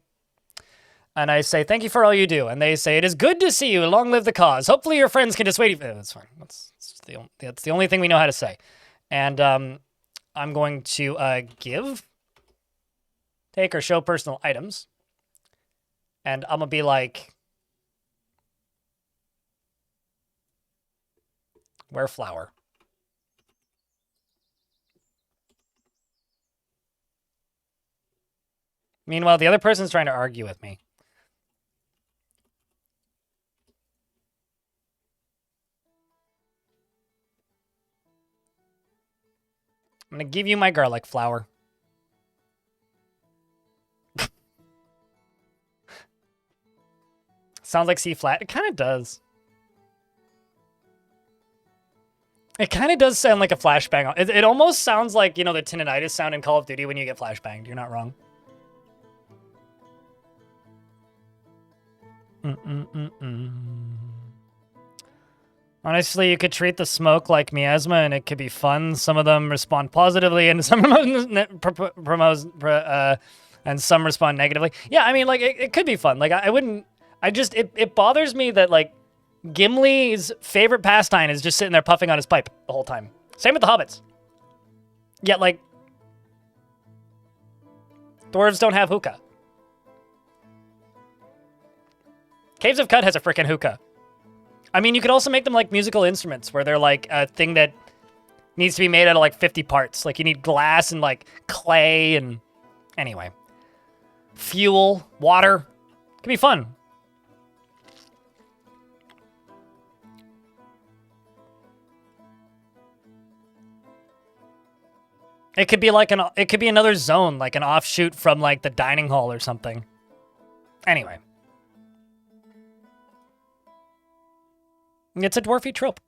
And I say, thank you for all you do. And they say, it is good to see you. Long live the cause. Hopefully your friends can dissuade you. That's fine. That's the only thing we know how to say. And I'm going to give, take, or show personal items. And I'm going to be like, wear flower. Meanwhile, the other person's trying to argue with me. I'm going to give you my garlic flower. Sounds like C flat. It kind of does. It kind of does sound like a flashbang. It almost sounds like, you know, the tinnitus sound in Call of Duty when you get flashbanged. You're not wrong. Honestly, you could treat the smoke like miasma and it could be fun. Some of them respond positively and some and some respond negatively. Yeah, I mean, like, it could be fun. Like, I wouldn't... It bothers me that, like, Gimli's favorite pastime is just sitting there puffing on his pipe the whole time. Same with the hobbits. Yet, like, dwarves don't have hookah. Caves of Cut has a frickin' hookah. I mean, you could also make them like musical instruments where they're like a thing that Needs to be made out of like 50 parts. Like you need glass and like clay and anyway. Fuel, water. Could be fun. It could be like it could be another zone, like an offshoot from like the dining hall or something. Anyway. It's a dwarfy trope.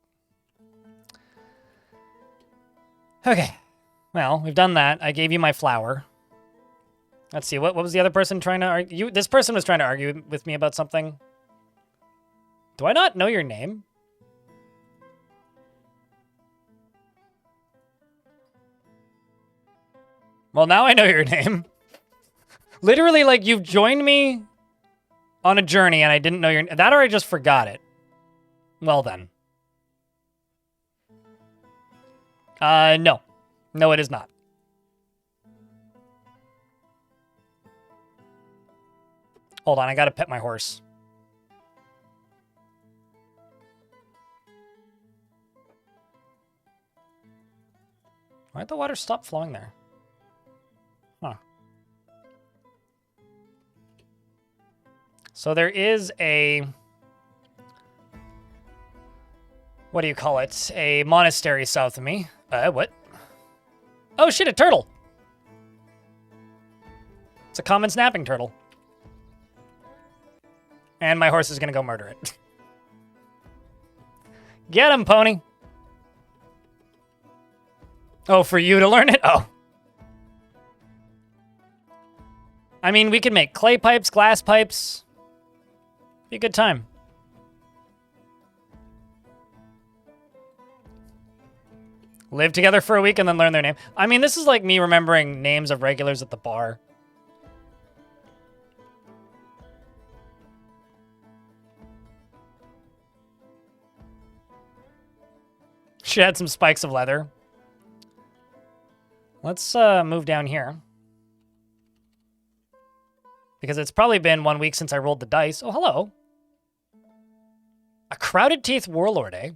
Okay. Well, we've done that. I gave you my flower. Let's see. What was the other person trying to argue? This person was trying to argue with me about something. Do I not know your name? Well, now I know your name. Literally, like, you've joined me on a journey and I didn't know your name. That or I just forgot it. Well, then. No. No, it is not. Hold on, I gotta pet my horse. Why'd the water stop flowing there? Huh. So there is a... What do you call it? A monastery south of me. What? Oh shit, a turtle! It's a common snapping turtle. And my horse is gonna go murder it. Get him, pony! Oh, for you to learn it? Oh. I mean, we could make clay pipes, glass pipes. Be a good time. Live together for a week and then learn their name. I mean, this is like me remembering names of regulars at the bar. She had some spikes of leather. Let's move down here. Because it's probably been 1 week since I rolled the dice. Oh, hello. A crowded teeth warlord, eh?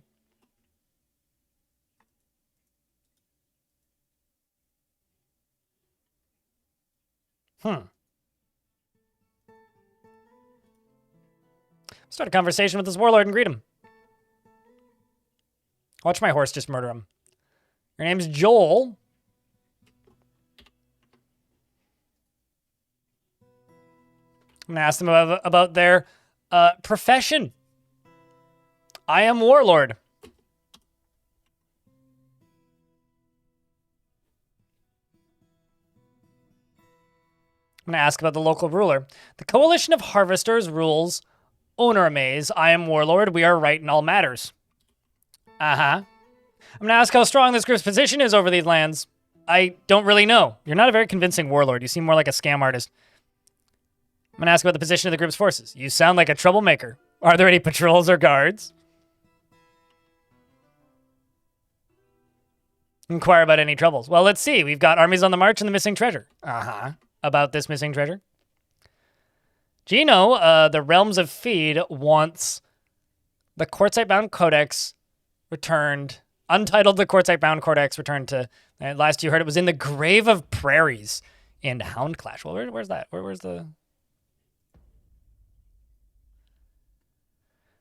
Start a conversation with this warlord and greet him. Watch my horse just murder him. Your name's Joel. I'm gonna ask them about their profession. I am warlord. I'm gonna ask about the local ruler. The coalition of harvesters rules owner amaze. I am warlord. We are right in all matters. Uh-huh. I'm gonna ask how strong this group's position is over these lands. I don't really know. You're not a very convincing warlord. You seem more like a scam artist. I'm gonna ask about the position of the group's forces. You sound like a troublemaker. Are there any patrols or guards? Inquire about any troubles. Well, let's see. We've got armies on the march and the missing treasure. Uh-huh. About this missing treasure? Gino, the Realms of Feed wants the Quartzite-bound Codex returned. Untitled, the Quartzite-bound Codex returned to... last you heard, it was in the Grave of Prairies in Hound Clash. Well, where's that? Where's the...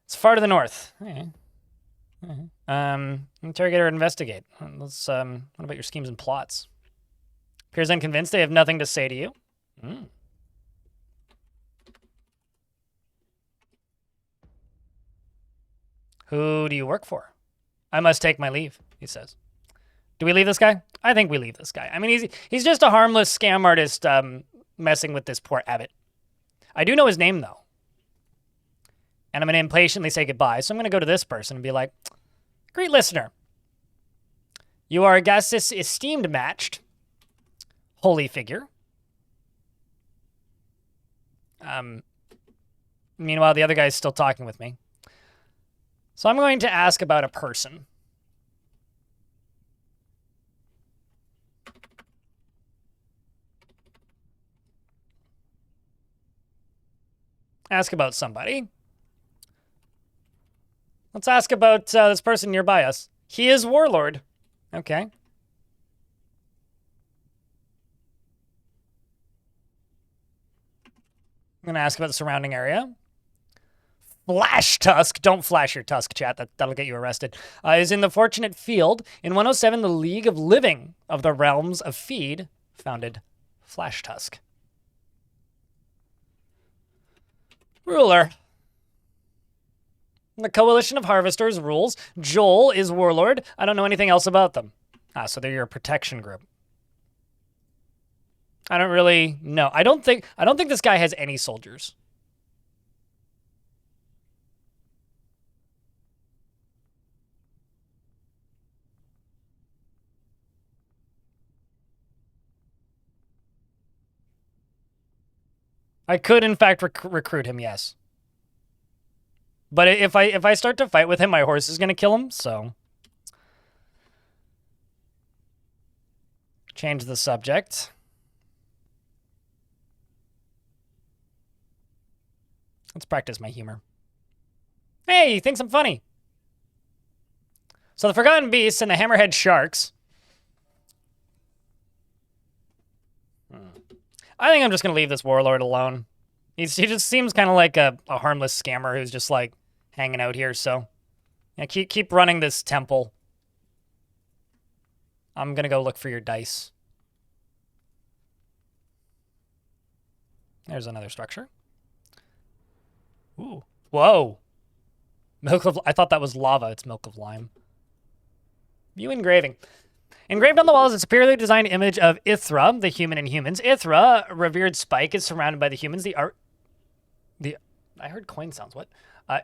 It's far to the north. Okay. Interrogate or investigate. Let's, what about your schemes and plots? Appears unconvinced. They have nothing to say to you. Who do you work for? I must take my leave, he says. Do we leave this guy? I think we leave this guy. I mean, he's just a harmless scam artist messing with this poor abbot. I do know his name, though. And I'm going to impatiently say goodbye. So I'm going to go to this person and be like, great listener. You are Augustus' esteemed matched holy figure. Meanwhile, the other guy's still talking with me. So I'm going to ask about a person. Ask about somebody. Let's ask about this person nearby us. He is warlord. Okay. I'm going to ask about the surrounding area. Flash Tusk. Don't flash your tusk, chat. That'll get you arrested. Is in the Fortunate Field. In 107, the League of Living of the Realms of Feed founded Flash Tusk. Ruler. The Coalition of Harvesters rules. Joel is warlord. I don't know anything else about them. So they're your protection group. I don't really know. I don't think this guy has any soldiers. I could, in fact, recruit him, yes. But if I start to fight with him, my horse is going to kill him, so. Change the subject. Let's practice my humor. Hey, he thinks I'm funny. So the Forgotten Beasts and the Hammerhead Sharks. I think I'm just going to leave this warlord alone. He just seems kind of like a harmless scammer who's just like hanging out here. So yeah, keep running this temple. I'm going to go look for your dice. There's another structure. Ooh. Whoa. Milk of... I thought that was lava. It's milk of lime. View engraving. Engraved on the wall is a superiorly designed image of Ithra, the human in humans. Ithra, revered Spike, is surrounded by the humans. I heard coin sounds. What?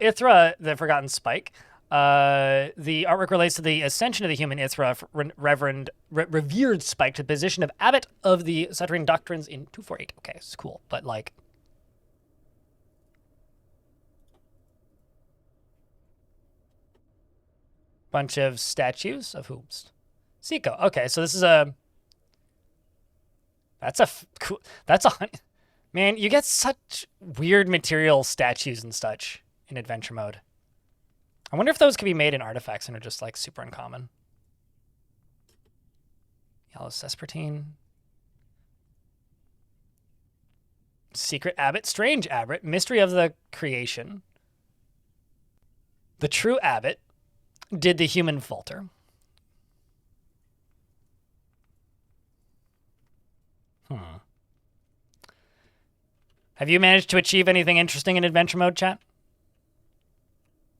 Ithra, the forgotten Spike. The artwork relates to the ascension of the human Ithra, revered Spike, to the position of abbot of the Saturnian doctrines in 248. Okay, it's cool, but like... Bunch of statues of whoops. Seiko. Okay, so this is a... cool... Man, you get such weird material statues and such in adventure mode. I wonder if those could be made in artifacts and are just like super uncommon. Yellow Cespertine. Secret Abbot. Strange Abbot. Mystery of the Creation. The True Abbot. Did the Human Falter. Have you managed to achieve anything interesting in adventure mode, chat?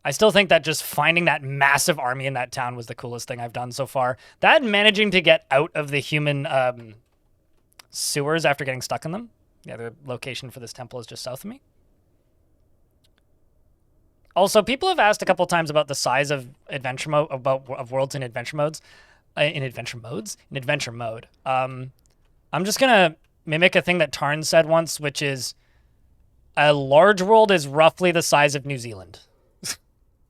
I still think that just finding that massive army in that town was the coolest thing I've done so far. That and managing to get out of the human sewers after getting stuck in them. The other location for this temple is just south of me. Also, people have asked a couple times about the size of adventure mode, of worlds in adventure modes. In adventure mode. I'm just gonna mimic a thing that Tarn said once, which is a large world is roughly the size of New Zealand,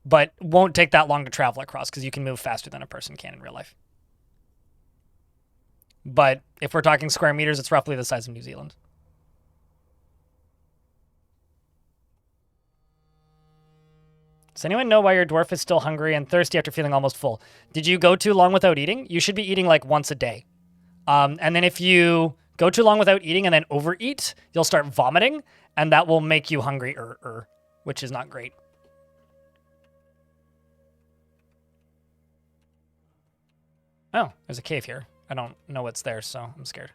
but won't take that long to travel across because you can move faster than a person can in real life. But if we're talking square meters, it's roughly the size of New Zealand. Does anyone know why your dwarf is still hungry and thirsty after feeling almost full? Did you go too long without eating? You should be eating like once a day. And then if you go too long without eating and then overeat, you'll start vomiting, and that will make you hungry, which is not great. Oh, there's a cave here. I don't know what's there, so I'm scared.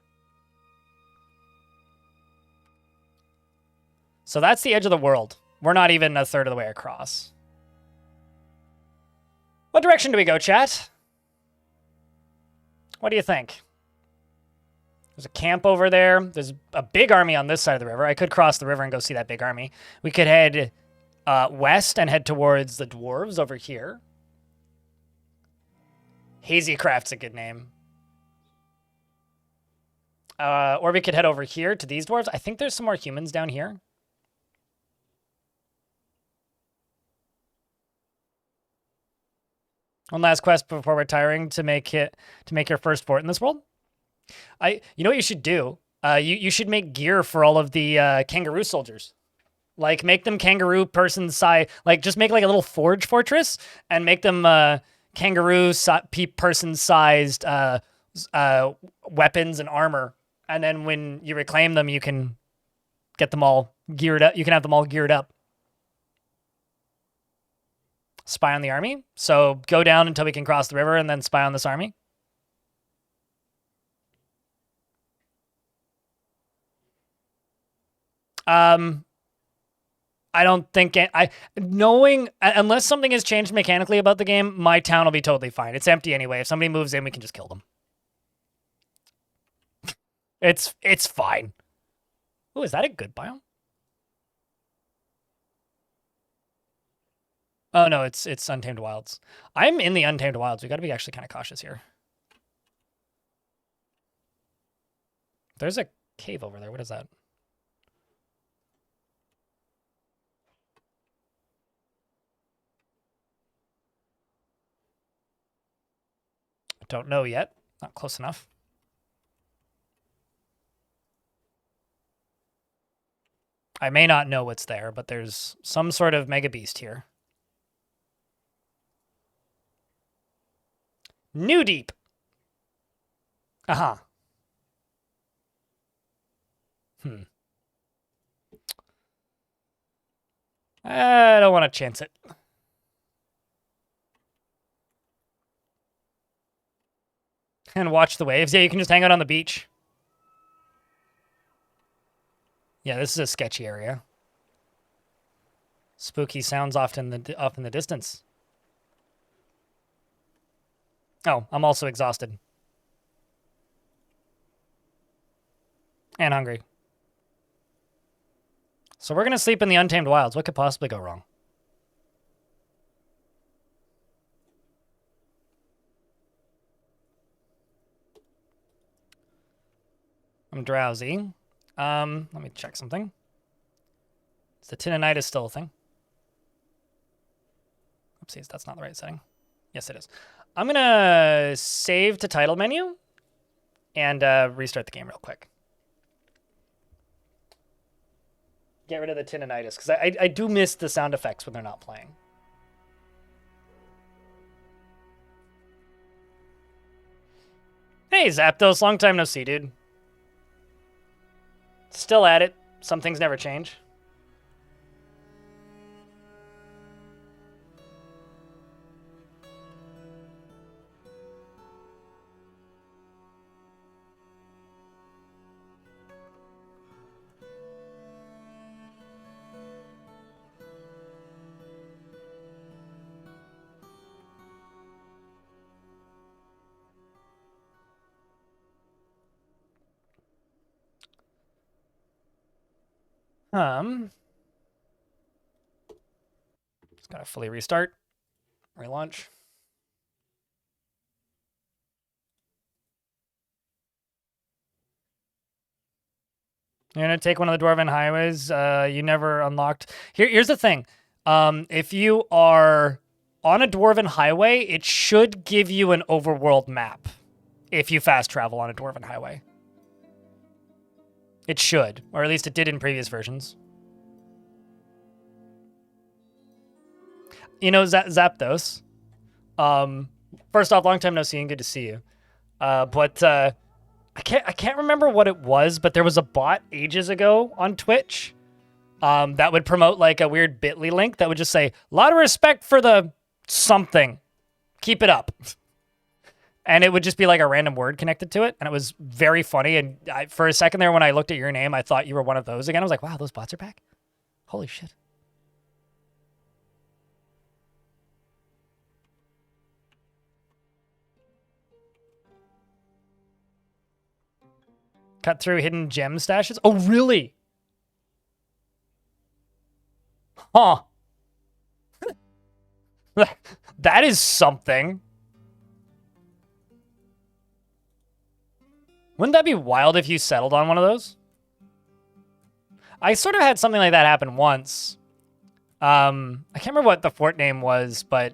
So that's the edge of the world. We're not even a third of the way across. What direction do we go, chat? What do you think? There's a camp over there. There's a big army on this side of the river. I could cross the river and go see that big army. We could head west and head towards the dwarves over here. Hazycraft's a good name. Or we could head over here to these dwarves. I think there's some more humans down here. One last quest before retiring to make your first fort in this world. You know what you should do? You should make gear for all of the kangaroo soldiers. Like make them kangaroo person size. Like just make like a little forge fortress and make them kangaroo person-sized weapons and armor, and then when you reclaim them, you can get them all geared up. You can have them all geared up. Spy on the army. So go down until we can cross the river, and then spy on this army. I don't think knowing unless something has changed mechanically about the game, my town will be totally fine. It's empty anyway. If somebody moves in, we can just kill them. It's fine. Oh, is that a good biome? Oh no, it's Untamed Wilds. I'm in the Untamed Wilds. We got to be actually kind of cautious here. There's a cave over there. What is that? Don't know yet. Not close enough. I may not know what's there, but there's some sort of mega beast here. New Deep. Aha. I don't want to chance it. And watch the waves. Yeah, you can just hang out on the beach. Yeah, this is a sketchy area. Spooky sounds off in the distance. Oh, I'm also exhausted. And hungry. So we're going to sleep in the Untamed Wilds. What could possibly go wrong? I'm drowsy. Let me check something. Is the tinnitus still a thing? Oopsies, that's not the right setting. Yes, it is. I'm going to save to title menu and restart the game real quick. Get rid of the tinnitus, because I do miss the sound effects when they're not playing. Hey, Zapdos, long time no see, dude. Still at it. Some things never change. Just gotta fully restart, relaunch. You're gonna take one of the Dwarven highways. You never unlocked. Here's the thing. If you are on a Dwarven highway, it should give you an overworld map. If you fast travel on a Dwarven highway, it should, or at least it did in previous versions. You know, Zapdos. First off, long time no see and good to see you. But I can't remember what it was, but there was a bot ages ago on Twitch that would promote like a weird bit.ly link that would just say, a lot of respect for the something. Keep it up. And it would just be like a random word connected to it. And it was very funny. And for a second there, when I looked at your name, I thought you were one of those again. I was like, wow, those bots are back. Holy shit. Cut through hidden gem stashes? Oh, really? Huh. That is something. Wouldn't that be wild if you settled on one of those? I sort of had something like that happen once. I can't remember what the fort name was, but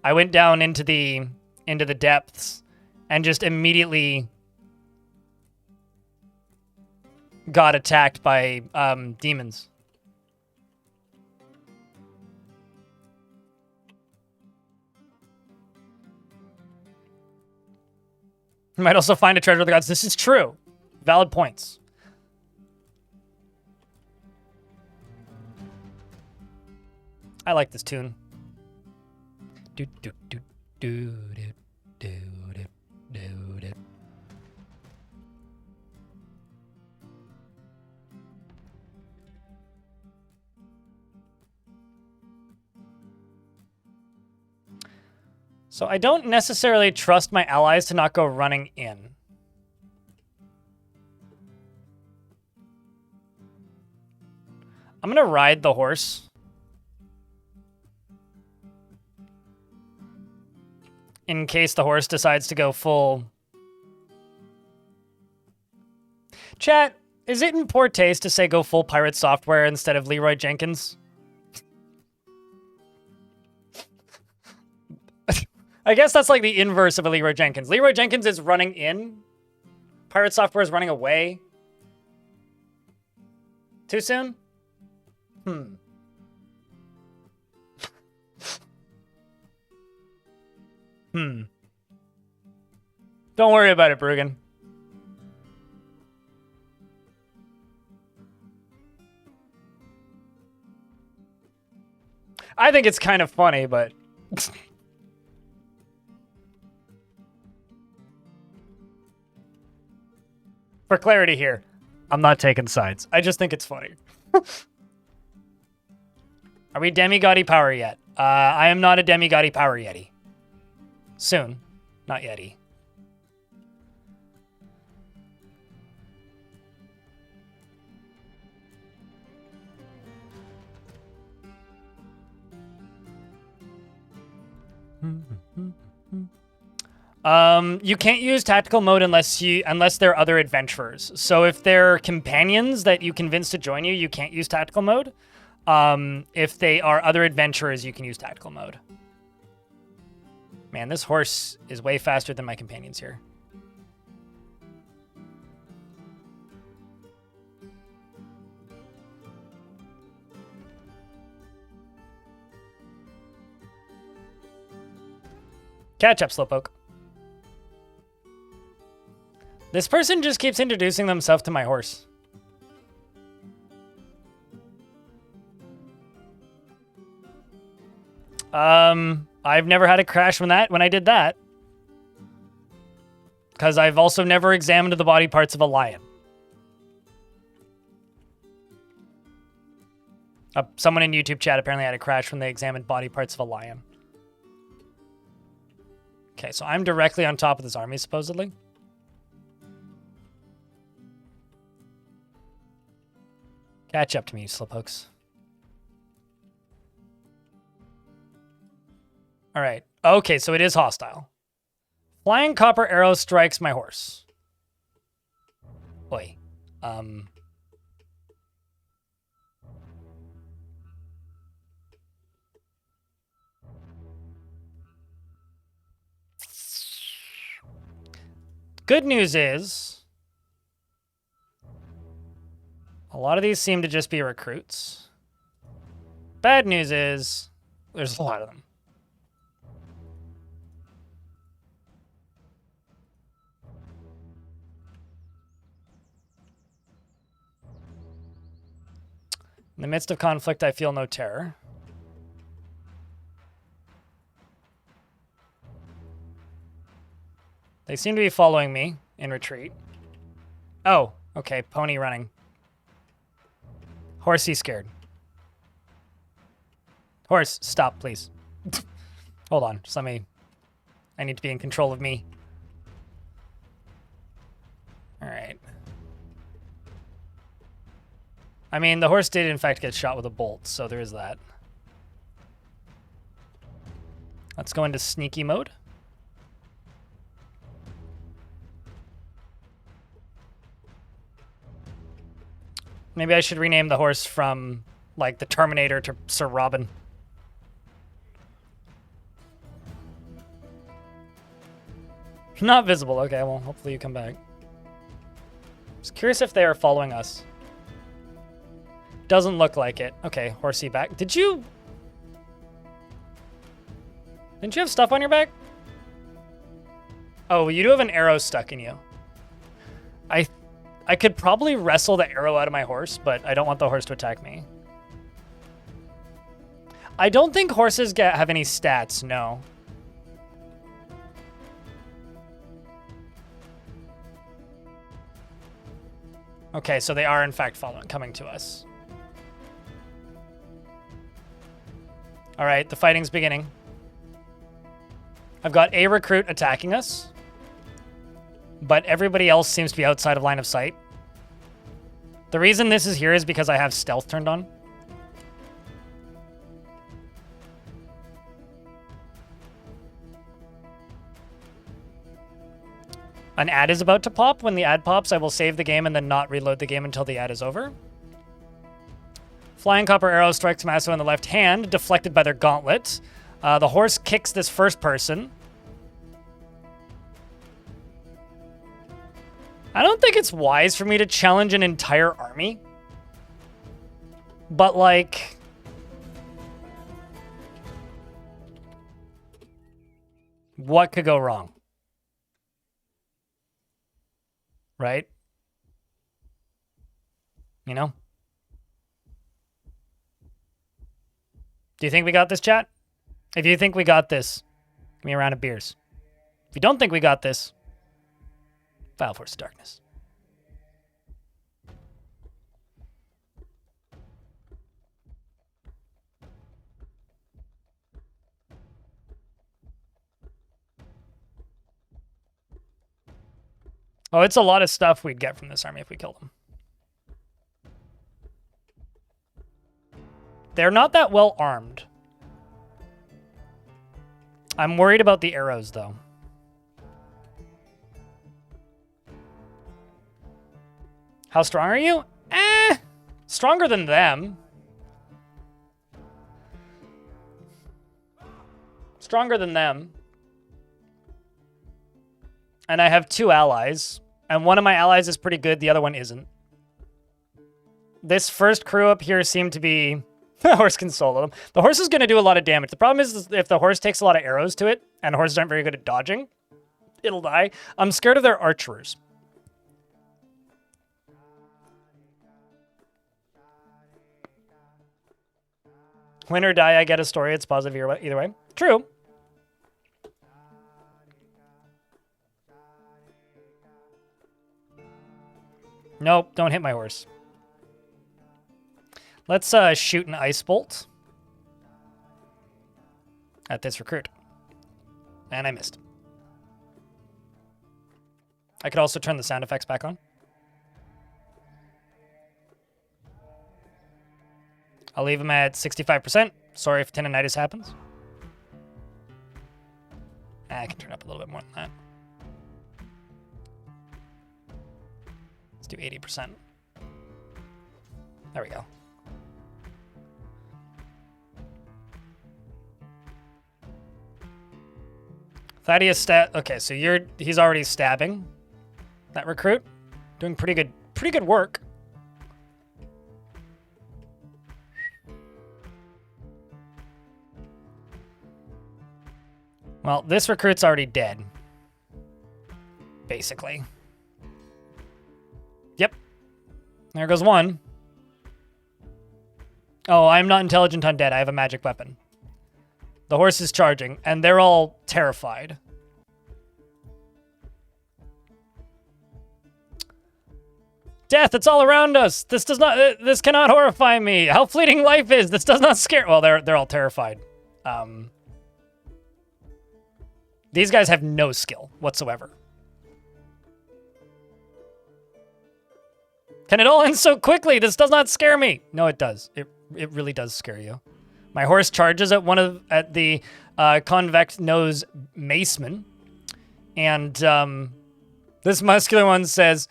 I went down into the depths and just immediately got attacked by demons. You might also find a treasure of the gods. This is true. Valid points. I like this tune. Do do do do do do do do do. So I don't necessarily trust my allies to not go running in. I'm gonna ride the horse. In case the horse decides to go full. Chat, is it in poor taste to say go full pirate software instead of Leroy Jenkins? I guess that's like the inverse of a Leroy Jenkins. Leroy Jenkins is running in. Pirate software is running away. Too soon? Don't worry about it, Brugan. I think it's kind of funny, but... For clarity here, I'm not taking sides. I just think it's funny. Are we demigod power yet? I am not a demigod power yeti. Soon. Not yeti. You can't use tactical mode unless there are other adventurers. So if they're companions that you convince to join you, you can't use tactical mode. If they are other adventurers, you can use tactical mode. Man, this horse is way faster than my companions here. Catch up, Slowpoke. This person just keeps introducing themselves to my horse. I've never had a crash when I did that. Because I've also never examined the body parts of a lion. Someone in YouTube chat apparently had a crash when they examined body parts of a lion. Okay, so I'm directly on top of this army, supposedly. Catch up to me, you slowpokes. All right. Okay, so it is hostile. Flying copper arrow strikes my horse. Oi. Good news is, a lot of these seem to just be recruits. Bad news is, there's a lot of them. In the midst of conflict, I feel no terror. They seem to be following me in retreat. Oh, okay, pony running. Horsey scared. Horse, stop, please. Hold on, just let me... I need to be in control of me. All right. I mean, the horse did in fact get shot with a bolt, so there is that. Let's go into sneaky mode. Maybe I should rename the horse from, like, the Terminator to Sir Robin. Not visible. Okay, well, hopefully you come back. Just curious if they are following us. Doesn't look like it. Okay, horsey back. Didn't you have stuff on your back? Oh, you do have an arrow stuck in you. I could probably wrestle the arrow out of my horse, but I don't want the horse to attack me. I don't think horses have any stats, no. Okay, so they are in fact coming to us. All right, the fighting's beginning. I've got a recruit attacking us, but everybody else seems to be outside of line of sight. The reason this is here is because I have stealth turned on. An ad is about to pop. When the ad pops, I will save the game and then not reload the game until the ad is over. Flying copper arrow strikes Masso in the left hand, deflected by their gauntlet. The horse kicks this first person. I don't think it's wise for me to challenge an entire army. But, like... what could go wrong? Right? You know? Do you think we got this, chat? If you think we got this, give me a round of beers. If you don't think we got this, Vile Force of Darkness. Oh, it's a lot of stuff we'd get from this army if we killed them. They're not that well armed. I'm worried about the arrows, though. How strong are you? Stronger than them. Stronger than them. And I have 2 allies. And one of my allies is pretty good, the other one isn't. This first crew up here seemed to be... the horse can solo them. The horse is going to do a lot of damage. The problem is if the horse takes a lot of arrows to it, and horses aren't very good at dodging, it'll die. I'm scared of their archers. Win or die, I get a story. It's positive either way. True. Nope, don't hit my horse. Let's shoot an ice bolt at this recruit. And I missed. I could also turn the sound effects back on. I'll leave him at 65%. Sorry if tendinitis happens. I can turn up a little bit more than that. Let's do 80%. There we go. Thaddeus okay, so he's already stabbing that recruit. Doing pretty good work. Well, this recruit's already dead. Basically. Yep. There goes one. Oh, I'm not intelligent undead. I have a magic weapon. The horse is charging, and they're all terrified. Death, it's all around us. This cannot horrify me. How fleeting life is. This does not scare. Well, they're all terrified. These guys have no skill whatsoever. Can it all end so quickly? This does not scare me. No, it does. It really does scare you. My horse charges at the convex nose maceman, and this muscular one says,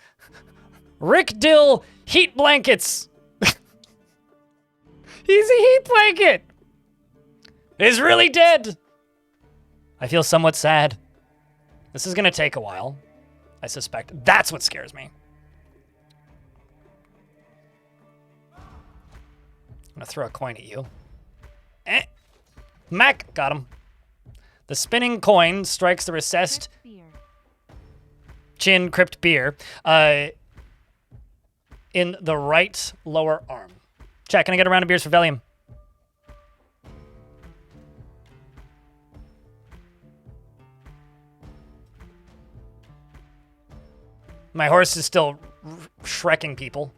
"Rick Dill heat blankets." He's a heat blanket. He's really dead. I feel somewhat sad. This is gonna take a while, I suspect. That's what scares me. I'm gonna throw a coin at you. Mac, got him. The spinning coin strikes the recessed chin crypt beer in the right lower arm. Chat, can I get a round of beers for Valium? My horse is still shrekking people.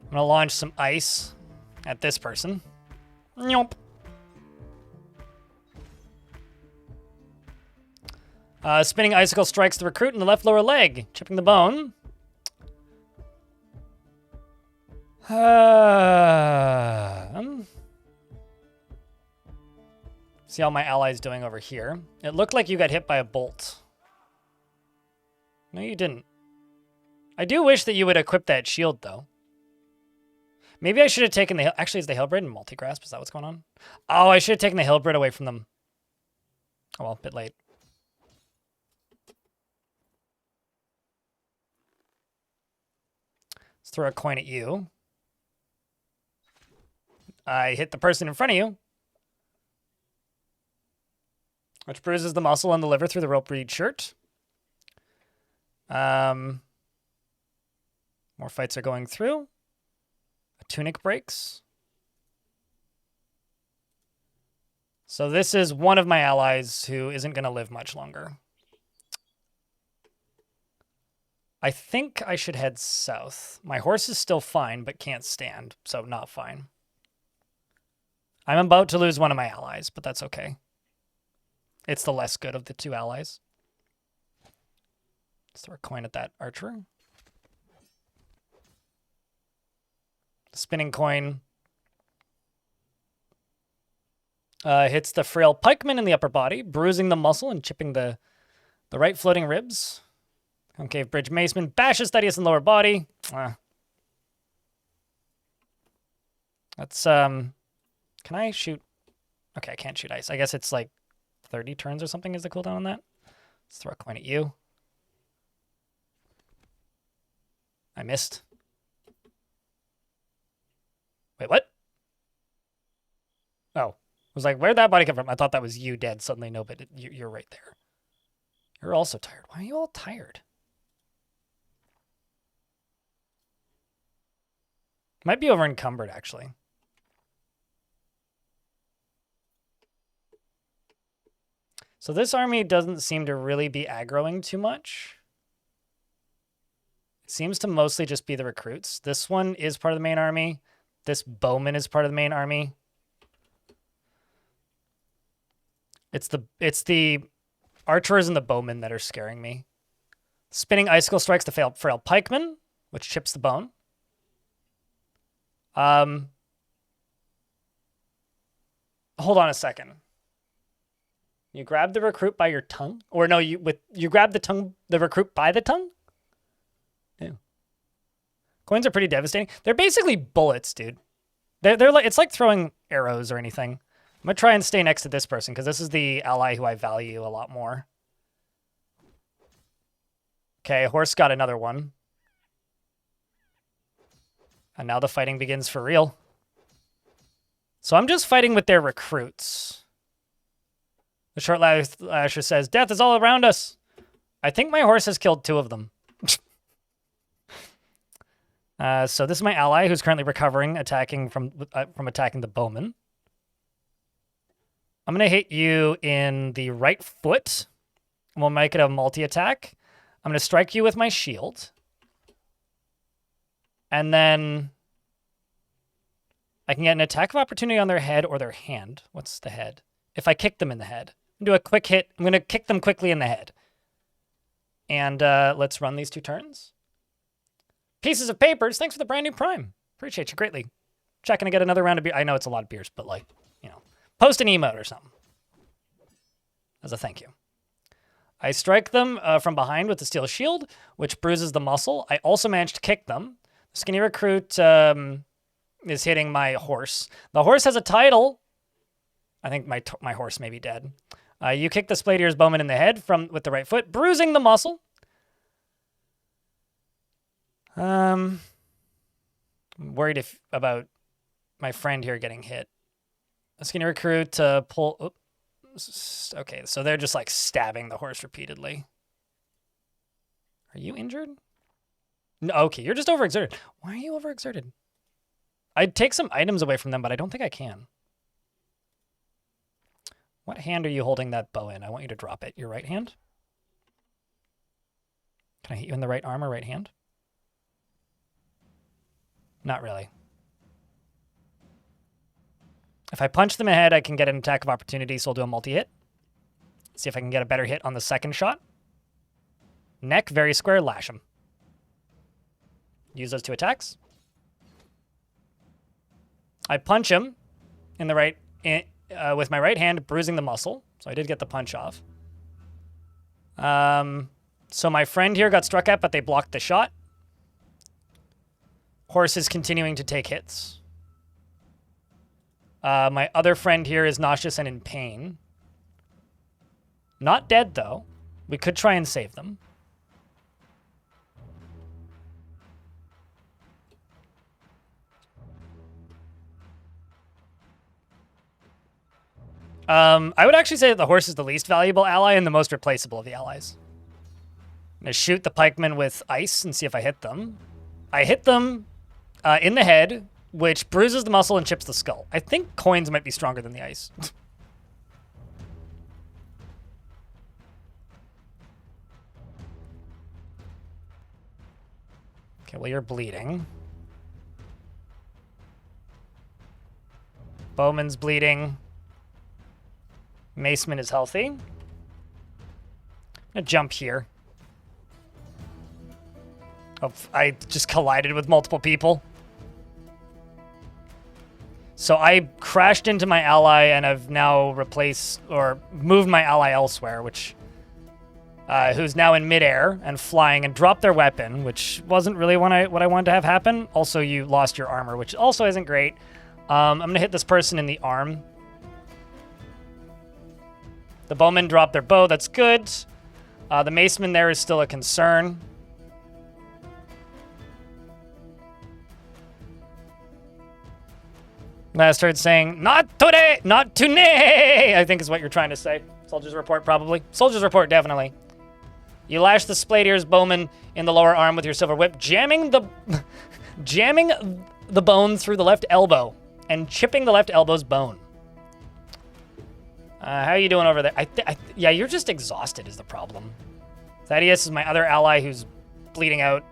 I'm gonna launch some ice at this person. Nope. Spinning icicle strikes the recruit in the left lower leg, chipping the bone. See how my ally's doing over here. It looked like you got hit by a bolt. No, you didn't. I do wish that you would equip that shield, though. Maybe I should have taken the... Actually, is the Hellbred in multi-grasp? Is that what's going on? Oh, I should have taken the Hellbred away from them. Oh, well, a bit late. Let's throw a coin at you. I hit the person in front of you, which bruises the muscle and the liver through the rope reed shirt. More fights are going through. A tunic breaks. So this is one of my allies who isn't going to live much longer. I think I should head south. My horse is still fine, but can't stand, so not fine. I'm about to lose one of my allies, but that's okay. It's the less good of the two allies. Let's throw a coin at that archer. The spinning coin hits the frail pikeman in the upper body, bruising the muscle and chipping the right floating ribs. Concave bridge maceman bashes Thaddeus in the lower body. That's, can I shoot? Okay, I can't shoot ice. I guess it's like 30 turns or something is the cooldown on that. Let's throw a coin at you. I missed. Wait, what? Oh. I was like, where'd that body come from? I thought that was you dead. Suddenly, no, but you're right there. You're also tired. Why are you all tired? Might be over encumbered, actually. So this army doesn't seem to really be aggroing too much. It seems to mostly just be the recruits. This one is part of the main army. This bowman is part of the main army. It's the archers and the bowmen that are scaring me. Spinning icicle strikes the frail pikeman, which chips the bone. Hold on a second. You grab the recruit by your tongue, or no? You grab the recruit by the tongue. Yeah. Coins are pretty devastating. They're basically bullets, dude. They're like, it's like throwing arrows or anything. I'm gonna try and stay next to this person because this is the ally who I value a lot more. Okay, horse got another one. And now the fighting begins for real. So I'm just fighting with their recruits. The short lasher says, death is all around us. I think my horse has killed 2 of them. So this is my ally who's currently recovering, attacking from attacking the bowman. I'm going to hit you in the right foot. And we'll make it a multi-attack. I'm going to strike you with my shield. And then I can get an attack of opportunity on their head or their hand. What's the head? If I kick them in the head. Do a quick hit. I'm going to kick them quickly in the head. And let's run these 2 turns. Pieces of papers. Thanks for the brand new Prime. Appreciate you greatly. Checking to get another round of beer. I know it's a lot of beers, but like, you know, post an emote or something. As a thank you. I strike them from behind with the steel shield, which bruises the muscle. I also managed to kick them. The skinny recruit is hitting my horse. The horse has a title. I think my horse may be dead. You kick the splayed ears bowman in the head with the right foot, bruising the muscle. I'm worried about my friend here getting hit. A skinny recruit pull. Okay, so they're just like stabbing the horse repeatedly. Are you injured? No, okay, you're just overexerted. Why are you overexerted? I'd take some items away from them, but I don't think I can. What hand are you holding that bow in? I want you to drop it. Your right hand? Can I hit you in the right arm or right hand? Not really. If I punch them ahead, I can get an attack of opportunity, so I'll do a multi-hit. See if I can get a better hit on the second shot. Neck, very square, lash him. Use those 2 attacks. I punch him in the right with my right hand, bruising the muscle. So I did get the punch off. So my friend here got struck at, but they blocked the shot. Horse is continuing to take hits. My other friend here is nauseous and in pain. Not dead, though. We could try and save them. I would actually say that the horse is the least valuable ally and the most replaceable of the allies. I'm going to shoot the pikemen with ice and see if I hit them. I hit them in the head, which bruises the muscle and chips the skull. I think coins might be stronger than the ice. Okay, well, you're bleeding. Bowman's bleeding. Maceman is healthy. I'm gonna jump here. Oh, I just collided with multiple people. So I crashed into my ally and I've now replaced or moved my ally elsewhere, which who's now in midair and flying and dropped their weapon, which wasn't really what I wanted to have happen. Also, you lost your armor, which also isn't great. I'm gonna hit this person in the arm. The bowmen dropped their bow. That's good. The maceman there is still a concern. I started saying, not today, not today, I think is what you're trying to say. Soldier's report, probably. Soldier's report, definitely. You lash the Spladier's bowman in the lower arm with your silver whip, jamming the bone through the left elbow and chipping the left elbow's bone. How are you doing over there? Yeah, you're just exhausted is the problem. Thaddeus is my other ally who's bleeding out.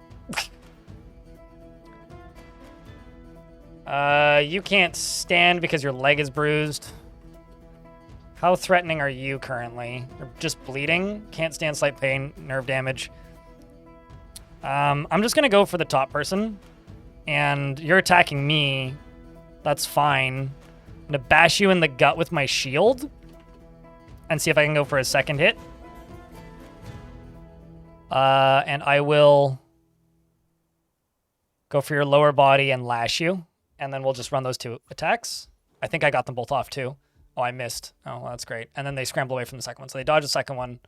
You can't stand because your leg is bruised. How threatening are you currently? You're just bleeding. Can't stand slight pain, nerve damage. I'm just gonna go for the top person. And you're attacking me. That's fine. I'm gonna bash you in the gut with my shield. And see if I can go for a second hit. And I will go for your lower body and lash you. And then we'll just run those 2 attacks. I think I got them both off too. Oh, I missed. Oh, well, that's great. And then they scramble away from the second one. So they dodge the second one.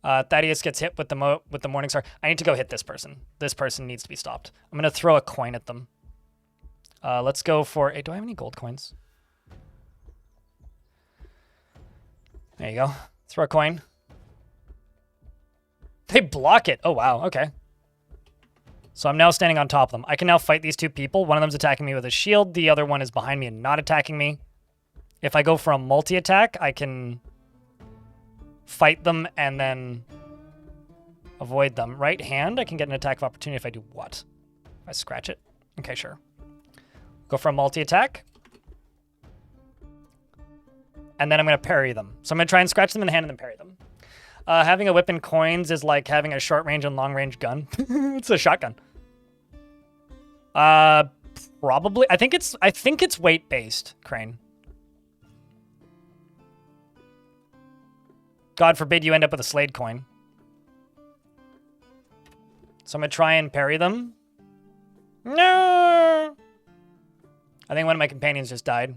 Thaddeus gets hit with the Morningstar. I need to go hit this person. This person needs to be stopped. I'm going to throw a coin at them. Let's go for... Hey, do I have any gold coins? There you go. Throw a coin. They block it. Oh, wow. Okay. So I'm now standing on top of them. I can now fight these 2 people. One of them's attacking me with a shield. The other one is behind me and not attacking me. If I go for a multi-attack, I can fight them and then avoid them. Right hand, I can get an attack of opportunity if I do what? If I scratch it? Okay, sure. Go for a multi-attack. And then I'm going to parry them. So I'm going to try and scratch them in the hand and then parry them. Having a whip and coins is like having a short-range and long-range gun. It's a shotgun. Probably. I think it's weight-based, Crane. God forbid you end up with a Slade coin. So I'm going to try and parry them. No! I think one of my companions just died.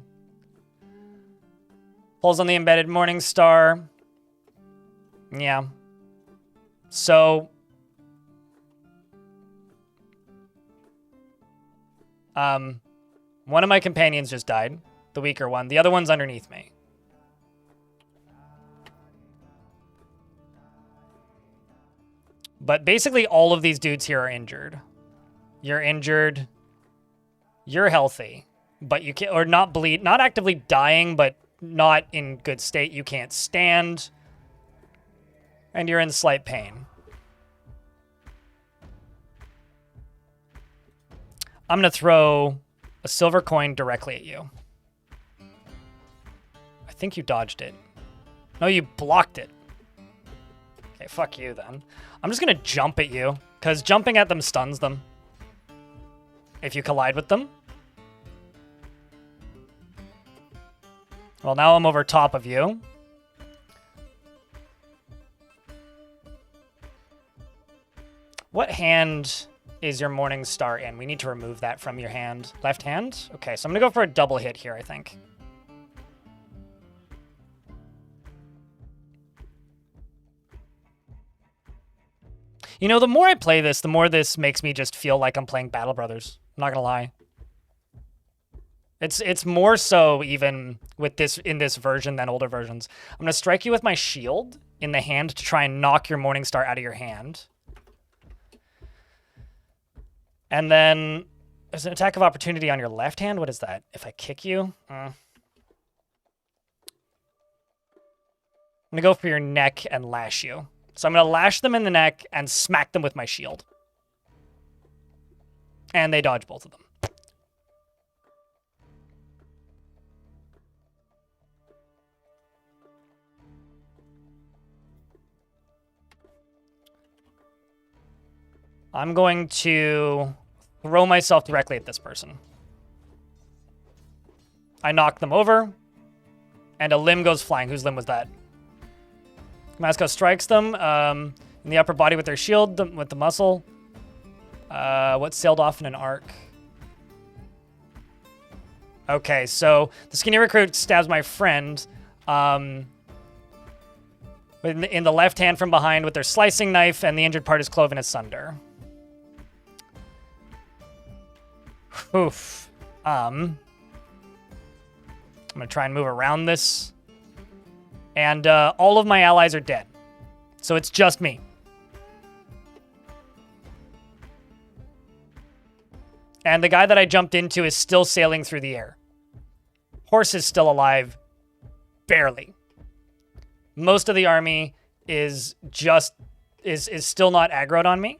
Pulls on the embedded Morning Star. Yeah. So... one of my companions just died. The weaker one. The other one's underneath me. But basically all of these dudes here are injured. You're injured. You're healthy. But you can't, or not bleed, not actively dying, but not in good state. You can't stand. And you're in slight pain. I'm going to throw a silver coin directly at you. I think you dodged it. No, you blocked it. Okay, fuck you then. I'm just going to jump at you, because jumping at them stuns them. If you collide with them. Well, now I'm over top of you. What hand is your Morning Star in? We need to remove that from your hand. Left hand? Okay, so I'm going to go for a double hit here, I think. You know, the more I play this, the more this makes me just feel like I'm playing Battle Brothers. I'm not going to lie. It's more so even with this in this version than older versions. I'm going to strike you with my shield in the hand to try and knock your Morning Star out of your hand. And then there's an attack of opportunity on your left hand. What is that? If I kick you? I'm going to go for your neck and lash you. So I'm going to lash them in the neck and smack them with my shield. And they dodge both of them. I'm going to throw myself directly at this person. I knock them over, and a limb goes flying. Whose limb was that? Masco strikes them in the upper body with their shield, with the muscle. What sailed off in an arc? Okay, so the skinny recruit stabs my friend in the left hand from behind with their slicing knife, and the injured part is cloven asunder. Oof. I'm going to try and move around this. And all of my allies are dead. So it's just me. And the guy that I jumped into is still sailing through the air. Horse is still alive. Barely. Most of the army is still not aggroed on me.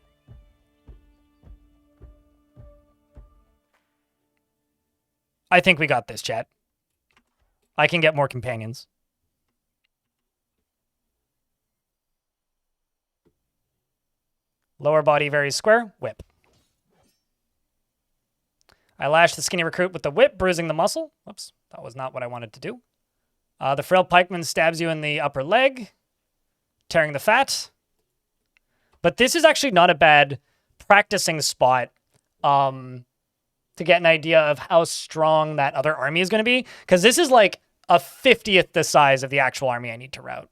I think we got this, chat. I can get more companions. Lower body very square. Whip. I lash the skinny recruit with the whip, bruising the muscle. Whoops, that was not what I wanted to do. The frail pikeman stabs you in the upper leg, tearing the fat. But this is actually not a bad practicing spot to get an idea of how strong that other army is going to be. Because this is like a 50th the size of the actual army I need to rout.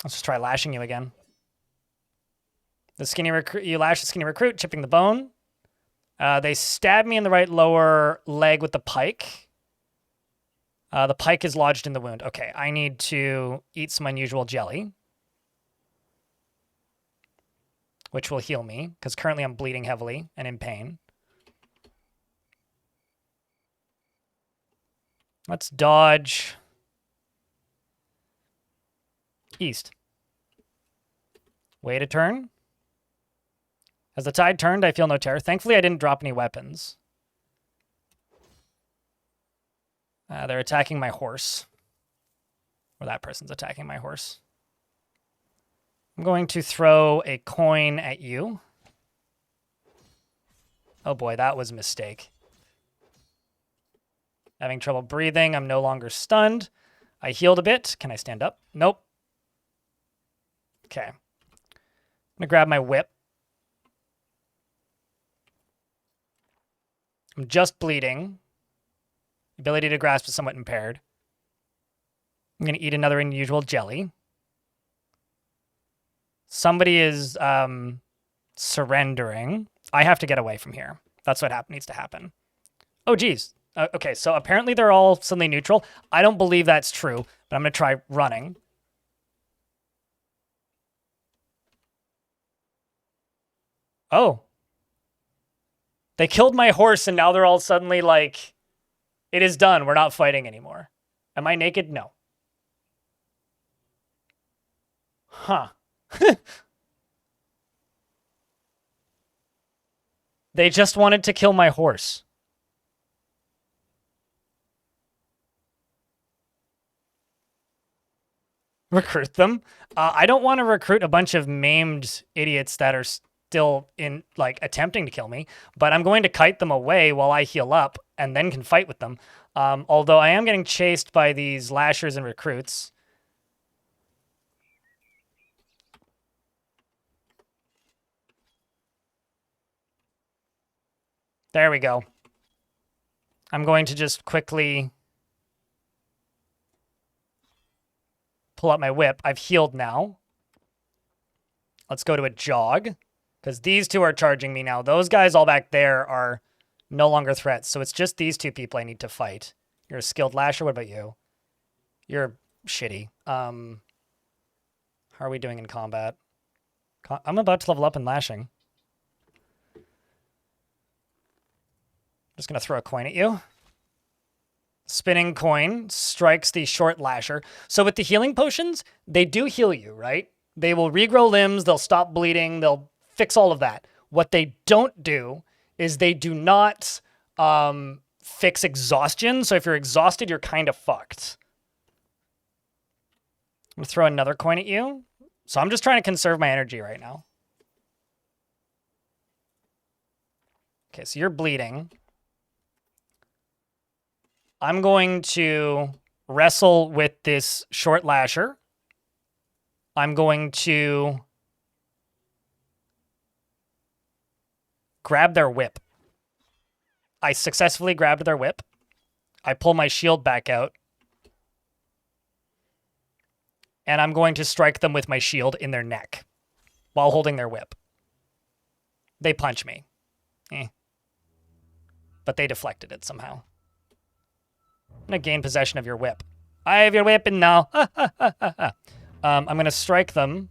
Let's just try lashing you again. The skinny recruit, you lash the skinny recruit, chipping the bone. They stab me in the right lower leg with the pike. The pike is lodged in the wound. Okay, I need to eat some unusual jelly, which will heal me, because currently I'm bleeding heavily and in pain. Let's dodge east. Wait a turn. As the tide turned, I feel no terror. Thankfully, I didn't drop any weapons. They're attacking my horse. Or that person's attacking my horse. I'm going to throw a coin at you. Oh boy, that was a mistake. Having trouble breathing. I'm no longer stunned. I healed a bit. Can I stand up? Nope. Okay. I'm going to grab my whip. I'm just bleeding. Ability to grasp is somewhat impaired. I'm going to eat another unusual jelly. Somebody is surrendering. I have to get away from here. That's what needs to happen. Oh, geez. Okay, so apparently they're all suddenly neutral. I don't believe that's true, but I'm going to try running. Oh. They killed my horse, and now they're all suddenly like, it is done. We're not fighting anymore. Am I naked? No. Huh. They just wanted to kill my horse. Recruit them? I don't want to recruit a bunch of maimed idiots that are still in, like, attempting to kill me, but I'm going to kite them away while I heal up and then can fight with them. Although I am getting chased by these lashers and recruits. There we go. I'm going to just quickly pull out my whip. I've healed now. Let's go to a jog, because these two are charging me now. Those guys all back there are no longer threats, so it's just these two people I need to fight. You're a skilled lasher. What about you? You're shitty. How are we doing in combat? I'm about to level up in lashing. Just going to throw a coin at you. Spinning coin strikes the short lasher. So with the healing potions, they do heal you, right? They will regrow limbs, they'll stop bleeding, they'll fix all of that. What they don't do is they do not fix exhaustion. So if you're exhausted, you're kind of fucked. I'm going to throw another coin at you. So I'm just trying to conserve my energy right now. Okay, so you're bleeding. I'm going to wrestle with this short lasher. I'm going to grab their whip. I successfully grabbed their whip. I pull my shield back out. And I'm going to strike them with my shield in their neck while holding their whip. They punch me. But they deflected it somehow. I'm going to gain possession of your whip. I have your weapon now. I'm going to strike them.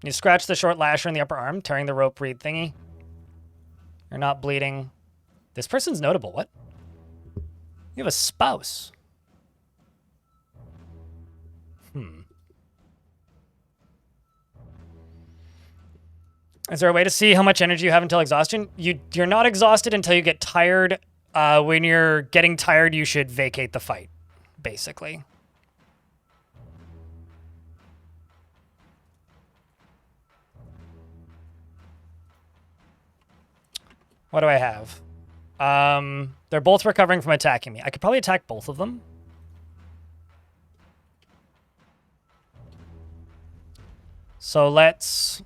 You scratch the short lasher in the upper arm, tearing the rope reed thingy. You're not bleeding. This person's notable. What? You have a spouse. Is there a way to see how much energy you have until exhaustion? You're not exhausted until you get tired. When you're getting tired, you should vacate the fight, basically. What do I have? They're both recovering from attacking me. I could probably attack both of them. So let's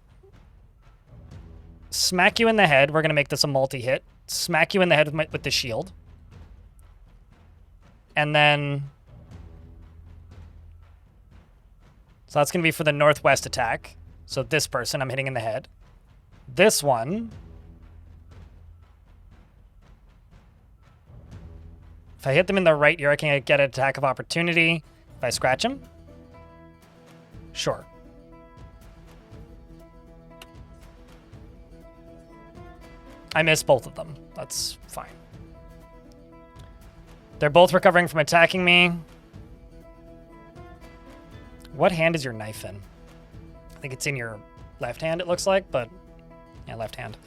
smack you in the head. We're going to make this a multi-hit. Smack you in the head with the shield. And then... So that's going to be for the northwest attack. So this person I'm hitting in the head. This one... If I hit them in the right ear, I can get an attack of opportunity. If I scratch him? Sure. I missed both of them. That's fine. They're both recovering from attacking me. What hand is your knife in? I think it's in your left hand, it looks like, but yeah, left hand.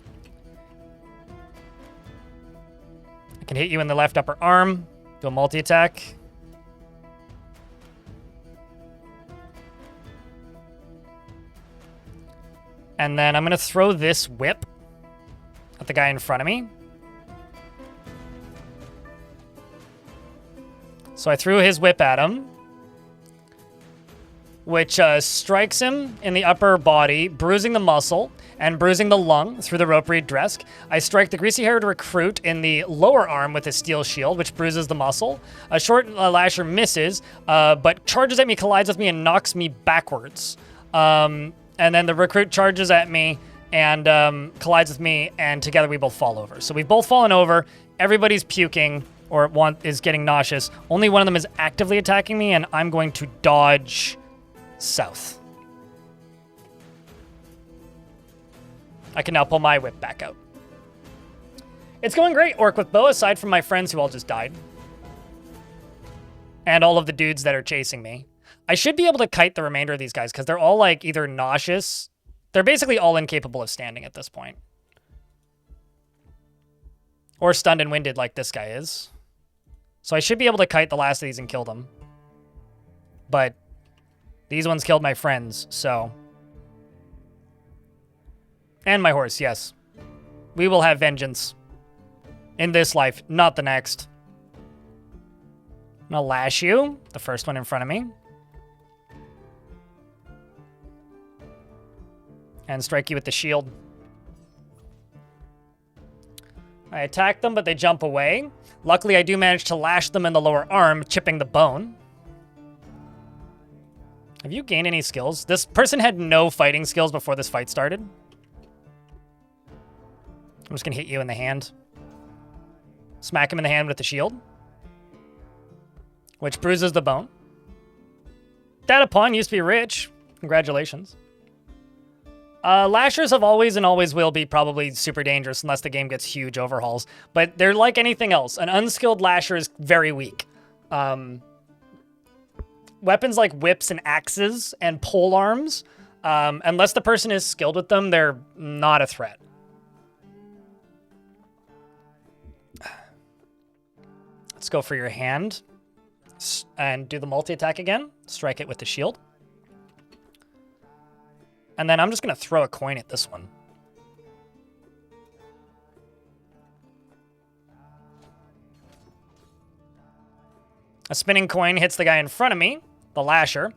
I can hit you in the left upper arm, do a multi-attack. And then I'm going to throw this whip at the guy in front of me. So I threw his whip at him, which strikes him in the upper body, bruising the muscle and bruising the lung through the rope reed dress. I strike the greasy-haired recruit in the lower arm with a steel shield, which bruises the muscle. A short lasher misses, but charges at me, collides with me, and knocks me backwards. and then the recruit charges at me and collides with me, and together we both fall over. So we've both fallen over. Everybody's puking or one is getting nauseous. Only one of them is actively attacking me, and I'm going to dodge south. I can now pull my whip back out. It's going great, Orc with Bow, aside from my friends who all just died. And all of the dudes that are chasing me. I should be able to kite the remainder of these guys, because they're all, like, either nauseous. They're basically all incapable of standing at this point. Or stunned and winded like this guy is. So I should be able to kite the last of these and kill them. But these ones killed my friends, so... And my horse, yes. We will have vengeance. In this life, not the next. I'm gonna lash you, the first one in front of me. And strike you with the shield. I attack them, but they jump away. Luckily, I do manage to lash them in the lower arm, chipping the bone. Have you gained any skills? This person had no fighting skills before this fight started. I'm just gonna hit you in the hand. Smack him in the hand with the shield. Which bruises the bone. Data pawn used to be rich. Congratulations. Lashers have always and always will be probably super dangerous unless the game gets huge overhauls. But they're like anything else. An unskilled lasher is very weak. Weapons like whips and axes and pole arms, unless the person is skilled with them, they're not a threat. Let's go for your hand and do the multi-attack again. Strike it with the shield. And then I'm just going to throw a coin at this one. A spinning coin hits the guy in front of me, the lasher,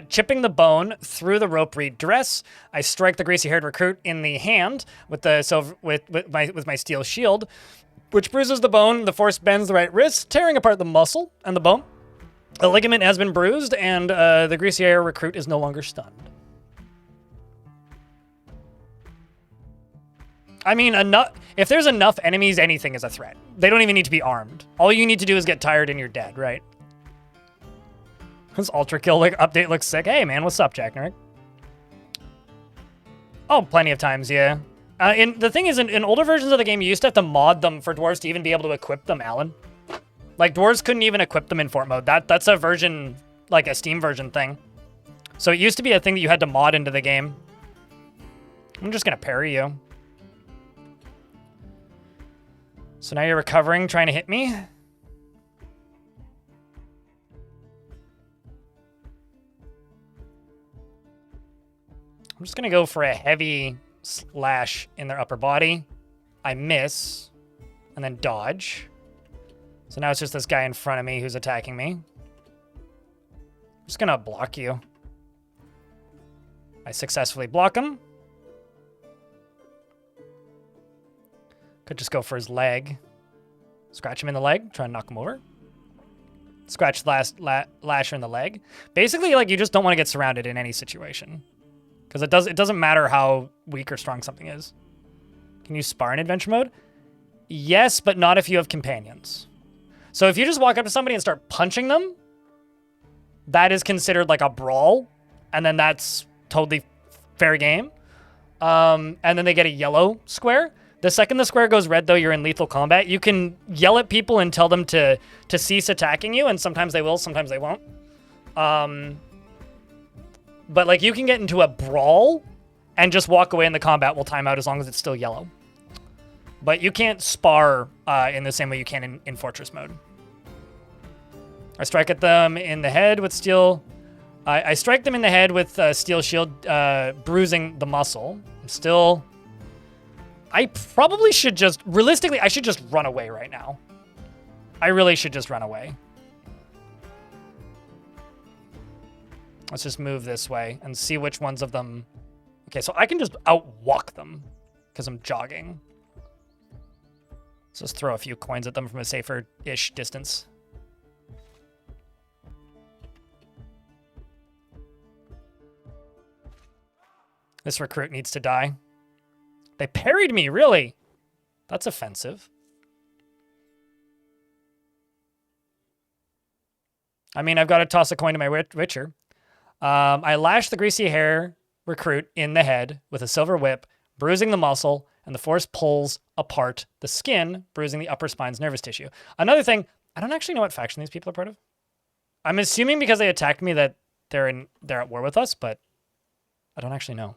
chipping the bone through the rope reed dress. I strike the greasy-haired recruit in the hand with my steel shield, which bruises the bone. The force bends the right wrist, tearing apart the muscle and the bone. The ligament has been bruised, and the greasy-haired recruit is no longer stunned. I mean, if there's enough enemies, anything is a threat. They don't even need to be armed. All you need to do is get tired and you're dead, right? This Ultra Kill update looks sick. Hey, man, what's up, Jack Nerd? Oh, plenty of times, yeah. The thing is, in older versions of the game, you used to have to mod them for dwarves to even be able to equip them, Alan. Like, dwarves couldn't even equip them in fort mode. That's a version, like a Steam version thing. So it used to be a thing that you had to mod into the game. I'm just gonna parry you. So now you're recovering, trying to hit me. I'm just going to go for a heavy slash in their upper body. I miss, and then dodge. So now it's just this guy in front of me who's attacking me. I'm just going to block you. I successfully block him. Could just go for his leg. Scratch him in the leg. Try and knock him over. Scratch the last lasher in the leg. Basically, like, you just don't want to get surrounded in any situation. Because it doesn't matter how weak or strong something is. Can you spar in adventure mode? Yes, but not if you have companions. So if you just walk up to somebody and start punching them, that is considered like a brawl. And then that's totally fair game. And then they get a yellow square. The second the square goes red, though, you're in lethal combat. You can yell at people and tell them to cease attacking you, and sometimes they will, sometimes they won't. But, like, you can get into a brawl and just walk away and the combat will time out as long as it's still yellow. But you can't spar in the same way you can in Fortress mode. I strike at them in the head with steel... I strike them in the head with steel shield, bruising the muscle. I'm still... I probably should just, realistically, I should just run away right now. I really should just run away. Let's just move this way and see which ones of them. Okay, so I can just outwalk them because I'm jogging. Let's just throw a few coins at them from a safer-ish distance. This recruit needs to die. They parried me, really? That's offensive. I mean, I've got to toss a coin to my Witcher. I lashed the greasy hair recruit in the head with a silver whip, bruising the muscle, and the force pulls apart the skin, bruising the upper spine's nervous tissue. Another thing, I don't actually know what faction these people are part of. I'm assuming because they attacked me that they're at war with us, but I don't actually know.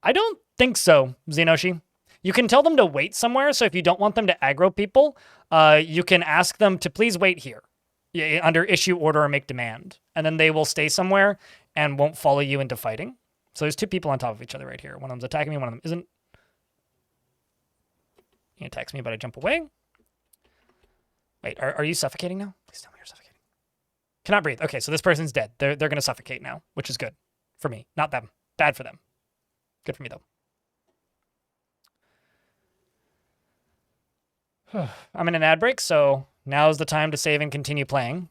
I don't think so, Xenoshi. You can tell them to wait somewhere, so if you don't want them to aggro people, you can ask them to please wait here under issue order or make demand. And then they will stay somewhere and won't follow you into fighting. So there's two people on top of each other right here. One of them's attacking me, one of them isn't. He attacks me, but I jump away. Wait, are you suffocating now? Please tell me you're suffocating. Cannot breathe. Okay, so this person's dead. They're going to suffocate now, which is good for me, not them. Bad for them. Good for me, though. I'm in an ad break, so now is the time to save and continue playing.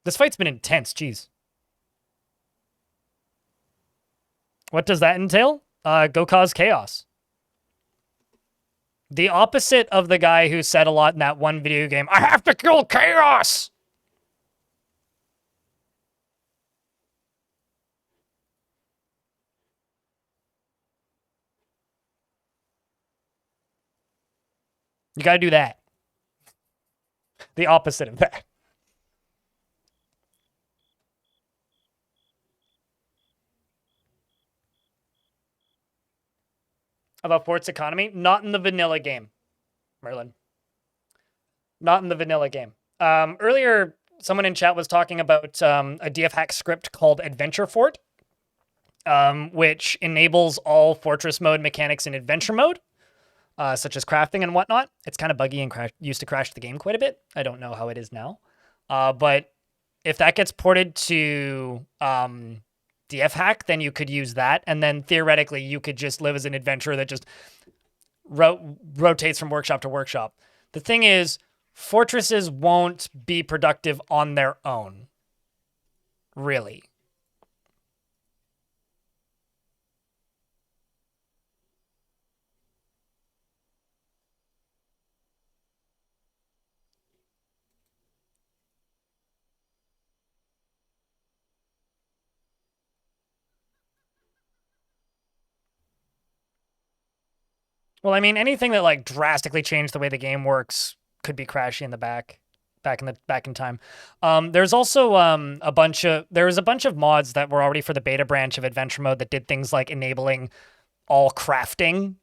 This fight's been intense, jeez. What does that entail? Go cause chaos. The opposite of the guy who said a lot in that one video game, I have to kill chaos! You gotta do that. The opposite of that. About Fort's economy? Not in the vanilla game, Merlin. Not in the vanilla game. Earlier, someone in chat was talking about a DF hack script called Adventure Fort, which enables all Fortress mode mechanics in Adventure mode. Such as crafting and whatnot. It's kind of buggy and used to crash the game quite a bit. I don't know how it is now. But if that gets ported to DF hack, then you could use that. And then theoretically, you could just live as an adventurer that just rotates from workshop to workshop. The thing is, fortresses won't be productive on their own. Really. Well, I mean, anything that like drastically changed the way the game works could be crashy in the back in time. There's also a bunch of mods that were already for the beta branch of Adventure Mode that did things like enabling all crafting.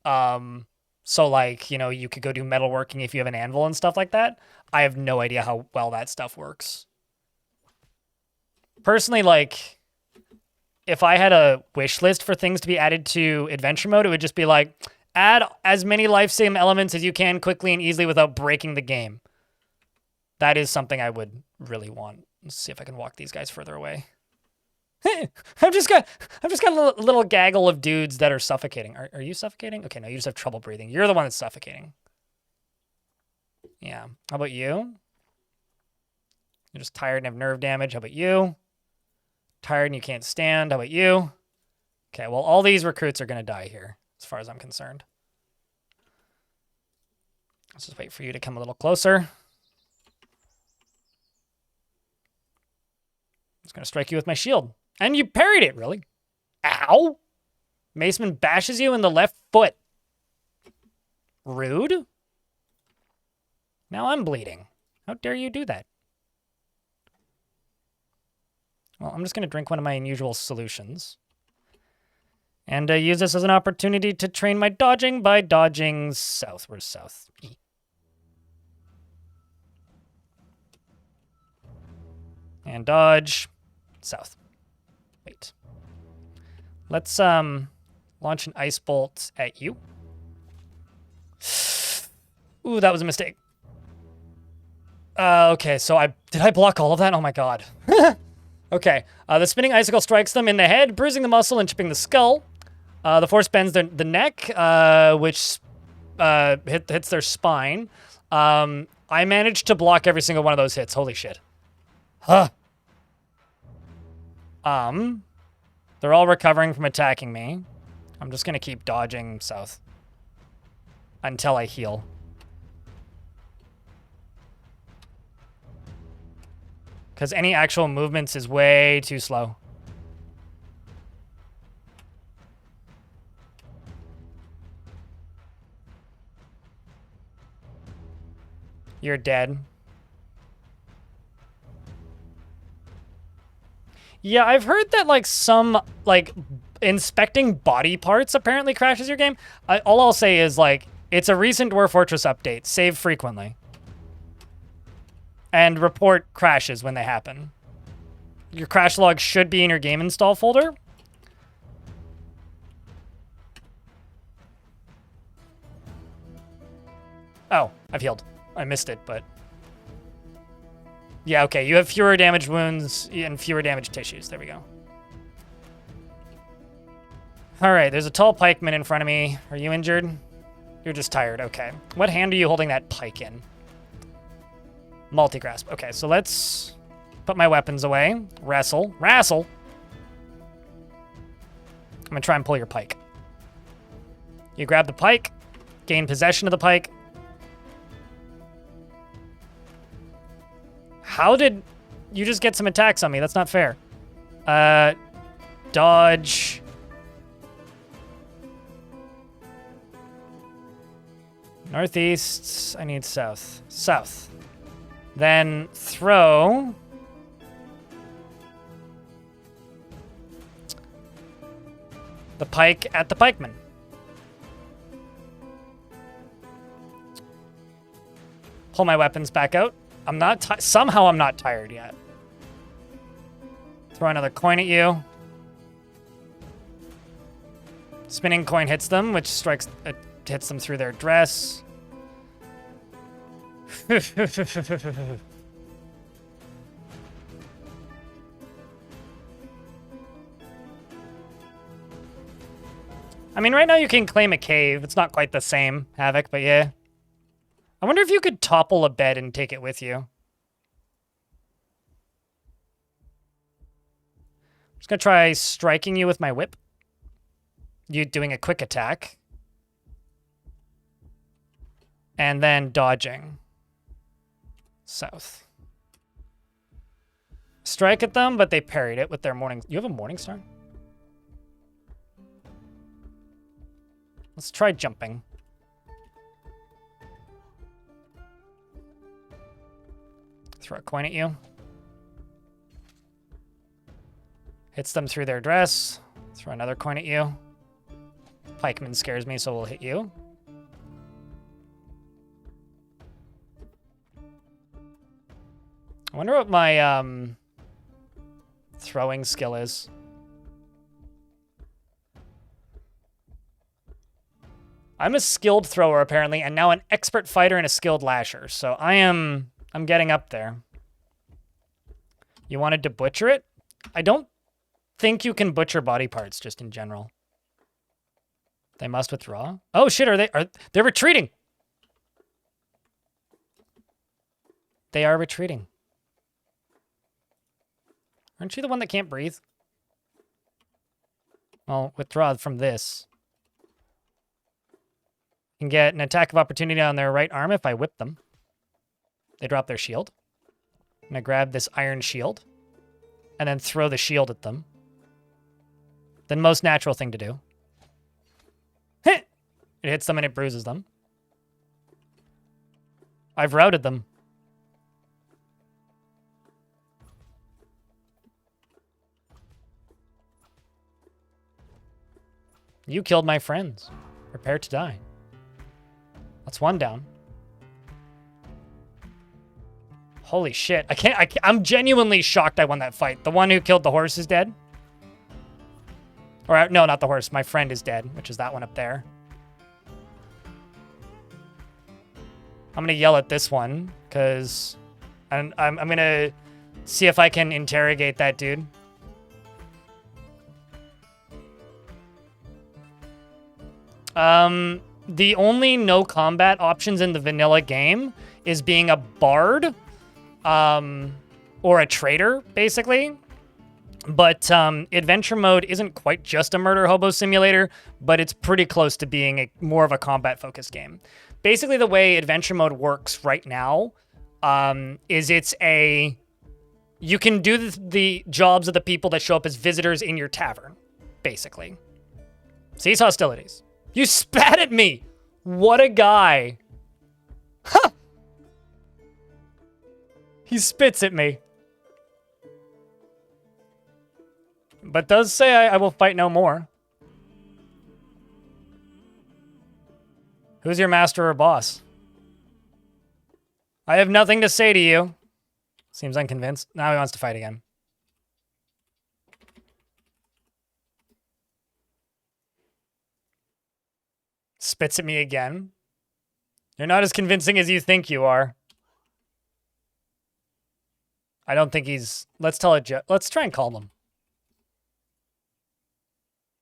So like, you know, you could go do metalworking if you have an anvil and stuff like that. I have no idea how well that stuff works. Personally, like, if I had a wish list for things to be added to Adventure Mode, it would just be like, add as many life-saving elements as you can quickly and easily without breaking the game. That is something I would really want. Let's see if I can walk these guys further away. I've just got a little gaggle of dudes that are suffocating. Are you suffocating? Okay, no, you just have trouble breathing. You're the one that's suffocating. Yeah. How about you? You're just tired and have nerve damage. How about you? Tired and you can't stand. How about you? Okay, well, all these recruits are going to die here, as far as I'm concerned. Let's just wait for you to come a little closer. I'm just going to strike you with my shield. And you parried it, really? Ow! Maceman bashes you in the left foot. Rude. Now I'm bleeding. How dare you do that? Well, I'm just going to drink one of my unusual solutions. And use this as an opportunity to train my dodging by dodging south. Where's south? E. And dodge south. Wait. Let's launch an ice bolt at you. Ooh, that was a mistake. Okay, so did I block all of that? Oh my god. Okay, the spinning icicle strikes them in the head, bruising the muscle and chipping the skull. The force bends the neck, which hits their spine. I managed to block every single one of those hits. Holy shit. Huh. They're all recovering from attacking me. I'm just gonna keep dodging south until I heal. Because any actual movements is way too slow. You're dead. Yeah, I've heard that, like, some, like, inspecting body parts apparently crashes your game. All I'll say is, like, it's a recent Dwarf Fortress update. Save frequently. And report crashes when they happen. Your crash log should be in your game install folder. Oh, I've healed. I missed it, but... Yeah, okay. You have fewer damaged wounds and fewer damaged tissues. There we go. All right, there's a tall pikeman in front of me. Are you injured? You're just tired. Okay. What hand are you holding that pike in? Multi-grasp. Okay, so let's put my weapons away. Wrestle. Wrestle! I'm gonna try and pull your pike. You grab the pike, gain possession of the pike. How did you just get some attacks on me? That's not fair. Dodge. Northeast. I need south. South. Then throw. The pike at the pikeman. Pull my weapons back out. I'm not somehow I'm not tired yet. Throw another coin at you. Spinning coin hits them, which hits them through their dress. I mean, right now you can claim a cave. It's not quite the same, Havoc, but yeah. I wonder if you could topple a bed and take it with you. I'm just going to try striking you with my whip. You doing a quick attack. And then dodging. South. Strike at them, but they parried it with their morning... You have a morning star? Let's try jumping. Throw a coin at you. Hits them through their dress. Throw another coin at you. Pikeman scares me, so we'll hit you. I wonder what my throwing skill is. I'm a skilled thrower, apparently, and now an expert fighter and a skilled lasher. So I'm getting up there. You wanted to butcher it? I don't think you can butcher body parts just in general. They must withdraw. Oh shit, they're retreating. They are retreating. Aren't you the one that can't breathe? Well, withdraw from this. You can get an attack of opportunity on their right arm if I whip them. They drop their shield. I'm gonna grab this iron shield and then throw the shield at them. The most natural thing to do. Heh! It hits them and it bruises them. I've routed them. You killed my friends. Prepare to die. That's one down. Holy shit. I'm genuinely shocked I won that fight. The one who killed the horse is dead. Or, no, not the horse. My friend is dead, which is that one up there. I'm going to yell at this one, because I'm going to see if I can interrogate that dude. the only no combat options in the vanilla game is being a bard, or a trader, basically. But adventure mode isn't quite just a murder hobo simulator, but it's pretty close to being more of a combat-focused game. Basically, the way adventure mode works right now is you can do the jobs of the people that show up as visitors in your tavern, basically. Cease hostilities. You spat at me! What a guy. Ha! He spits at me. But does say I will fight no more. Who's your master or boss? I have nothing to say to you. Seems unconvinced. Now he wants to fight again. Spits at me again. You're not as convincing as you think you are. I don't think he's... Let's try and calm him.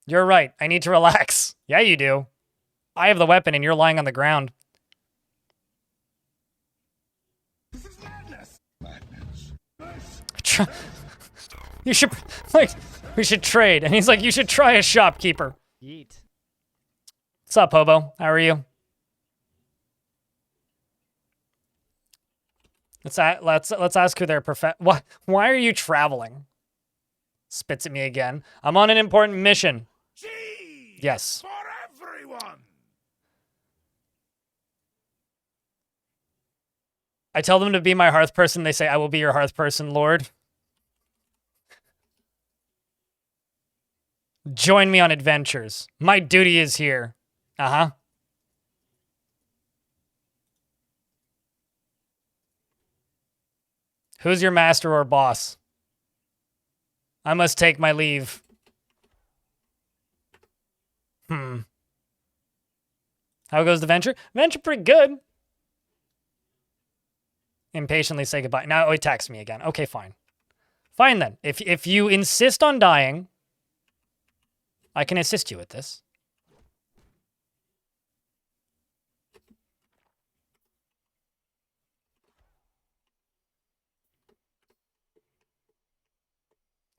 You're right. I need to relax. Yeah, you do. I have the weapon and you're lying on the ground. This is madness. You should... Like, we should trade. And he's like, you should try a shopkeeper. Yeet. What's up, hobo? How are you? Let's ask who their Why are you traveling? Spits at me again. I'm on an important mission. Cheese Yes. for everyone. I tell them to be my hearth person. They say, I will be your hearth person, Lord. Join me on adventures. My duty is here. Uh-huh. Who's your master or boss? I must take my leave. How goes the venture? Venture pretty good. Impatiently say goodbye. Now he attacks me again. Okay, fine. Fine then. If you insist on dying, I can assist you with this.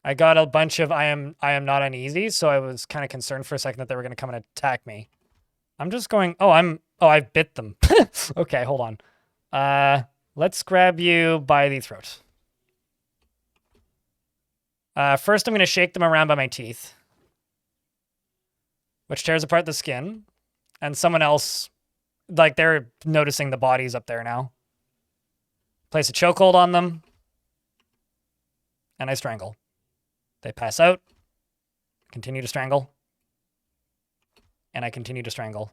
I got a bunch of I am not uneasy, so I was kind of concerned for a second that they were going to come and attack me. I'm just going, I bit them. Okay, hold on. Let's grab you by the throat. First, I'm going to shake them around by my teeth, which tears apart the skin. And someone else, like, they're noticing the bodies up there now. Place a chokehold on them. And I strangle. They pass out. Continue to strangle. And I continue to strangle.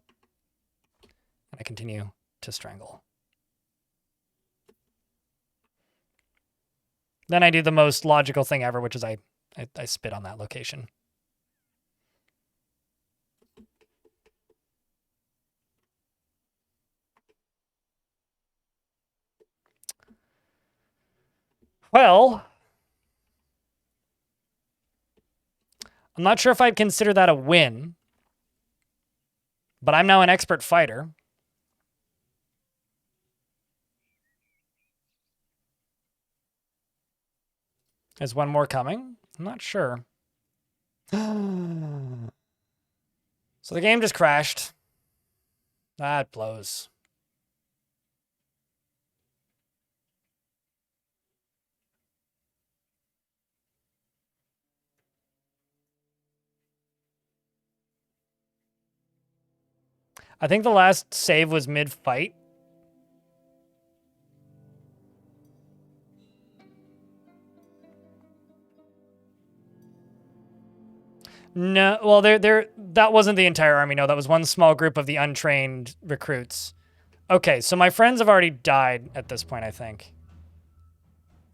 And I continue to strangle. Then I do the most logical thing ever, which is I spit on that location. Well, I'm not sure if I'd consider that a win, but I'm now an expert fighter. Is one more coming? I'm not sure. So the game just crashed. That blows. I think the last save was mid-fight. No, well, that wasn't the entire army. No, that was one small group of the untrained recruits. Okay, so my friends have already died at this point, I think.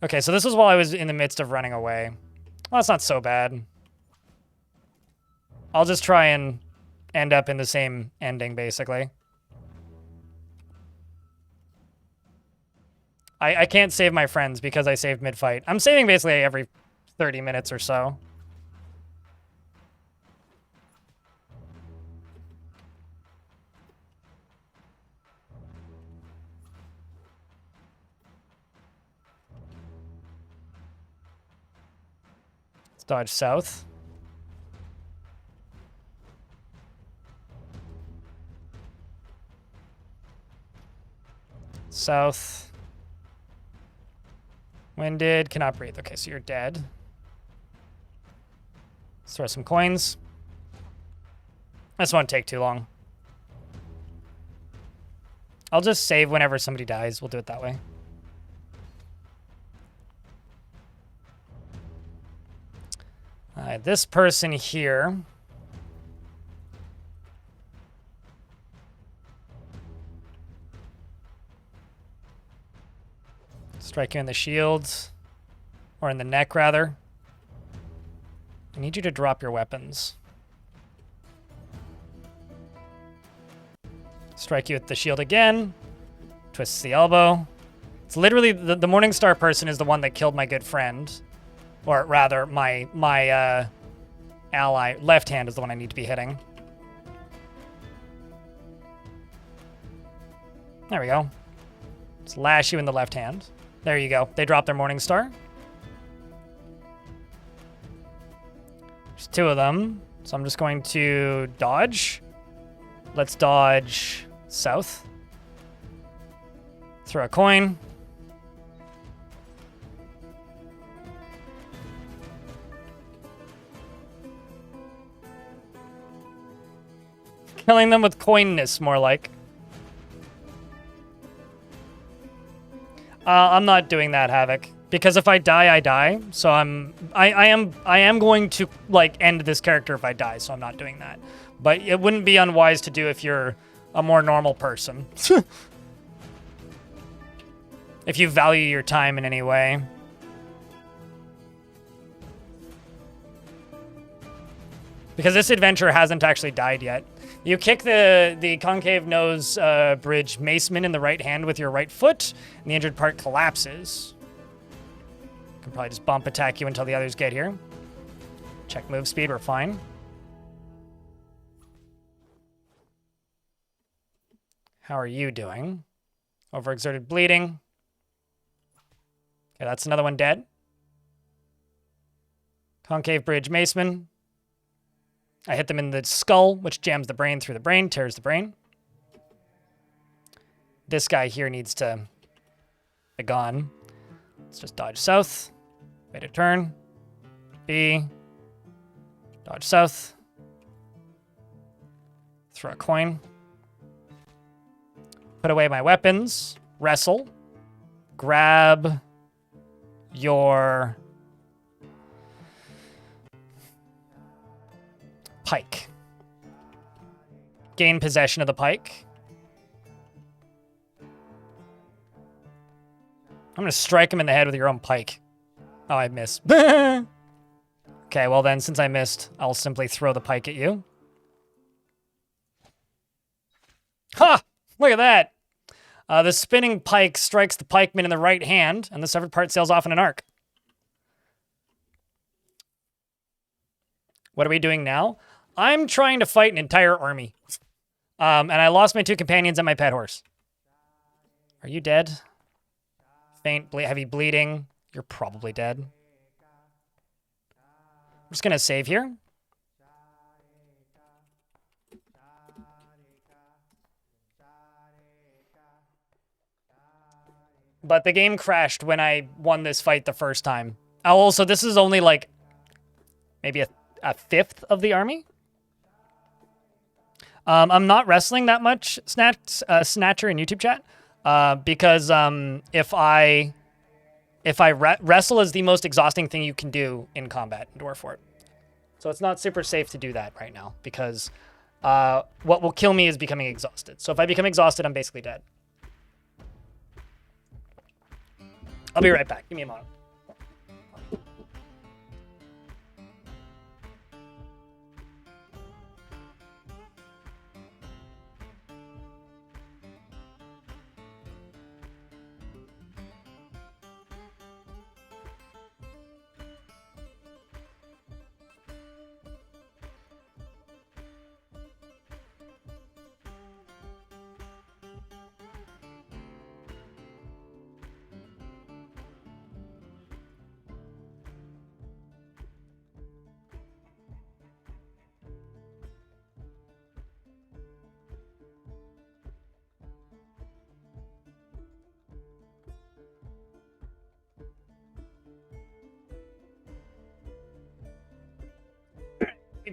Okay, so this was while I was in the midst of running away. Well, that's not so bad. I'll just try and end up in the same ending, basically. I can't save my friends because I saved mid-fight. I'm saving basically every 30 minutes or so. Let's dodge south. South. Winded. Cannot breathe. Okay, so you're dead. Let's throw some coins. This won't take too long. I'll just save whenever somebody dies. We'll do it that way. This person here. Strike you in the shields. Or in the neck, rather. I need you to drop your weapons. Strike you with the shield again. Twists the elbow. It's literally the Morningstar person is the one that killed my good friend. Or rather, my ally. Left hand is the one I need to be hitting. There we go. Let's lash you in the left hand. There you go. They dropped their Morningstar. There's two of them. So I'm just going to dodge. Let's dodge south. Throw a coin. Killing them with coinness, more like. I'm not doing that, Havoc, because if I die, I die. So I am going to like end this character if I die. So I'm not doing that. But it wouldn't be unwise to do if you're a more normal person. If you value your time in any way. Because this adventurer hasn't actually died yet. You kick the concave nose bridge maceman in the right hand with your right foot, and the injured part collapses. You can probably just bump attack you until the others get here. Check move speed, we're fine. How are you doing? Overexerted bleeding. Okay, that's another one dead. Concave bridge maceman. I hit them in the skull, which jams the brain through the brain, tears the brain. This guy here needs to be gone. Let's just dodge south. Wait a turn. B. Dodge south. Throw a coin. Put away my weapons. Wrestle. Grab your pike. Gain possession of the pike. I'm gonna strike him in the head with your own pike. Oh, I missed. Okay, well then, since I missed, I'll simply throw the pike at you. Ha! Look at that! The spinning pike strikes the pikeman in the right hand, and the severed part sails off in an arc. What are we doing now? I'm trying to fight an entire army. And I lost my two companions and my pet horse. Are you dead? Faint, heavy bleeding. You're probably dead. I'm just going to save here. But the game crashed when I won this fight the first time. Oh, also, this is only like maybe a fifth of the army. I'm not wrestling that much, Snatcher in YouTube chat, because if I wrestle is the most exhausting thing you can do in combat in Dwarf Fort. So it's not super safe to do that right now, because what will kill me is becoming exhausted. So if I become exhausted, I'm basically dead. I'll be right back. Give me a moment.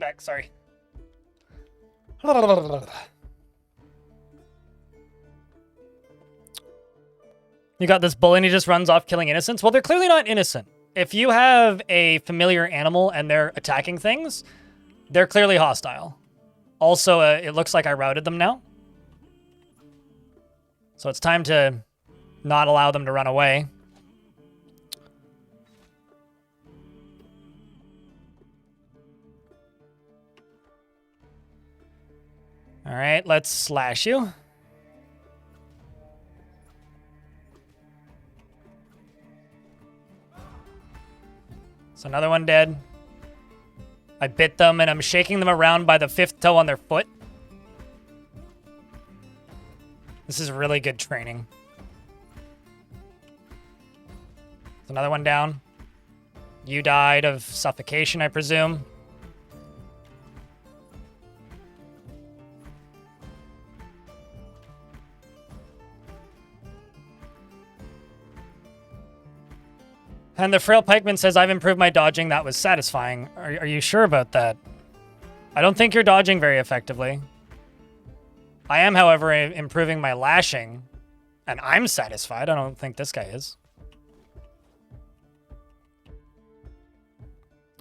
back. Sorry. You got this bull and he just runs off killing innocents? Well, they're clearly not innocent. If you have a familiar animal and they're attacking things, they're clearly hostile. Also, it looks like I routed them now. So it's time to not allow them to run away. All right, let's slash you. So another one dead. I bit them and I'm shaking them around by the 5th toe on their foot. This is really good training. There's another one down. You died of suffocation, I presume. And the frail pikeman says, I've improved my dodging. That was satisfying. Are you sure about that? I don't think you're dodging very effectively. I am, however, improving my lashing. And I'm satisfied. I don't think this guy is.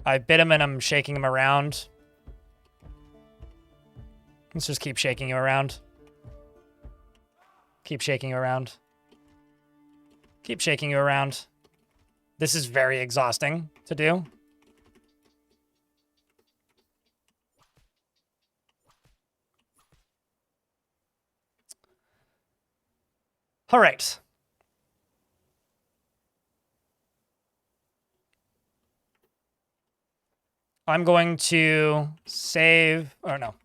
I bit him and I'm shaking him around. Let's just keep shaking you around. Keep shaking you around. Keep shaking you around. This is very exhausting to do. All right. I'm going to save, or no.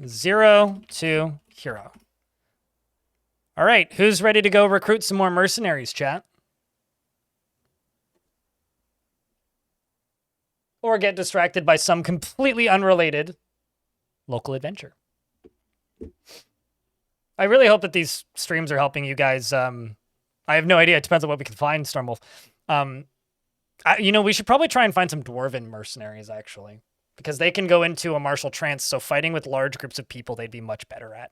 0 to hero. All right, who's ready to go recruit some more mercenaries, chat? Or get distracted by some completely unrelated local adventure. I really hope that these streams are helping you guys. I have no idea. It depends on what we can find, Stormwolf. You know, we should probably try and find some dwarven mercenaries, actually. Because they can go into a martial trance, so fighting with large groups of people, they'd be much better at.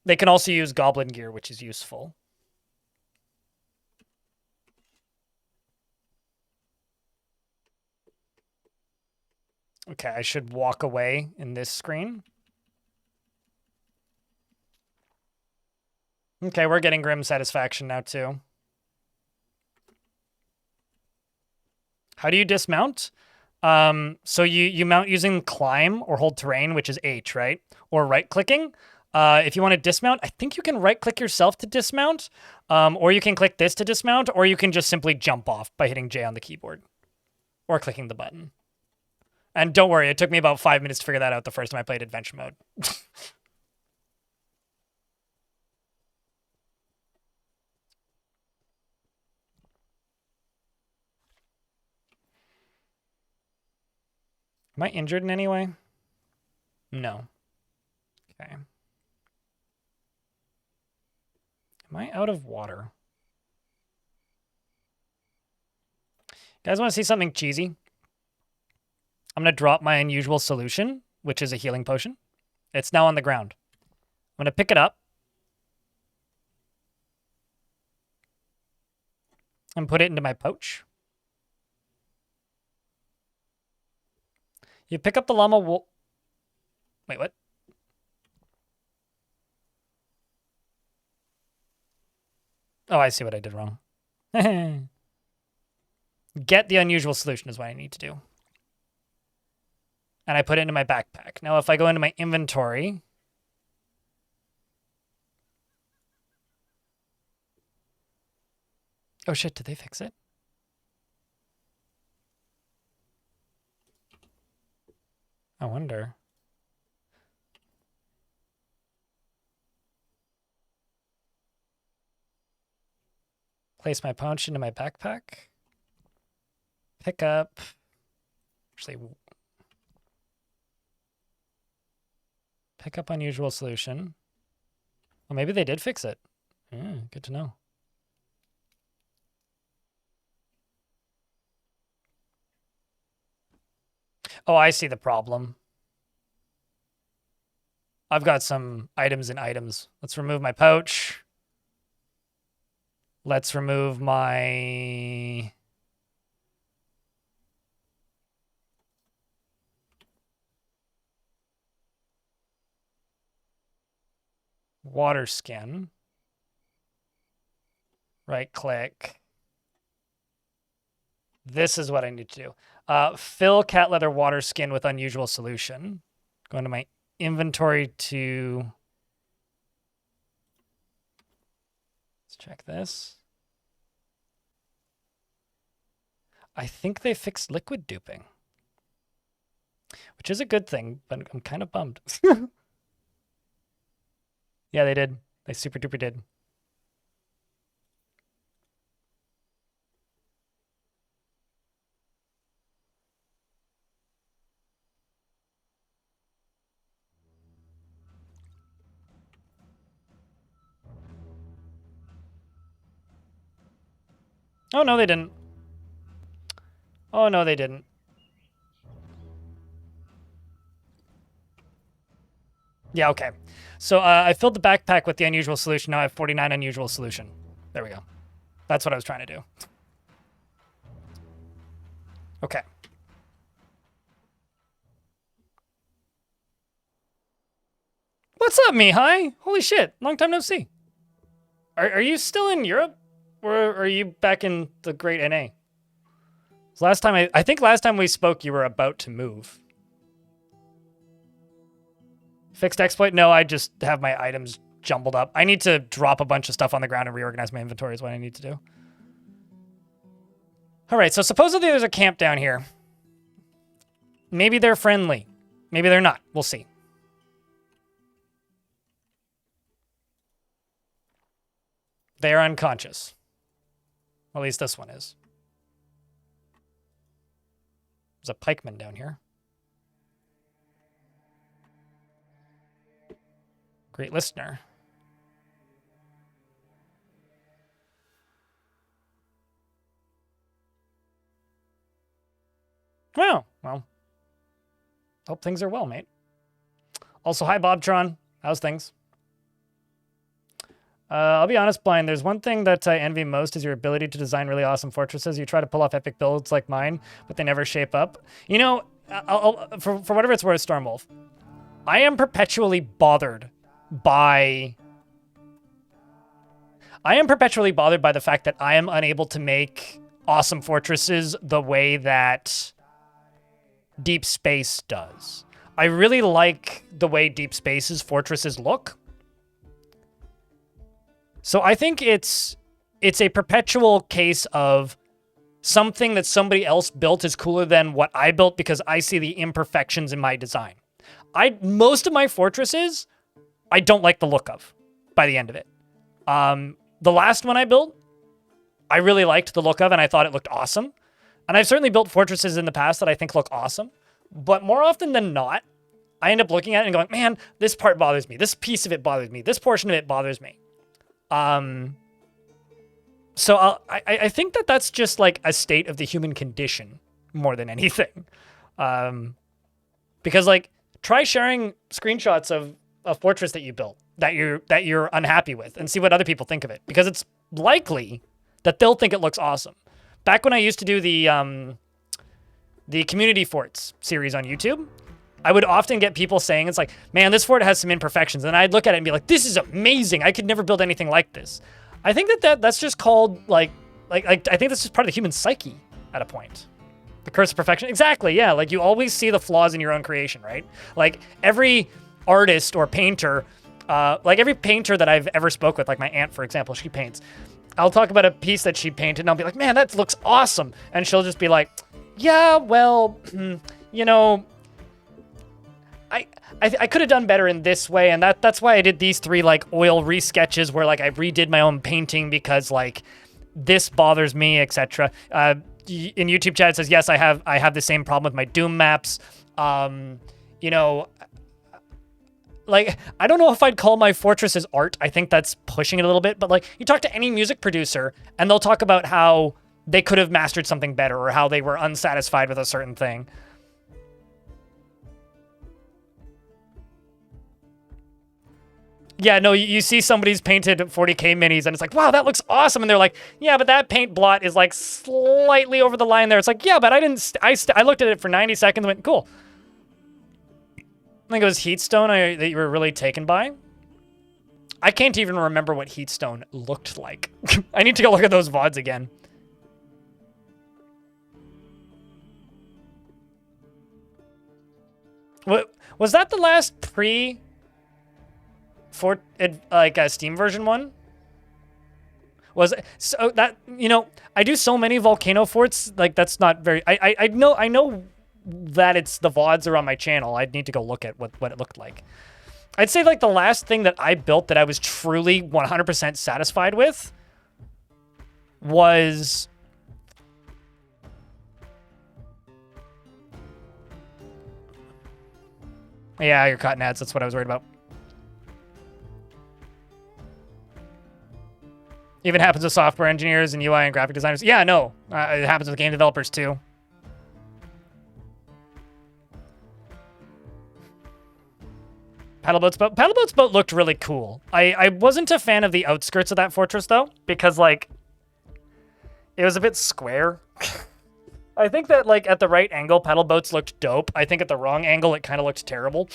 They can also use goblin gear, which is useful. Okay, I should walk away in this screen. Okay, we're getting grim satisfaction now, too. How do you dismount? So you mount using climb or hold terrain, which is H, right? Or right-clicking. If you want to dismount, I think you can right-click yourself to dismount, or you can click this to dismount, or you can just simply jump off by hitting J on the keyboard or clicking the button. And don't worry, it took me about 5 minutes to figure that out the first time I played adventure mode. Am I injured in any way? No. Okay. Am I out of water? Guys want to see something cheesy? I'm going to drop my unusual solution, which is a healing potion. It's now on the ground. I'm going to pick it up and put it into my pouch. You pick up the llama wool. Wait, what? Oh, I see what I did wrong. Get the unusual solution is what I need to do. And I put it into my backpack. Now, if I go into my inventory... Oh, shit, did they fix it? I wonder. Place my pouch into my backpack. Pick up. Actually, pick up unusual solution. Well, maybe they did fix it. Good to know. Oh, I see the problem. I've got some items in items. Let's remove my pouch. Let's remove my... water skin. Right click. This is what I need to do. Fill cat leather water skin with unusual solution. Go into my inventory to... let's check this. I think they fixed liquid duping, which is a good thing, but I'm kind of bummed. Yeah, they did. They super duper did. Oh, no, they didn't. Oh, no, they didn't. Yeah, okay. So I filled the backpack with the unusual solution. Now I have 49 unusual solution. There we go. That's what I was trying to do. Okay. What's up, Mihai? Holy shit. Long time no see. Are you still in Europe? Or are you back in the great NA? Last time I think last time we spoke, you were about to move. Fixed exploit? No, I just have my items jumbled up. I need to drop a bunch of stuff on the ground and reorganize my inventory is what I need to do. All right, so supposedly there's a camp down here. Maybe they're friendly. Maybe they're not. We'll see. They're unconscious. At least this one is. There's a pikeman down here. Great listener. Oh, well. Hope things are well, mate. Also, hi, Bobtron. How's things? I'll be honest, Blind, there's one thing that I envy most is your ability to design really awesome fortresses. You try to pull off epic builds like mine, but they never shape up. You know, for whatever it's worth, Stormwolf, I am perpetually bothered by... the fact that I am unable to make awesome fortresses the way that Deep Space does. I really like the way Deep Space's fortresses look. So I think it's a perpetual case of something that somebody else built is cooler than what I built because I see the imperfections in my design. Most of my fortresses, I don't like the look of by the end of it. The last one I built, I really liked the look of and I thought it looked awesome. And I've certainly built fortresses in the past that I think look awesome. But more often than not, I end up looking at it and going, man, this part bothers me. This piece of it bothers me. This portion of it bothers me. So I think that that's just like a state of the human condition more than anything. Because like try sharing screenshots of a fortress that you built that you're unhappy with and see what other people think of it, because it's likely that they'll think it looks awesome. Back when I used to do the community forts series on YouTube, I would often get people saying, it's like, man, this fort has some imperfections. And I'd look at it and be like, this is amazing. I could never build anything like this. I think that's just called like I think that's just part of the human psyche at a point. The curse of perfection. Exactly. Yeah. Like you always see the flaws in your own creation, right? Like every artist or painter, like every painter that I've ever spoke with, like my aunt, for example, she paints. I'll talk about a piece that she painted and I'll be like, man, that looks awesome. And she'll just be like, yeah, well, you know, I could have done better in this way, and that's why I did these 3 like oil resketches where like I redid my own painting because like this bothers me, etc. In YouTube chat it says yes, I have the same problem with my Doom maps. You know, like I don't know if I'd call my fortresses art. I think that's pushing it a little bit, but like you talk to any music producer and they'll talk about how they could have mastered something better or how they were unsatisfied with a certain thing. Yeah, no, you see somebody's painted 40K minis and it's like, wow, that looks awesome. And they're like, yeah, but that paint blot is like slightly over the line there. It's like, yeah, but I didn't, I looked at it for 90 seconds and went, cool. I think it was Heatstone that you were really taken by. I can't even remember what Heatstone looked like. I need to go look at those VODs again. What was that the last Steam version one? Was it, so that, you know, I do so many volcano forts, like that's not very, I know that it's the VODs are on my channel. I'd need to go look at what it looked like. I'd say like the last thing that I built that I was truly 100% satisfied with was yeah, your cotton ads. That's what I was worried about. Even happens with software engineers and UI and graphic designers. Yeah, no, it happens with game developers too. Paddleboat's boat looked really cool. I wasn't a fan of the outskirts of that fortress though, because like it was a bit square. I think that like at the right angle, Paddleboats looked dope. I think at the wrong angle, it kind of looked terrible.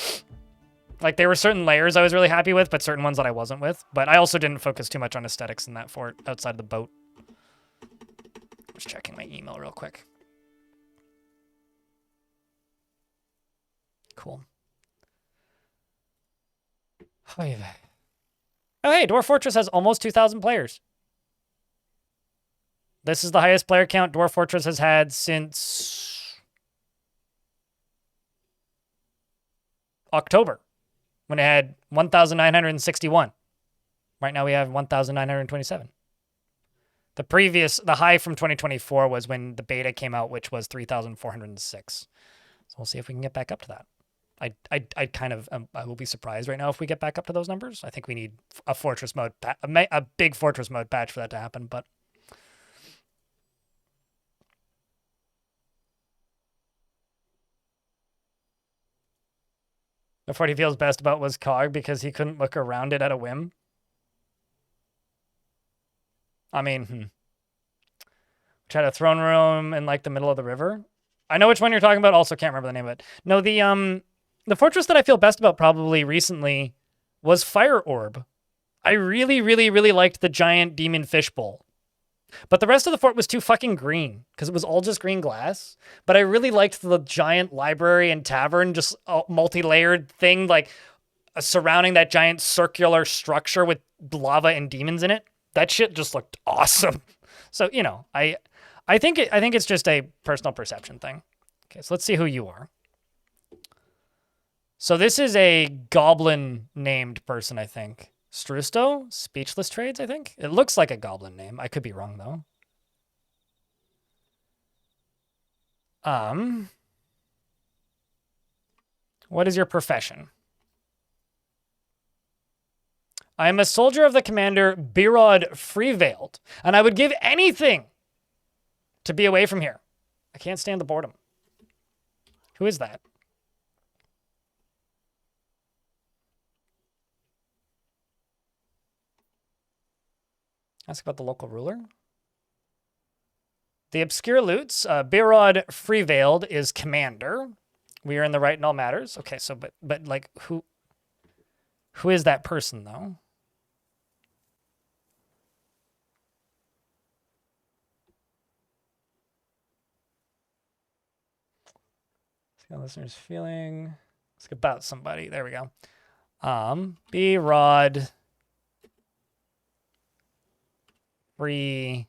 Like there were certain layers I was really happy with, but certain ones that I wasn't with. But I also didn't focus too much on aesthetics in that fort outside of the boat. Just checking my email real quick. Cool. Oh, hey, Dwarf Fortress has almost 2,000 players. This is the highest player count Dwarf Fortress has had since October, when it had 1,961. Right now we have 1,927. The high from 2024 was when the beta came out, which was 3,406. So we'll see if we can get back up to that. I kind of I will be surprised right now if we get back up to those numbers. I think we need a fortress mode, a big fortress mode patch for that to happen. But the fort he feels best about was Cog because he couldn't look around it at a whim. I mean, Which had a throne room in like the middle of the river. I know which one you're talking about. Also can't remember the name of it. No, the fortress that I feel best about probably recently was Fire Orb. I really, really, really liked the giant demon fishbowl. But the rest of the fort was too fucking green because it was all just green glass. But I really liked the giant library and tavern, just a multi-layered thing like surrounding that giant circular structure with lava and demons in it. That shit just looked awesome. So, you know, I think it's just a personal perception thing. Okay, so let's see who you are. So this is a goblin named person, I think. Strusto? Speechless Trades, I think? It looks like a goblin name. I could be wrong, though. What is your profession? I am a soldier of the commander Birod Freeveiled, and I would give anything to be away from here. I can't stand the boredom. Who is that? Ask about the local ruler. The obscure loots. Birod Freeveiled is commander. We are in the right in all matters. Okay, so but like who is that person though? See how listeners feeling. It's about somebody. There we go. Birod Free.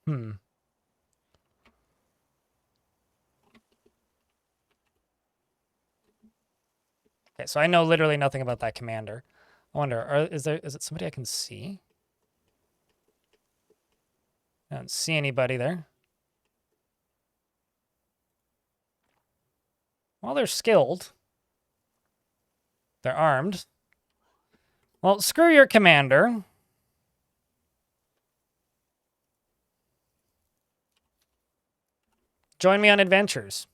Okay, so I know literally nothing about that commander. I wonder, is it somebody I can see? I don't see anybody there. Well, they're skilled. They're armed. Well, screw your commander. Join me on adventures.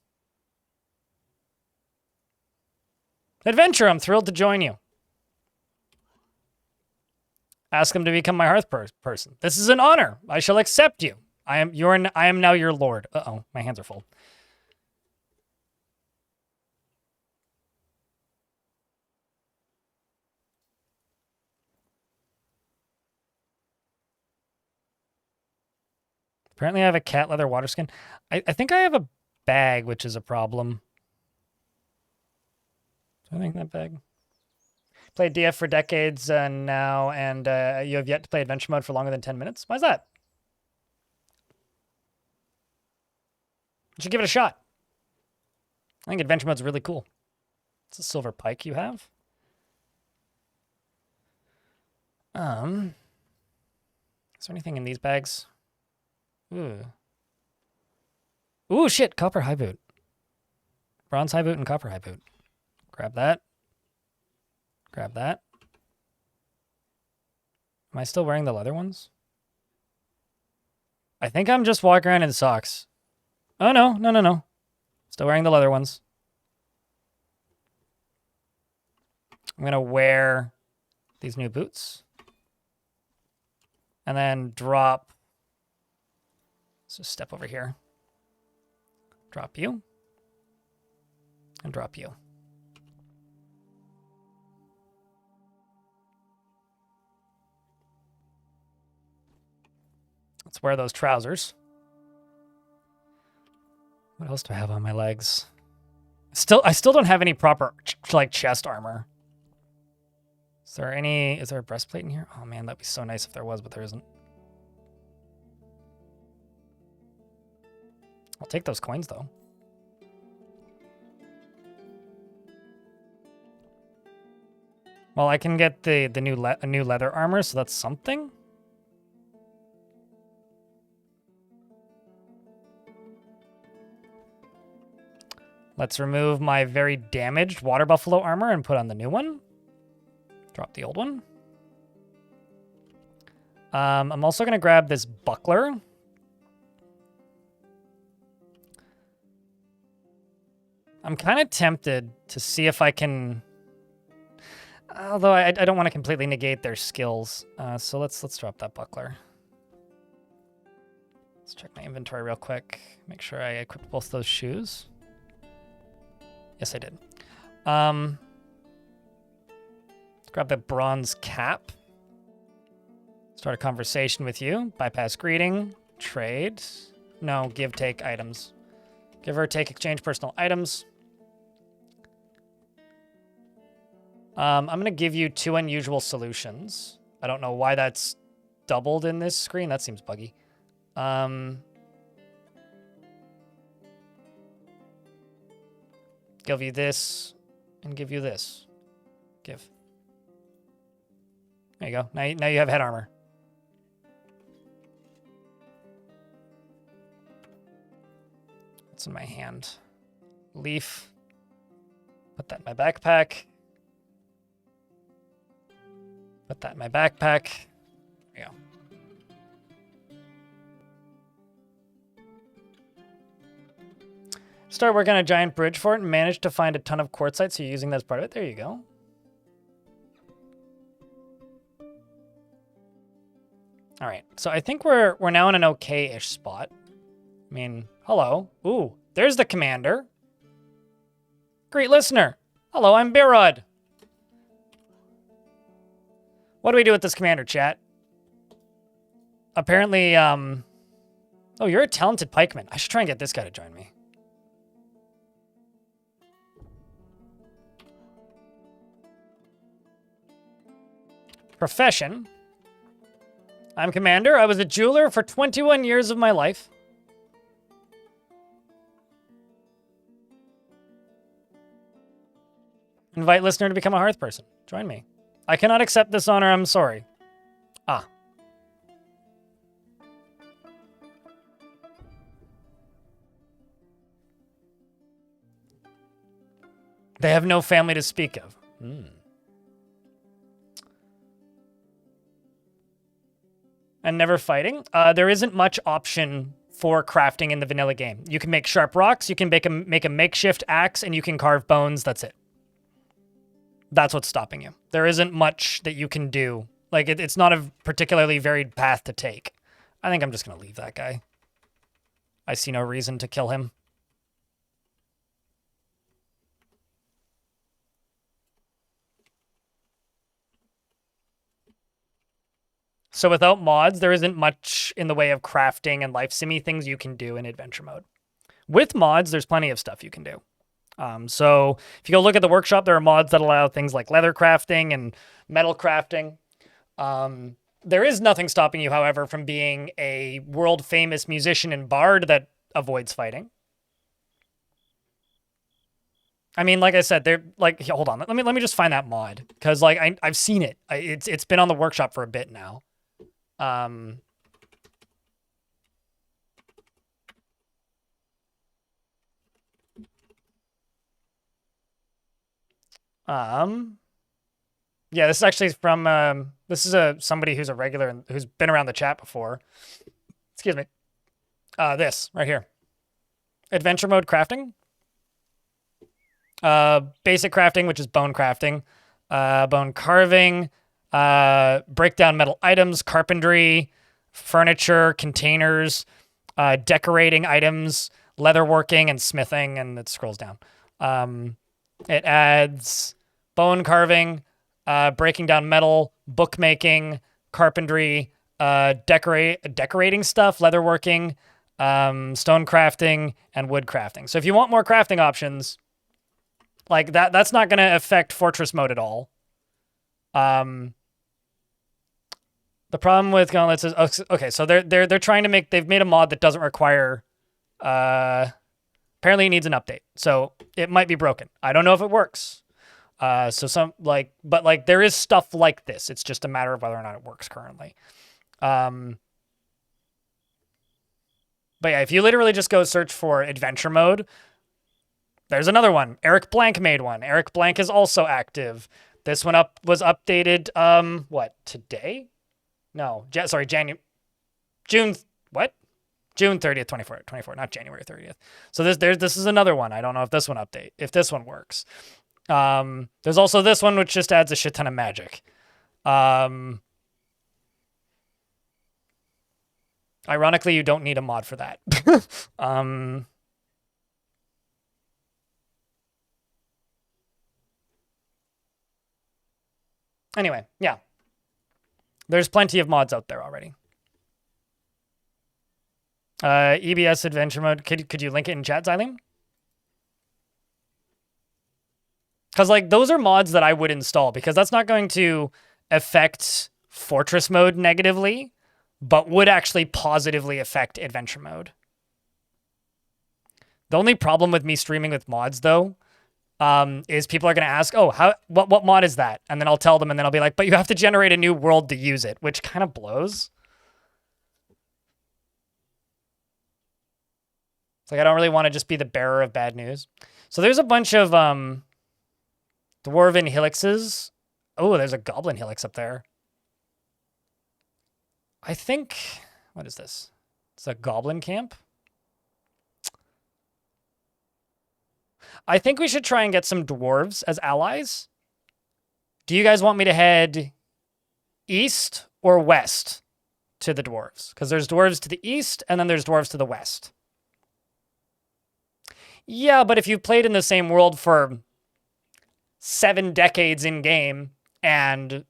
Adventure, I'm thrilled to join you. Ask him to become my hearth person. This is an honor. I shall accept you. I am now your lord. Uh-oh, my hands are full. Apparently I have a cat leather water skin. I think I have a bag, which is a problem. Do I think that bag? Played DF for decades now, and you have yet to play adventure mode for longer than 10 minutes? Why is that? You should give it a shot. I think adventure mode's really cool. It's a silver pike you have. Is there anything in these bags? Ooh. Ooh, shit, copper high boot. Bronze high boot and copper high boot. Grab that. Grab that. Am I still wearing the leather ones? I think I'm just walking around in socks. Oh, no, no, no, no. Still wearing the leather ones. I'm going to wear these new boots. And then drop. Let's just step over here. Drop you. And drop you. Let's wear those trousers. What else do I have on my legs? I still don't have any proper like chest armor. Is there a breastplate in here? Oh man, that'd be so nice if there was, but there isn't. I'll take those coins though. Well, I can get the new leather armor, so that's something. Let's remove my very damaged water buffalo armor and put on the new one. Drop the old one. I'm also going to grab this buckler. I'm kind of tempted to see if I can... Although I don't want to completely negate their skills. So let's drop that buckler. Let's check my inventory real quick. Make sure I equipped both those shoes. Yes, I did. Let's grab the bronze cap. Start a conversation with you. Bypass greeting. Trade. No, give, take items. Give or take, exchange personal items. I'm going to give you 2 unusual solutions. I don't know why that's doubled in this screen. That seems buggy. Give you this and give you this. Give. There you go. Now you have head armor. What's in my hand? Leaf. Put that in my backpack. Put that in my backpack. There you go. Start working on a giant bridge for it and managed to find a ton of quartzite, so you're using that as part of it. There you go. All right, so I think we're now in an okay-ish spot. I mean, hello. Ooh, there's the commander. Great listener. Hello, I'm Birod. What do we do with this commander, chat? Apparently, oh, you're a talented pikeman. I should try and get this guy to join me. Profession. I'm commander. I was a jeweler for 21 years of my life. Invite listener to become a hearth person. Join me. I cannot accept this honor. I'm sorry. Ah. They have no family to speak of. And never fighting. There isn't much option for crafting in the vanilla game. You can make sharp rocks, you can make a makeshift axe, and you can carve bones. That's it. That's what's stopping you. There isn't much that you can do. Like, it's not a particularly varied path to take. I think I'm just going to leave that guy. I see no reason to kill him. So without mods, there isn't much in the way of crafting and life simmy things you can do in adventure mode. With mods, there's plenty of stuff you can do. So if you go look at the workshop, there are mods that allow things like leather crafting and metal crafting. There is nothing stopping you, however, from being a world-famous musician and bard that avoids fighting. I mean, like I said, they're like, hold on, let me just find that mod, because like I've seen it. It's been on the workshop for a bit now. Yeah, this is actually from this is somebody who's a regular and who's been around the chat before. Excuse me. This right here. Adventure mode crafting. Basic crafting, which is bone crafting. Bone carving. Break down metal items, carpentry, furniture, containers, decorating items, leatherworking, and smithing, and it scrolls down. It adds bone carving, breaking down metal, bookmaking, carpentry, decorating stuff, leatherworking, stone crafting, and wood crafting. So if you want more crafting options, like that's not going to affect Fortress mode at all. The problem with gauntlets is okay. So they're trying to they've made a mod that doesn't require. Apparently, it needs an update, so it might be broken. I don't know if it works. But there is stuff like this. It's just a matter of whether or not it works currently. But yeah, if you literally just go search for adventure mode, there's another one. Eric Blank made one. Eric Blank is also active. This one was updated. What, today? No, sorry, June. What? June 30th, 24, not January 30th. So this is another one. I don't know if this one works. There's also this one, which just adds a shit ton of magic. Ironically, you don't need a mod for that. Anyway, yeah. There's plenty of mods out there already. EBS adventure mode. Could you link it in chat, Xylene? Because like those are mods that I would install, because that's not going to affect Fortress mode negatively, but would actually positively affect adventure mode. The only problem with me streaming with mods though, is people are going to ask, oh, what mod is that? And then I'll tell them, and then I'll be like, but you have to generate a new world to use it, which kind of blows. It's like, I don't really want to just be the bearer of bad news. So there's a bunch of dwarven helixes. Oh, there's a goblin helix up there. I think, what is this? It's a goblin camp. I think we should try and get some dwarves as allies. Do you guys want me to head east or west to the dwarves? Because there's dwarves to the east, and then there's dwarves to the west. Yeah, but if you've played in the same world for 7 decades in game, and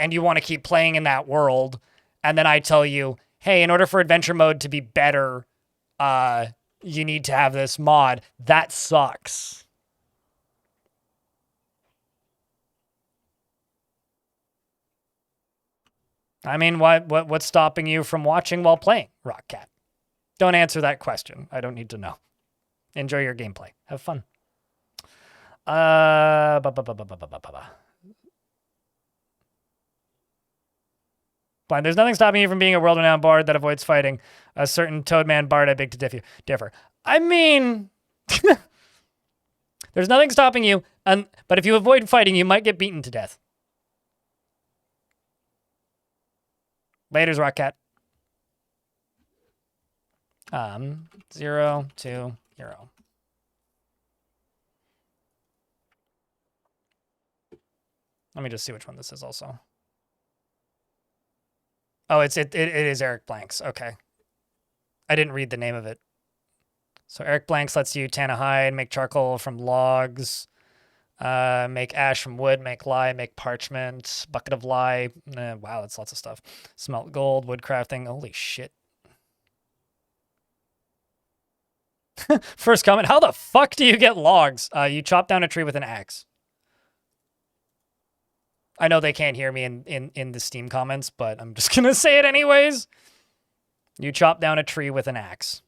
you want to keep playing in that world, and then I tell you, hey, in order for adventure mode to be better, you need to have this mod, that sucks. I mean, what's stopping you from watching while playing, Rockcat? Don't answer that question. I don't need to know. Enjoy your gameplay. Have fun. Fine. There's nothing stopping you from being a world-renowned bard that avoids fighting. A certain Toadman bard I beg to differ. I mean, there's nothing stopping you, but if you avoid fighting, you might get beaten to death. Laters, Rockcat. 0 to hero. Let me just see which one this is also. Oh, it is Eric Blanks. Okay. I didn't read the name of it. So Eric Blanks lets you tan a hide, make charcoal from logs, make ash from wood, make lye, make parchment, bucket of lye. Wow, that's lots of stuff. Smelt gold, wood crafting. Holy shit. First comment, how the fuck do you get logs? You chop down a tree with an axe. I know they can't hear me in the Steam comments, but I'm just gonna say it anyways. You chop down a tree with an axe.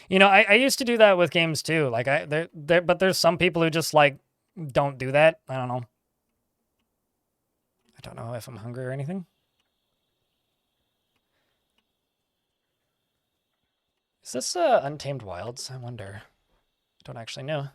You know, I used to do that with games too. Like but there's some people who just like don't do that. I don't know. I don't know if I'm hungry or anything. Is this Untamed Wilds? I wonder. I don't actually know.